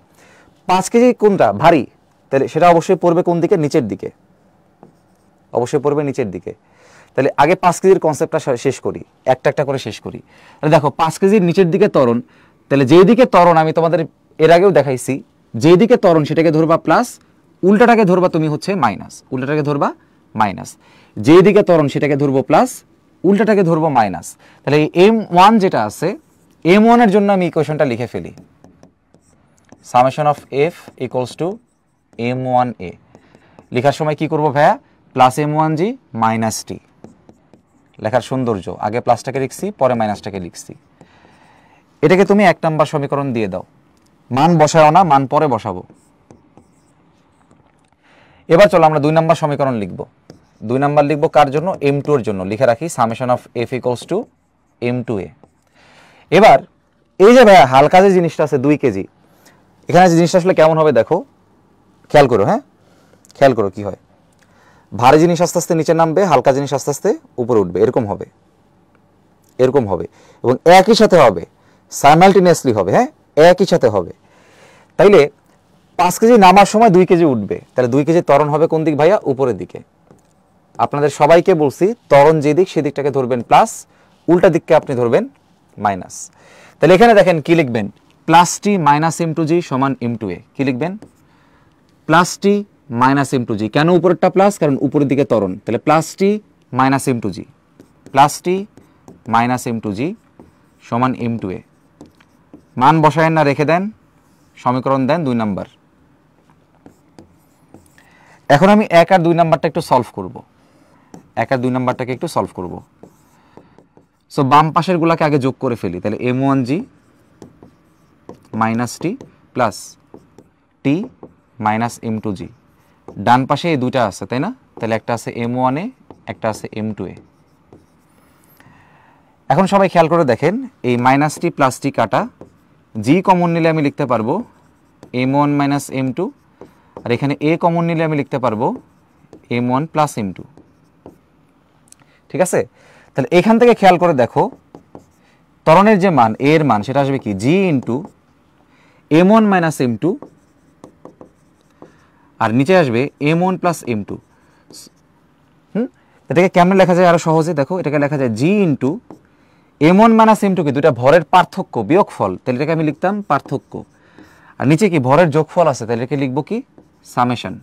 5 কেজি কোনটা ভারী, তাহলে সেটা অবশ্যই পড়বে কোন দিকে, নিচের দিকে, অবশ্যই পড়বে নিচের দিকে। তাহলে আগে 5 কেজির কনসেপ্টটা শেষ করি, একটা একটা করে শেষ করি। তাহলে দেখো 5 কেজির নিচের দিকে ত্বরণ, তাহলে যেই দিকে ত্বরণ আমি তোমাদের এর আগেও দেখাইছি, যেই দিকে ত্বরণ সেটাকে ধরবা প্লাস, উল্টাটাকে ধরবা তুমি হচ্ছে মাইনাস, উল্টাটাকে ধরবা মাইনাস। যেই দিকে ত্বরণ সেটাকে ধরবো প্লাস, উল্টাটাকে ধরবো মাইনাস। তাহলে এই m1 যেটা আছে, m1 এর জন্য আমি ইকুয়েশনটা লিখে ফেলি, summation of f equals two m1a। লেখার সময় কি করব ভাইয়া, প্লাস m1g মাইনাস t। লেখার সৌন্দর্য, আগে প্লাসটাকে লিখছি পরে মাইনাসটাকে লিখছি। এটাকে তুমি 1 নাম্বার সমীকরণ দিয়ে দাও, মান বসাও না, মান পরে বসাবো। এবার চলো আমরা 2 নাম্বার সমীকরণ লিখব। 2 নাম্বার লিখব কার জন্য, m2 এর জন্য। লিখে রাখি summation of f equals two m2a। এবার এই যে ভাইয়া হালকা যে জিনিসটা আছে 2 কেজি, এখানে যে জিনিসটা আসলে কেমন হবে দেখো, খেয়াল করো। হ্যাঁ, খেয়াল করো কি হয়। ভারী জিনিস আস্তে আস্তে নিচে নামবে, হালকা জিনিস আস্তে আস্তে উপরে উঠবে, এরকম হবে, এরকম হবে, এবং একই সাথে হবে, সাইমালটেনিয়াসলি হবে। হ্যাঁ, একই সাথে হবে। তাইলে 5 কেজি নামার সময় 2 কেজি উঠবে, তাহলে 2 কেজি ত্বরণ হবে কোন দিক ভাইয়া, উপরের দিকে। আপনাদের সবাইকে বলছি ত্বরণ যে দিক সেদিকটাকে ধরবেন প্লাস, উল্টা দিককে আপনি ধরবেন মাইনাস। তাহলে এখানে দেখেন কি লিখবেন, প্লাস টি মাইনাস m2g সমান m2a। কি লিখবেন, প্লাস টি মাইনাস m2g। কেন উপরেরটা প্লাস, কারণ উপরের দিকে ত্বরণ। তাহলে plus T minus m2g, plus T minus m2g সমান m2a। মান বসায়েন না, রেখে দেন, সমীকরণ দেন 2 নাম্বার। এখন আমি 1 আর 2 নাম্বারটা একটু সলভ করব। 1 আর 2 নাম্বারটাকে একটু সলভ করব। সো বাম পাশের গুলাকে আগে যোগ করে ফেলি। তাহলে m1g মাইনাস টি প্লাস টি মাইনাস m2g। ডান পাশে এই দুইটা আছে তাই না, তাহলে একটা আছে m1a, একটা আছে m2a। এখন সবাই খেয়াল করে দেখেন, এই মাইনাস টি প্লাস টি কাটা, জি কমন নিলে আমি লিখতে পারবো m1 মাইনাস m2, আর এখানে a কমন নিলে আমি লিখতে পারবো m1 প্লাস m2। ঠিক আছে, তাহলে এখান থেকে খেয়াল করে দেখো, ত্বরণের যে মান a এর মান সেটা আসবে কি, g into m1 minus m2, আর নিচে আসবে m1 প্লাস m2। এটাকে কেমন লেখা যায় আরো সহজে, দেখো এটাকে লেখা যায় g into m1 minus m2 কি দুইটা ভরের পার্থক্য, বিয়োগফল, তাহলে এটাকে আমি লিখতাম পার্থক্য। আর নিচে কি ভরের যোগফল আছে, তাহলে এটাকে লিখবো কি, সামেশন,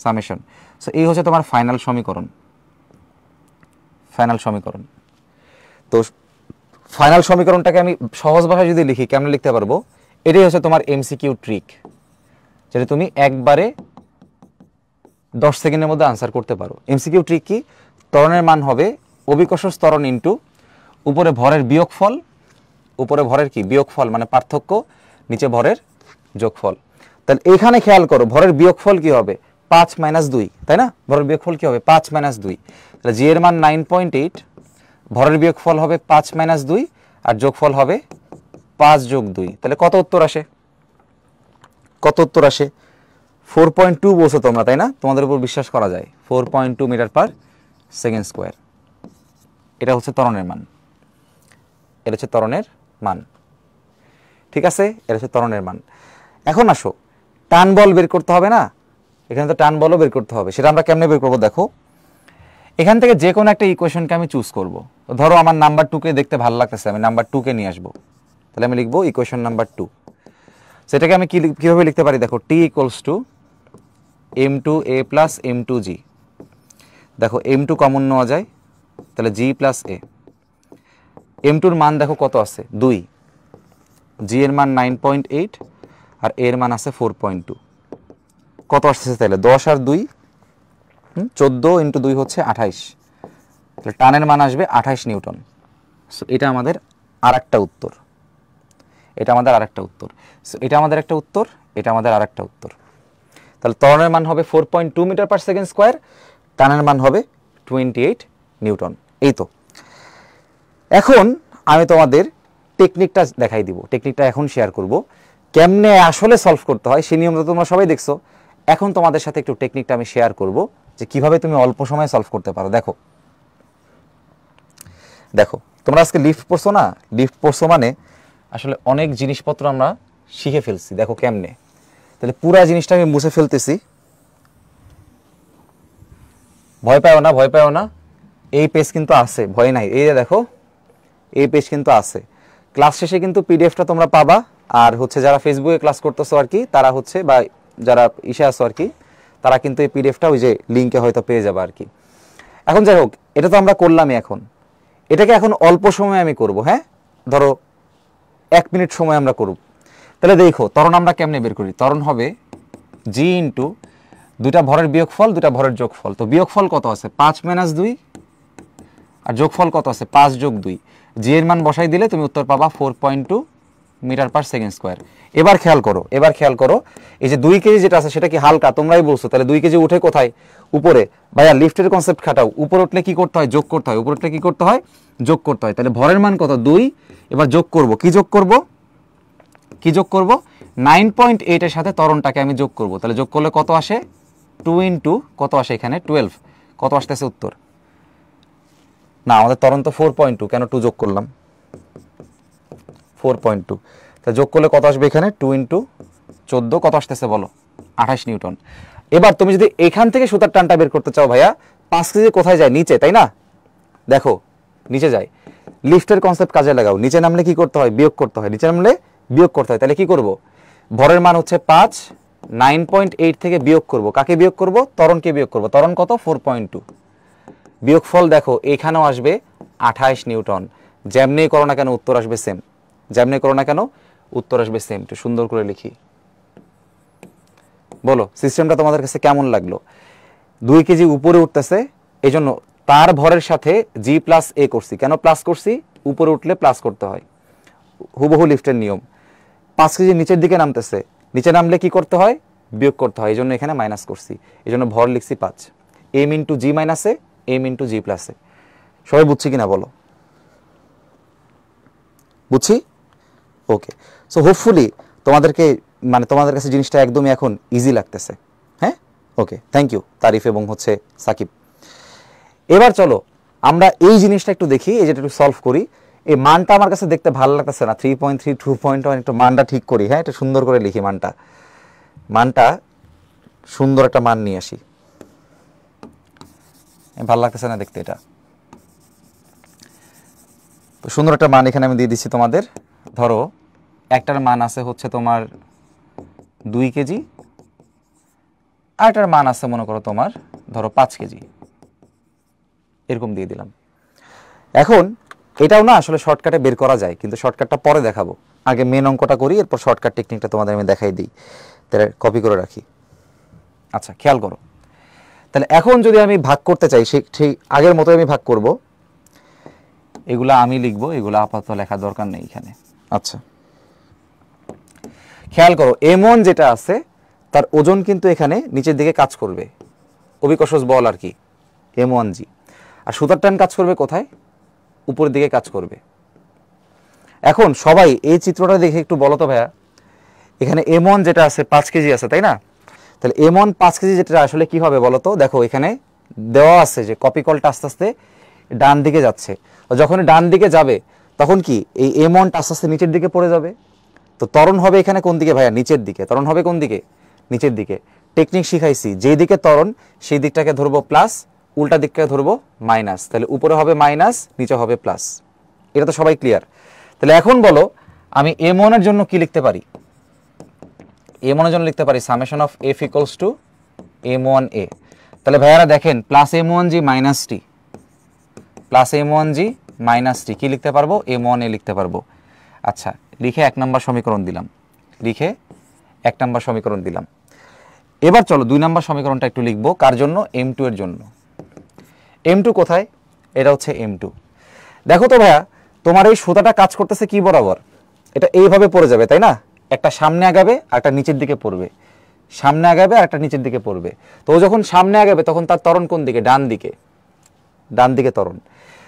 সামেশন। সো এই হচ্ছে তোমার ফাইনাল সমীকরণ, ফাইনাল সমীকরণ। তো ফাইনাল সমীকরণটাকে আমি সহজ ভাষায় যদি লিখি কেমন লিখতে পারবো, এটাই হচ্ছে তোমার এমসিকিউ ট্রিক, যেটা তুমি একবারে 10 সেকেন্ডের মধ্যে আনসার করতে পারো। এমসিকিউ ট্রিক কি, ত্বরণের মান হবে অভিকর্ষজ ত্বরণ ইন্টু উপরে ভরের বিয়োগফল, উপরে ভরের কি বিয়োগফল মানে পার্থক্য, নিচে ভরের যোগফল। তাহলে এখানে খেয়াল করো ভরের বিয়োগফল কি হবে, 5 মাইনাস 2, তাই না, ভরের বিয়োগফল কি হবে 5 মাইনাস 2। তাহলে জি এর মান 9.8, ভরের বিয়োগফল হবে 5 মাইনাস 2, আর যোগফল হবে 5 যোগ 2। তাহলে কত উত্তর আসে, কত উত্তর আসে, 4.2 বলছো তোমরা তাই না, তোমাদের উপর বিশ্বাস করা যায়। 4.2 মিটার পার সেকেন্ড স্কোয়ার, এটা হচ্ছে ত্বরণের মান, এটা হচ্ছে ত্বরণের মান। ঠিক আছে, এটা হচ্ছে ত্বরণের মান। এখন আসো টান বল বের করতে হবে না, এখানে তো টান বলও বের করতে হবে। সেটা আমরা কেমনে বের করবো দেখো, এখান থেকে যে কোনো একটা ইকুয়েশনকে আমি চুজ করব। ধরো আমার নাম্বার 2কে দেখতে ভালো লাগতেছে, আমি নাম্বার 2কে নিয়ে আসবো, তাহলে আমি লিখবো ইকুয়েশন নাম্বার 2। সেটাকে আমি কিভাবে লিখতে পারি দেখো, টি equals two m2a plus m2g। দেখো m2 কমন নেওয়া যায়, তাহলে g প্লাস a। m2-র মান দেখো কত আছে 2, g এর মান 9.8 আর a এর মান আছে 4.2। কত আসতেছে তাহলে 10 আর 2 14 ইন্টু 2 হচ্ছে 28, তাহলে টানের মান আসবে 28 নিউটন। সো এটা আমাদের আরেকটা উত্তর, এটা আমাদের আরেকটা উত্তর। সো এটা আমাদের একটা উত্তর, এটা আমাদের আরেকটা উত্তর। তাহলে ত্বরণের মান হবে 4.2 মিটার পার সেকেন্ড স্কোয়ার, টানের মান হবে 28 নিউটন। এই তো। এখন আমি তোমাদের টেকনিকটা দেখাই দিব, টেকনিকটা এখন শেয়ার করব, কেমনে আসলে সলভ করতে হয়। সেই নিয়ম তো তোমরা সবাই দেখছো, এখন তোমাদের সাথে একটু টেকনিকটা আমি শেয়ার করব যে কিভাবে তুমি অল্প সময়ে সলভ করতে পারো। দেখো দেখো তোমরা আজকে লিফট পড়ছো না, লিফট পড়ছো মানে আসলে অনেক জিনিসপত্র আমরা শিখে ফেলছি। দেখো কেমনে, তাহলে পুরা জিনিসটা আমি মুছে ফেলতেছি। ভয় পাও না, ভয় পাও না, এই পেজ কিন্তু আছে, ভয় নাই। এই যে দেখো এই পেজ কিন্তু আছে। ক্লাস শেষে কিন্তু পিডিএফটা তোমরা পাবা। আর হচ্ছে যারা ফেসবুকে ক্লাস করতেছো আর কি, তারা হচ্ছে বা যারা ইসে আসো আর কি, তারা কিন্তু এই পিডিএফটা ওই যে লিঙ্কে হয়তো পেয়ে যাবে আর কি। এখন যাই হোক, এটা তো আমরা করলামই। এখন এটাকে এখন অল্প সময় আমি করব। হ্যাঁ, ধরো 1 মিনিট সময় আমরা করব। তাহলে দেখো ত্বরণ আমরা কেমনে বের করি। ত্বরণ হবে জি ইন্টু দুটা ভরের বিয়োগফল, দুটা ভরের যোগফল। তো বিয়োগফল কত আছে 5 - 2, আর যোগফল কত আছে 5 + 2। জি এর মান বসাই দিলে তুমি উত্তর পাবা 4.2 মিটার পার সেকেন্ড স্কোয়ার। এবার খেয়াল করো, এবার খেয়াল করো, এই যে 2 কেজি যেটা আছে সেটা কি হালকা, তোমরাই বলছো। তাহলে 2 কেজি উঠে কোথায়, উপরে। ভাইয়া লিফটের কনসেপ্ট খাটাও, উপরে উঠলে কি করতে হয়, যোগ করতে হয়। উপরে উঠলে কি করতে হয়, যোগ করতে হয়। তাহলে ভরের মান কত 2, এবার যোগ করব। কি যোগ করব, কি যোগ করব 9.8 এর সাথে ত্বরণটাকে আমি যোগ করব। তাহলে যোগ করলে কত আসে 2 ইন্টু কত আসে এখানে 12। কত আসতেছে উত্তর, না আমাদের ত্বরণ তো 4.2, কেন 2 যোগ করলাম 4.2। তা যোগ করলে কত আসবে এখানে 2 ইন্টু 14, কত আসতেছে বলো 28 নিউটন। এবার তুমি যদি এখান থেকে সুতার টানটা বের করতে চাও ভাইয়া, 5 কেজি কোথায় যায়, নিচে, তাই না। দেখো নিচে যায়, লিফটের কনসেপ্ট কাজে লাগাও। নিচে নামলে কি করতে হয়, বিয়োগ করতে হয়। নিচে নামলে বিয়োগ করতে হয়। তাহলে কি করব, ভরের মান হচ্ছে 5, 9.8 থেকে বিয়োগ করব। কাকে বিয়োগ করব, ত্বরণকে বিয়োগ করব। ত্বরণ কত 4.2, বিয়োগফল দেখো এখানেও আসবে 28 নিউটন। যেমনি করো না কেন উত্তর আসবে সেম, যেমনি করো না কেন উত্তর আসবে সেম। একটু সুন্দর করে লিখি, বলো সিস্টেমটা তোমাদের কাছে কেমন লাগলো। 2 কেজি উপরে উঠতেছে, এই জন্য তার ভরের সাথে জি প্লাস এ করছি। কেন প্লাস করছি, উপরে উঠলে প্লাস করতে হয়, হুবহু লিফটের নিয়ম। 5 কেজি নিচের দিকে নামতেছে, নিচে নামলে কি করতে হয়, বিয়োগ করতে হয়। এই জন্য এখানে মাইনাস করছি, এই জন্য ভর লিখছি 5। এম ইন্টু জি মাইনাস এ, এম ইন্টু জি প্লাস এ। সবাই বুঝছি কিনা বলো, বুঝছি। ওকে, সো হোপফুলি তোমাদেরকে মানে তোমাদের কাছে জিনিসটা একদমই এখন ইজি লাগতেছে। হ্যাঁ, ওকে, থ্যাংক ইউ তারিফ এবং হচ্ছে সাকিব। এবার চলো আমরা এই জিনিসটা একটু দেখি, এই যেটা একটু সলভ করি। এই মানটা আমার কাছে দেখতে ভালো লাগতেছে না, 3.3 2.1। একটু মানটা ঠিক করি। হ্যাঁ, একটু সুন্দর করে লিখি মানটা, মানটা সুন্দর একটা মান নিয়ে আসি। ভালো লাগতেছে না দেখতে এটা। তো সুন্দর একটা মান এখানে আমি দিয়ে দিচ্ছি তোমাদের। ধরো একটার মান আছে হচ্ছে তোমার 2 কেজি, আর একটার মান আছে মনে করো তোমার ধরো 5 কেজি, এরকম দিয়ে দিলাম। এখন এটাও না আসলে শর্টকাটে বের করা যায়, কিন্তু শর্টকাটটা পরে দেখাবো। আগে মেন অঙ্কটা করি, এরপর শর্টকাট টেকনিকটা তোমাদের আমি দেখাই দিই। তাহলে কপি করে রাখি। আচ্ছা খেয়াল করো, তাহলে এখন যদি আমি ভাগ করতে চাই, সেই আগের মতো আমি ভাগ করব। এগুলা আমি লিখবো, এগুলা আপাতত লেখার দরকার নেই এখানে। আচ্ছা খেয়াল করো, M1 যেটা আছে তার ওজন কিন্তু এখানে নিচের দিকে কাজ করবে, অভিকর্ষজ বল আর কি, M1G। আর সুতার টান কাজ করবে কোথায়, উপরের দিকে কাজ করবে। এখন সবাই এই চিত্রটা দেখে একটু বলো তো ভাইয়া, এখানে M1 যেটা আছে 5 কেজি আছে, তাই না। তাহলে M1 5 কেজি যেটা আসলে কি হবে বলো তো। দেখো এখানে দেওয়া আছে যে কপি কলটা আস্তে আস্তে ডান দিকে যাচ্ছে। যখন ডান দিকে যাবে তখন কি এই M1টা আস্তে আস্তে নিচের দিকে পড়ে যাবে। তো ত্বরণ হবে এখানে কোন দিকে ভাইয়া, নিচের দিকে। ত্বরণ হবে কোন দিকে, নিচের দিকে। টেকনিক শিখাইছি, যেই দিকে ত্বরণ সেই দিকটাকে ধরবো প্লাস, উল্টা দিকটাকে ধরবো মাইনাস। তাহলে উপরে হবে মাইনাস, নিচে হবে প্লাস। এটা তো সবাই ক্লিয়ার। তাহলে এখন বলো আমি M1 এর জন্য কি লিখতে পারি, m1 এর জন্য লিখতে পারি summation of f equals two m1a। তাহলে ভাইয়ারা দেখেন প্লাস m1g মাইনাস টি, প্লাস m1g মাইনাস টি কি লিখতে পারবো, m1a লিখতে পারবো। আচ্ছা, লিখে 1 নম্বর সমীকরণ দিলাম, লিখে 1 নম্বর সমীকরণ দিলাম। এবার চলো 2 নম্বর সমীকরণটা একটু লিখবো, কার জন্য, m2 এর জন্য। m2 কোথায়, এটা হচ্ছে m2। দেখো তো ভাইয়া, তোমার এই সুতাটা কাজ করতেছে কি বরাবর, এটা এইভাবে পড়ে যাবে তাই না, একটা সামনে আগাবে আর একটা নিচের দিকে পড়বে, সামনে আগাবে আর একটা নিচের দিকে পড়বে। তো ও যখন সামনে আগাবে তখন তার ত্বরণ কোন দিকে, ডান দিকে, ডান দিকে ত্বরণ।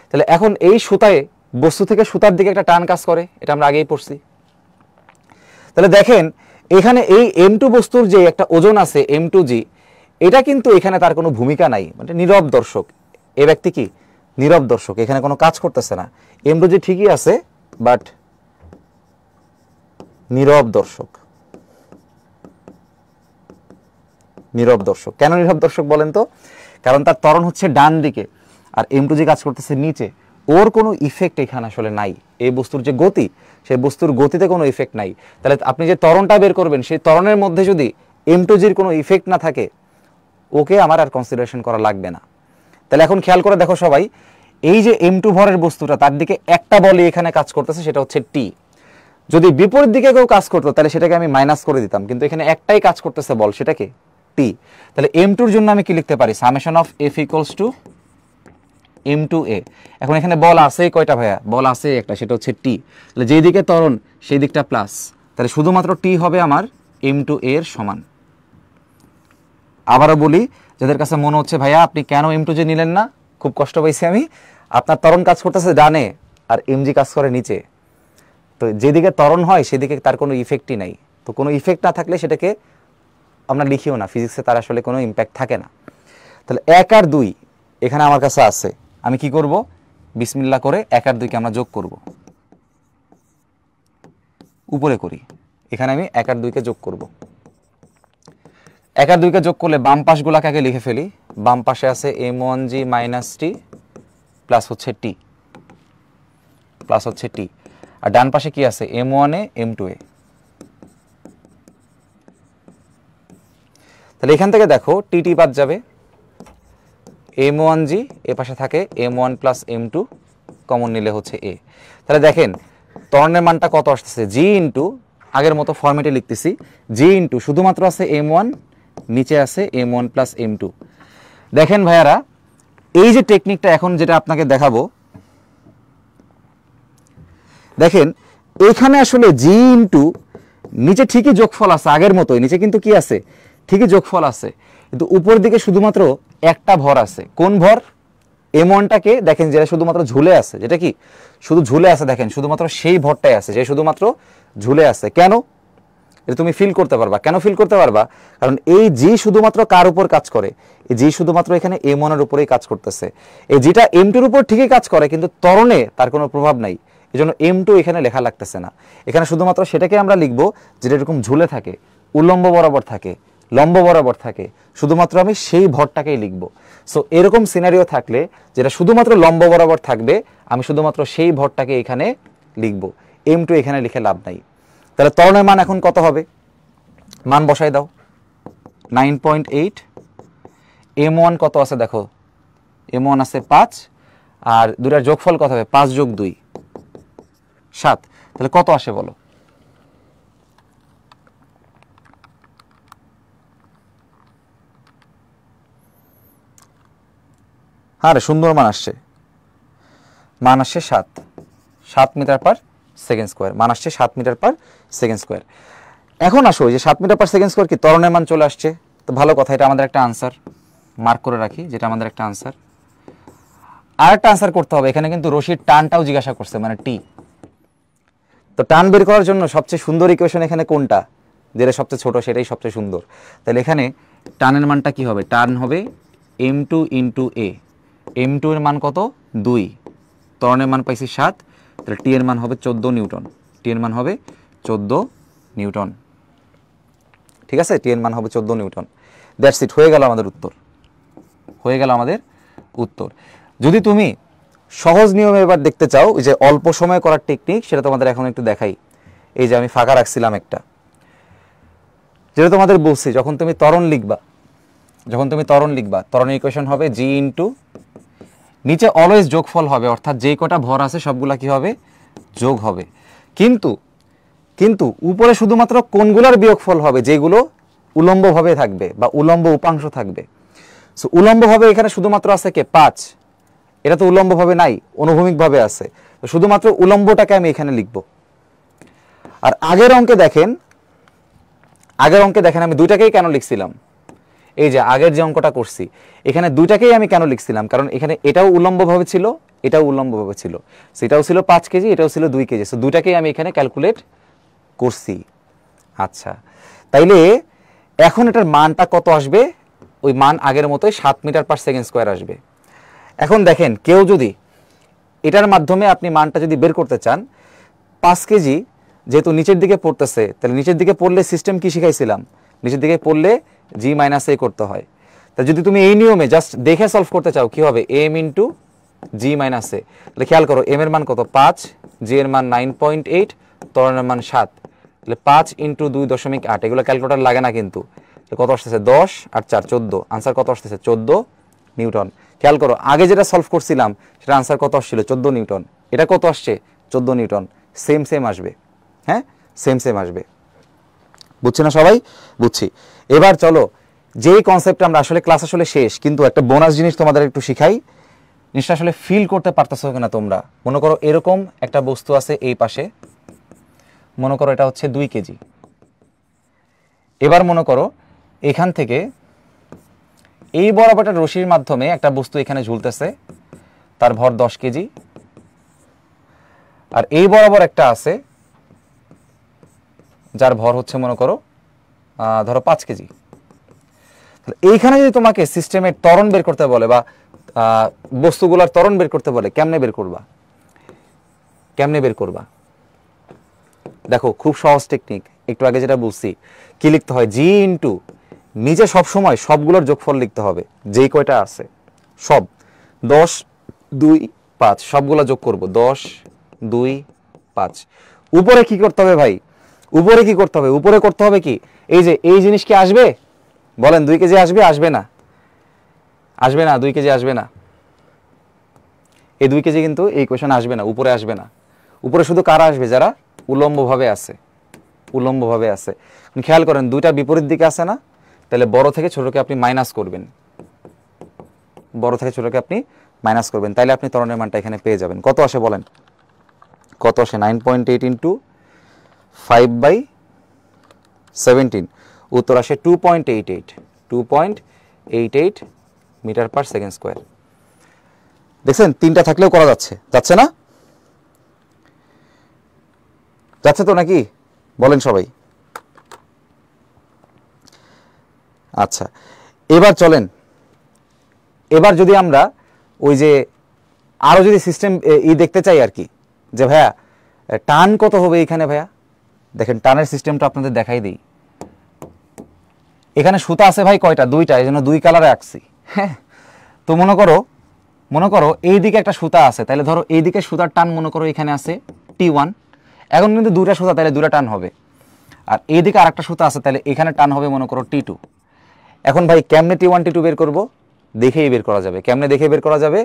তাহলে এখন এই সুতায় বস্তু থেকে সুতার দিকে একটা টান কাজ করে, এটা আমরা আগেই পড়ছি। তাহলে দেখেন এখানে এই m2 বস্তুর যে একটা ওজন আছে m2g, এটা কিন্তু এখানে তার কোনো ভূমিকা নাই, মানে নীরব দর্শক। এই ব্যক্তি কি নীরব দর্শক, এখানে কোনো কাজ করতেছে না। m2g ঠিকই আছে বাট নীরব দর্শক। নীরব দর্শক কেন নীরব দর্শক বলেন তো, কারণ তার ত্বরণ হচ্ছে ডান দিকে আর m2g কাজ করতেছে নিচে, ওর কোনো ইফেক্ট এখানে আসলে নাই। এই বস্তুর যে গতি, সেই বস্তুর গতিতে কোনো ইফেক্ট নাই। তাহলে আপনি যে ত্বরণটা বের করবেন, সেই ত্বরণের মধ্যে যদি m2gর কোনো ইফেক্ট না থাকে, ওকে আমার আর কনসিডারেশন করা লাগবে না। তাহলে এখন খেয়াল করে দেখো সবাই, এই যে m2 ভরের বস্তুটা, তার দিকে একটা বলই এখানে কাজ করতেছে, সেটা হচ্ছে টি। যদি বিপরীত দিকে কেউ কাজ করতো তাহলে সেটাকে আমি মাইনাস করে দিতাম, কিন্তু এখানে একটাই কাজ করতেছে বল, সেটাকে টি। তাহলে m2 এর জন্য আমি কি লিখতে পারি, summation of f equals two m2a। এখন এখানে বল আছে কয়টা ভাইয়া, বল আছে একটা, সেটা হচ্ছে টি। তাহলে যেই দিকে ত্বরণ সেই দিকটা প্লাস, তাহলে শুধুমাত্র টি হবে আমার m2a এর সমান। আবারও বলি, যাদের কাছে মনে হচ্ছে ভাইয়া আপনি কেন m2g নিলেন না, খুব কষ্ট পাইছি আমি, আপনার ত্বরণ কাজ করতেছে ডানে আর mg কাজ করে নিচে। তো যেদিকে ত্বরণ হয় সেদিকে তার কোনো ইফেক্টই নাই। তো কোনো ইফেক্ট না থাকলে সেটাকে আমরা লিখিও না, ফিজিক্সে তার আসলে কোনো ইম্প্যাক্ট থাকে না। তাহলে 1 আর 2 এখানে আমার কাছে আছে, আমি কি করব, বিসমিল্লাহ করে 1 আর 2কে আমরা যোগ করব, উপরে করি। এখানে আমি 1 আর 2কে যোগ করব। 1 আর 2কে যোগ করলে বাম পাশগুলোকে আগে লিখে ফেলি। বাম পাশে আছে m1g মাইনাস টি প্লাস হচ্ছে টি, প্লাস হচ্ছে টি। আর ডান পাশে কি আছে, m1a m2a। তাহলে এখান থেকে দেখো টি বাদ যাবে, m1g এ পাশে থাকে m1 প্লাস m2, কমন নিলে হচ্ছে a। তাহলে দেখেন ত্বরণের মানটা কত আসতেছে, g ইন্টু, আগের মতো ফরম্যাটে লিখতেছি, g ইন্টু শুধুমাত্র আছে m1, নিচে আছে m1 প্লাস m2। দেখেন ভাইয়ারা, এই যে টেকনিকটা এখন যেটা আপনাকে দেখাবো, দেখেন এখানে আসলে g ইন্টু নিচে ঠিকই যোগফল আছে আগের মতোই, নিচে কিন্তু কি আছে, ঠিকই যোগফল আছে, কিন্তু উপর দিকে শুধুমাত্র একটা ভর আছে। কোন ভর, m1টাকে দেখেন যেটা শুধুমাত্র ঝুলে আছে, যেটা কি শুধু ঝুলে আছে, দেখেন শুধুমাত্র সেই ভরটাই আছে যে শুধুমাত্র ঝুলে আছে। কেন, এটা তুমি ফিল করতে পারবা। কেন ফিল করতে পারবা, কারণ এই জি শুধুমাত্র কার উপর কাজ করে, এই জি শুধুমাত্র এখানে m1 এর উপরেই কাজ করতেছে। এই জিটা m2 এর উপর ঠিকই কাজ করে, কিন্তু ত্বরণে তার কোনো প্রভাব নাই, এই জন্য m2 এখানে লেখা লাগতেছে না। এখানে শুধুমাত্র সেটাকে আমরা লিখবো যেটা এরকম ঝুলে থাকে, উল্লম্ব বরাবর থাকে, লম্ব বরাবর থাকে, শুধুমাত্র আমি সেই ভরটাকেই লিখবো। সো এরকম সিনারিও থাকলে যেটা শুধুমাত্র লম্ব বরাবর থাকবে, আমি শুধুমাত্র সেই ভরটাকে এখানে লিখবো, m2 এখানে লিখে লাভ নাই। তাহলে ত্বরণের মান এখন কত হবে, মান বসাই দাও, 9.8। m1 কত আছে দেখো, m1 আছে 5, আর দুটার যোগফল কত হবে, 5 যোগ 2 7। তাহলে কত আসে বলো, হ্যাঁ রে সুন্দর মান আসছে, মান আসছে 7 মিটার পার সেকেন্ড স্কোয়ার, মান আসছে 7 মিটার পার সেকেন্ড স্কোয়ার। এখন আসো যে 7 মিটার পার সেকেন্ড স্কোয়ার কি ত্বরণের মান চলে আসছে, তো ভালো কথা, এটা আমাদের একটা আনসার, মার্ক করে রাখি যেটা আমাদের একটা আনসার। আর একটা আনসার করতে হবে, এখানে কিন্তু রশির টানটাও জিজ্ঞাসা করছে, মানে টি। তো টান বের করার জন্য সবচেয়ে সুন্দর ইকুয়েশন এখানে কোনটা, যেটা সবচেয়ে ছোট সেটাই সবচেয়ে সুন্দর। তাহলে এখানে টানের মানটা কি হবে, টান হবে m2 ইন্টু a, m2 এর মান কত 2, ত্বরণের মান পাইছি 7, তাহলে টি এর মান হবে 14 নিউটন, টি এর মান হবে 14 নিউটন, ঠিক আছে, টি এর মান হবে 14 নিউটন। দ্যাটস ইট, হয়ে গেল আমাদের উত্তর, হয়ে গেল আমাদের উত্তর। যদি তুমি সহজ নিয়মে এবার দেখতে চাও, ওই যে অল্প সময় করার টেকনিক, সেটা তোমাদের এখন একটু দেখাই। এই যে আমি ফাঁকা রাখছিলাম একটা, যেটা তোমাদের বলছি, যখন তুমি ত্বরণ লিখবা, ত্বরণের ইকুয়েশন হবে জি ইন্টু, নিচে অলওয়েজ যোগফল হবে, অর্থাৎ যেই কটা ভর আছে সবগুলা কি হবে, যোগ হবে। কিন্তু কিন্তু উপরে শুধুমাত্র কোনগুলোর বিয়োগফল হবে, যেগুলো উলম্বভাবে থাকবে বা উলম্ব উপাংশ থাকবে। সো উলম্বভাবে এখানে শুধুমাত্র আছে কে, 5, এটা তো উলম্বভাবে নাই, অনুভূমিকভাবে আছে, তো শুধুমাত্র উলম্বটাকে আমি এখানে লিখব। আর আগের অঙ্কে দেখেন আমি দুইটাকেই কেন লিখছিলাম, এই যে আগের যে অঙ্কটা করছি এখানে দুইটাকেই আমি কেন লিখছিলাম, কারণ এখানে এটাও উলম্বভাবে ছিল, এটাও উলম্বভাবে ছিল, সেটাও ছিল 5 কেজি, এটাও ছিল 2 কেজি, সো দুইটাকেই আমি এখানে ক্যালকুলেট করছি। আচ্ছা, তাইলে এখন এটার মানটা কত আসবে, ওই মান আগের মতোই 7 মিটার পার সেকেন্ড স্কোয়ার আসবে। এখন দেখেন, কেউ যদি এটার মাধ্যমে আপনি মানটা যদি বের করতে চান, 5 কেজি যেহেতু নিচের দিকে পড়তেছে, তাহলে নিচের দিকে পড়লে সিস্টেম কি শিখাইছিলাম, নিচের দিকে পড়লে জি মাইনাস এ করতে হয়। তা যদি তুমি এই নিয়মে জাস্ট দেখে সলভ করতে চাও, কি হবে, এম ইন্টু জি মাইনাস এ। তাহলে খেয়াল করো, এম এর মান কত, 5, জি এর মান 9.8, ত্বরণের মান 7, তাহলে 5 ইন্টু 2.8, এগুলো ক্যালকুলেটর লাগে না কিন্তু। কত আসতেছে, 10 আর 4 14, আনসার কত আসতেছে, 14 নিউটন। খেয়াল করো, আগে যেটা সলভ করছিলাম সেটা আনসার কত আসছিল, 14 নিউটন, এটা কত আসছে, 14 নিউটন, সেম আসবে, হ্যাঁ সেম আসবে। বুঝছি না সবাই, বুঝছি। এবার চলো, যেই কনসেপ্টটা আমরা আসলে ক্লাস আসলে শেষ, কিন্তু একটা বোনাস জিনিস তোমাদের একটু শিখাই, জিনিসটা আসলে ফিল করতে পারতেছো কিনা তোমরা। মনে করো এরকম একটা বস্তু আছে এই পাশে, মনে করো এটা হচ্ছে 2 কেজি। এবার মনে করো এখান থেকে এই বরাবর একটা রশির মাধ্যমে একটা বস্তু এখানে ঝুলতেছে, তার ভর 10 কেজি, আর এই বরাবর একটা আছে যার ভর হচ্ছে মনে করো ধরো 5 কেজি। তাহলে এইখানে যদি তোমাকে সিস্টেমের ত্বরণ বের করতে বলে বা বস্তুগুলোর ত্বরণ বের করতে বলে, কেমনে বের করবা? দেখো, খুব সহজ টেকনিক, একটু আগে যেটা বলছি, কি লিখতে হয়, জি ইন্টু, নিচে সবসময় সবগুলোর যোগফল লিখতে হবে, যেই কয়টা আছে সব, 10 2 5 সবগুলো যোগ করব, 10 2 5। উপরে কি করতে হবে ভাই, উপরে করতে হবে কি, এই যে এই জিনিস কি আসবে, বলেন 2 কেজি আসবে না 2 কেজি আসবে না, এই 2 কেজি কিন্তু এই কোশ্চেন আসবে না, উপরে আসবে না। উপরে শুধু কারা আসবে, যারা উলম্বভাবে আছে। খেয়াল করেন, দুইটা বিপরীত দিকে আছে না, তাহলে বড় থেকে ছোটকে আপনি মাইনাস করবেন, তাইলে আপনি ত্বরণের মানটা এখানে পেয়ে যাবেন। কত আসে বলেন, কত আসে, 9.8 ইন্টু 5/17, উত্তর আসে 2.88 মিটার পার সেকেন্ড স্কোয়ার। দেখছেন, তিনটা থাকলেও করা যাচ্ছে না, যাচ্ছে তো নাকি, বলেন সবাই। আচ্ছা, এবার চলেন, এবার যদি আমরা ওই যে আরো যদি সিস্টেম দেখতে চাই আর কি, যে ভাইয়া টান কত হবে এখানে, ভাইয়া দেখেন টানের সিস্টেমটা আপনাদের দেখাই দিই। এখানে সুতা আছে ভাই কয়টা, 2টা, এই জন্য 2 কালারে আঁকছি, হ্যাঁ। তো মনে করো এই দিকে একটা সুতা আছে, তাহলে ধরো এই দিকে সুতার টান মনে করো এখানে আছে T1, এখন কিন্তু 2টা সুতা, তাহলে 2টা টান হবে। আর এই দিকে আরেকটা সুতা আছে, তাহলে এখানে টান হবে মনে করো T2। এখন ভাই কেমনে T1 T2 বের করব, দেখেই বের করা যাবে। কেমনে দেখে বের করা যাবে,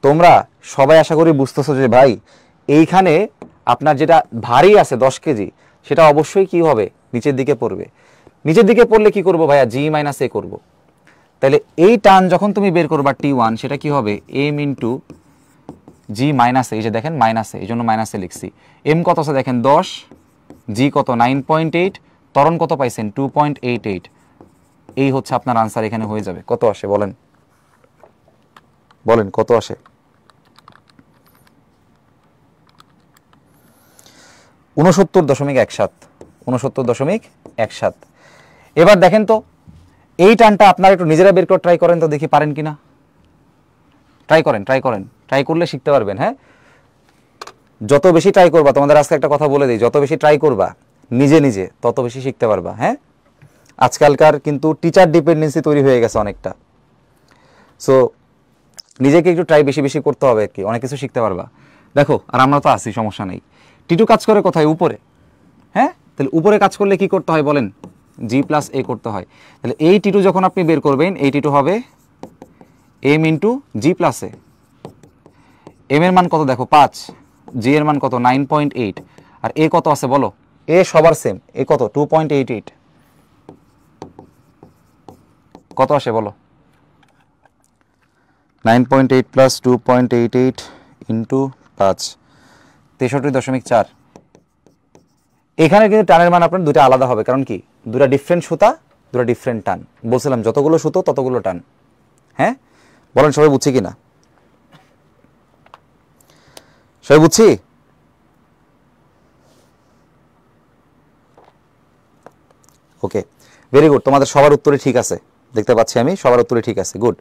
তোমরা সবাই আশা করি বুঝতেছো যে ভাই এইখানে আপনার যেটা ভারী আছে 10 কেজি, সেটা অবশ্যই কি হবে, নিচের দিকে পড়বে। নিচের দিকে পড়লে কি করব ভাইয়া, জি মাইনাস এ করবো। তাহলে এই টান যখন তুমি বের করবা T1, সেটা কি হবে, এম ইন্টু জি মাইনাস, এই যে দেখেন মাইনাসে, এই জন্য মাইনাসে লিখছি। এম কত আছে দেখেন 10, জি কত 9.8, ত্বরণ কত পাইছেন 2.88, এই হচ্ছে আপনার আনসার, এখানে হয়ে যাবে। কত আসে বলেন কত আসে, 69.17। এবার দেখেন তো, এই টানটা আপনারা একটু নিজেরা বের করে ট্রাই করেন তো, দেখি পারেন কিনা। ট্রাই করলে শিখতে পারবেন। হ্যাঁ, যত বেশি ট্রাই করবা, তোমাদের আজকে একটা কথা বলে দিই, যত বেশি ট্রাই করবা নিজে তত বেশি শিখতে পারবা। হ্যাঁ, আজকালকার কিন্তু টিচার ডিপেন্ডেন্সি তৈরি হয়ে গেছে অনেকটা, সো নিজেকে একটু ট্রাই বেশি করতে হবে আর কি, অনেক কিছু শিখতে পারবা। দেখো, আর আমরা তো আছি, সমস্যা নেই। টিটু কাজ করে কোথায়, উপরে। হ্যাঁ, তাহলে উপরে কাজ করলে কি করতে হয় বলেন, জি প্লাস এ করতে হয়। তাহলে এই টি টু যখন আপনি বের করবেন, এই টি টু হবে এম ইন্টু জি প্লাস এ। এম এর মান কত দেখো 5, জি এর মান কত 9.8, আর এ কত আছে বলো? এ সবার সেম, এ কত 2.88, কত আসে বলো? 9.8 প্লাস 2.88 ইন্টু 5, 63.4। এখানে কিন্তু টানের মান আপনার দুটা আলাদা হবে, কারণ কি দুটা ডিফারেন্ট সুতা, দুটা ডিফারেন্ট টান। বলছিলাম যতগুলো সুতো ততগুলো টান। হ্যাঁ বলেন সবাই বুঝছি কিনা? সবাই বুঝছি? ওকে, ভেরি গুড, তোমাদের সবার উত্তরই ঠিক আছে, দেখতে পাচ্ছি আমি সবার উত্তরই ঠিক আছে, গুড।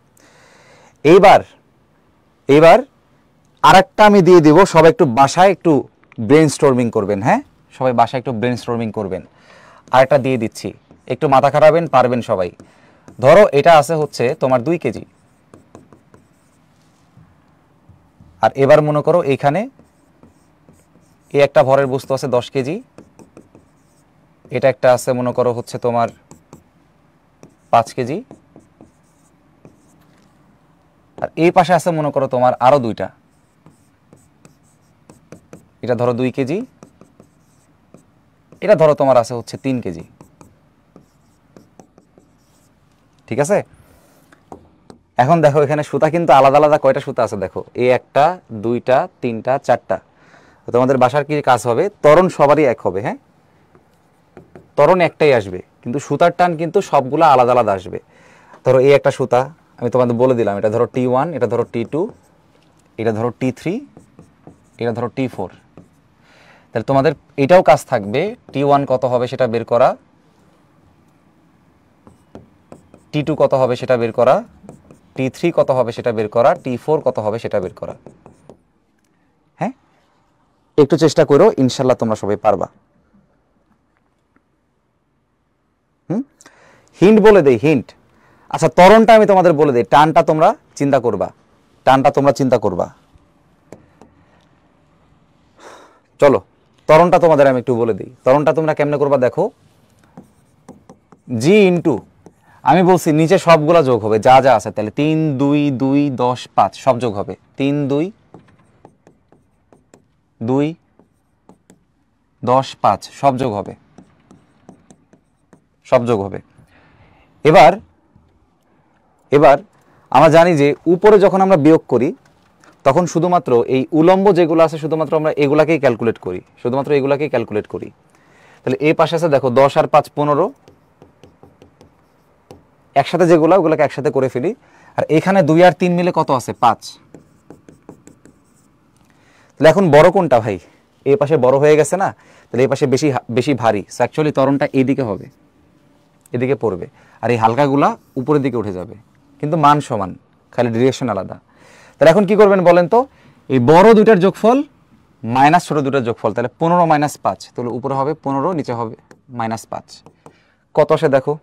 এইবার আরেকটা আমি দিয়ে দিব, সবাই একটু বাসায় একটু ব্রেন স্টর্মিং করবেন। হ্যাঁ সবাই বাসায় একটু ব্রেন স্টর্মিং করবেন। আরেকটা দিয়ে দিচ্ছি, একটু মাথা খাটাবেন, পারবেন সবাই। ধরো এটা আছে হচ্ছে তোমার 2 কেজি, আর এবার মনে করো এইখানে এই একটা ভরের বস্তু আছে 10 কেজি, এটা একটা আছে মনে করো হচ্ছে তোমার 5 কেজি, আর এই পাশে আছে মনে করো তোমার আরো দুইটা, এটা ধরো 2 কেজি, এটা ধরো তোমার আছে হচ্ছে 3 কেজি। ঠিক আছে, এখন দেখো এখানে সুতা কিন্তু আলাদা আলাদা কয়টা সুতা আছে দেখো, এই একটা, দুইটা, তিনটা, চারটা। তোমাদের বাসার কি কাজ হবে, ত্বরণ সবারই এক হবে। হ্যাঁ ত্বরণ একটাই আসবে, কিন্তু সুতার টান কিন্তু সবগুলা আলাদা আলাদা আসবে। ধরো এই একটা সুতা আমি তোমাদের বলে দিলাম, এটা ধরো T1, এটা ধরো T2, এটা ধরো T3, এটা ধরো T4। তাহলে তোমাদের এটাও কাজ থাকবে, T1 কত হবে সেটা বের করা, T2 কত হবে সেটা বের করা, T3 কত হবে সেটা বের করা, T4 কত হবে সেটা বের করা। হ্যাঁ একটু চেষ্টা করো, ইনশাল্লাহ তোমরা সবাই পারবা। হিন্ট বলে দেই, হিন্ট। আচ্ছা ত্বরণটা আমি তোমাদের বলে দিই, টানটা তোমরা চিন্তা করবা, টানটা তোমরা চিন্তা করবা। চলো ত্বরণটা তোমাদের আমি একটু বলে দিই, ত্বরণটা তোমরা কেমনে করবা দেখো। জি ইন্টু, আমি বলছি নিচে সবগুলা যোগ হবে যা যা আছে, তাহলে 3 2 2 10 5 সব যোগ হবে, 3 2 2 10 5 সব যোগ হবে, সব যোগ হবে। এবার আমরা জানি যে উপরে যখন আমরা বিয়োগ করি তখন শুধুমাত্র এই উলম্ব যেগুলো আছে শুধুমাত্র আমরা এগুলাকেই ক্যালকুলেট করি, শুধুমাত্র এগুলাকেই ক্যালকুলেট করি। তাহলে এই পাশে আছে দেখো 10 আর 5 15, একসাথে যেগুলো ওগুলোকে একসাথে করে ফেলি। আর এখানে 2 আর 3 মিলে কত আছে 5। তাহলে এখন বড় কোনটা ভাই, এই পাশে বড় হয়ে গেছে না, তাহলে এই পাশে বেশি বেশি ভারী, সো অ্যাকচুয়ালি ত্বরণটা এইদিকে হবে, এদিকে পড়বে, আর এই হালকাগুলা উপরের দিকে উঠে যাবে, কিন্তু মান সমান, খালি ডিরেকশন আলাদা। তাহলে এখন কি করবেন বলেন তো, এই বড় দুইটার যোগফল মাইনাস ছোট দুইটার যোগফল, তাহলে 15 মাইনাস 5, তাহলে উপরে হবে 15, নিচে হবে মাইনাস 5। কত আসে দেখো,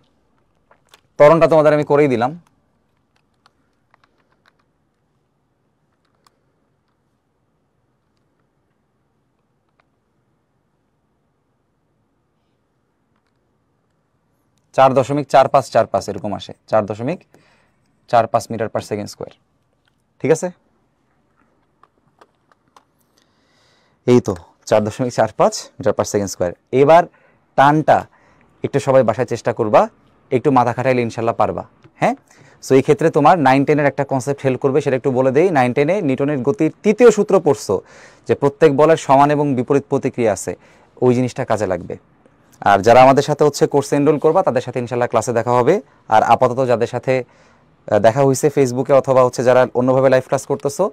ত্বরণটা তোমাদের আমি করেই দিলাম। চার 4.4545 এরকম আসে, 4.45 মিটার পার সেকেন্ড স্কোয়ার। ঠিক আছে, এই তো 4.45 মিটার পার সেকেন্ড স্কোয়ার। এবার টানটা একটু সবাই বাসায় চেষ্টা করবা, একটু মাথা খাটাইলে ইনশাল্লাহ পারবা। হ্যাঁ সো এই ক্ষেত্রে তোমার 9-10-এর একটা কনসেপ্ট হেল্প করবে, সেটা একটু বলে দেই। 9-10-এ নিউটনের গতির তৃতীয় সূত্র পড়ছো, যে প্রত্যেক বলের সমান এবং বিপরীত প্রতিক্রিয়া আছে, ওই জিনিসটা কাজে লাগবে। আর যারা আমাদের সাথে হচ্ছে কোর্সে এনরোল করবা তাদের সাথে ইনশাল্লাহ ক্লাসে দেখা হবে। আর আপাতত যাদের সাথে দেখা হয়েছে ফেসবুকে অথবা হচ্ছে যারা অন্যভাবে লাইভ ক্লাস করতেছো,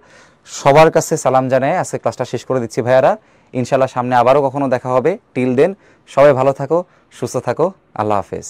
সবার কাছে সালাম জানায় আজকে ক্লাসটা শেষ করে দিচ্ছি ভাইয়ারা। ইনশাল্লাহ সামনে আবারও কখনো দেখা হবে। টিল দেন সবাই ভালো থাকো, সুস্থ থাকো, আল্লাহ হাফেজ।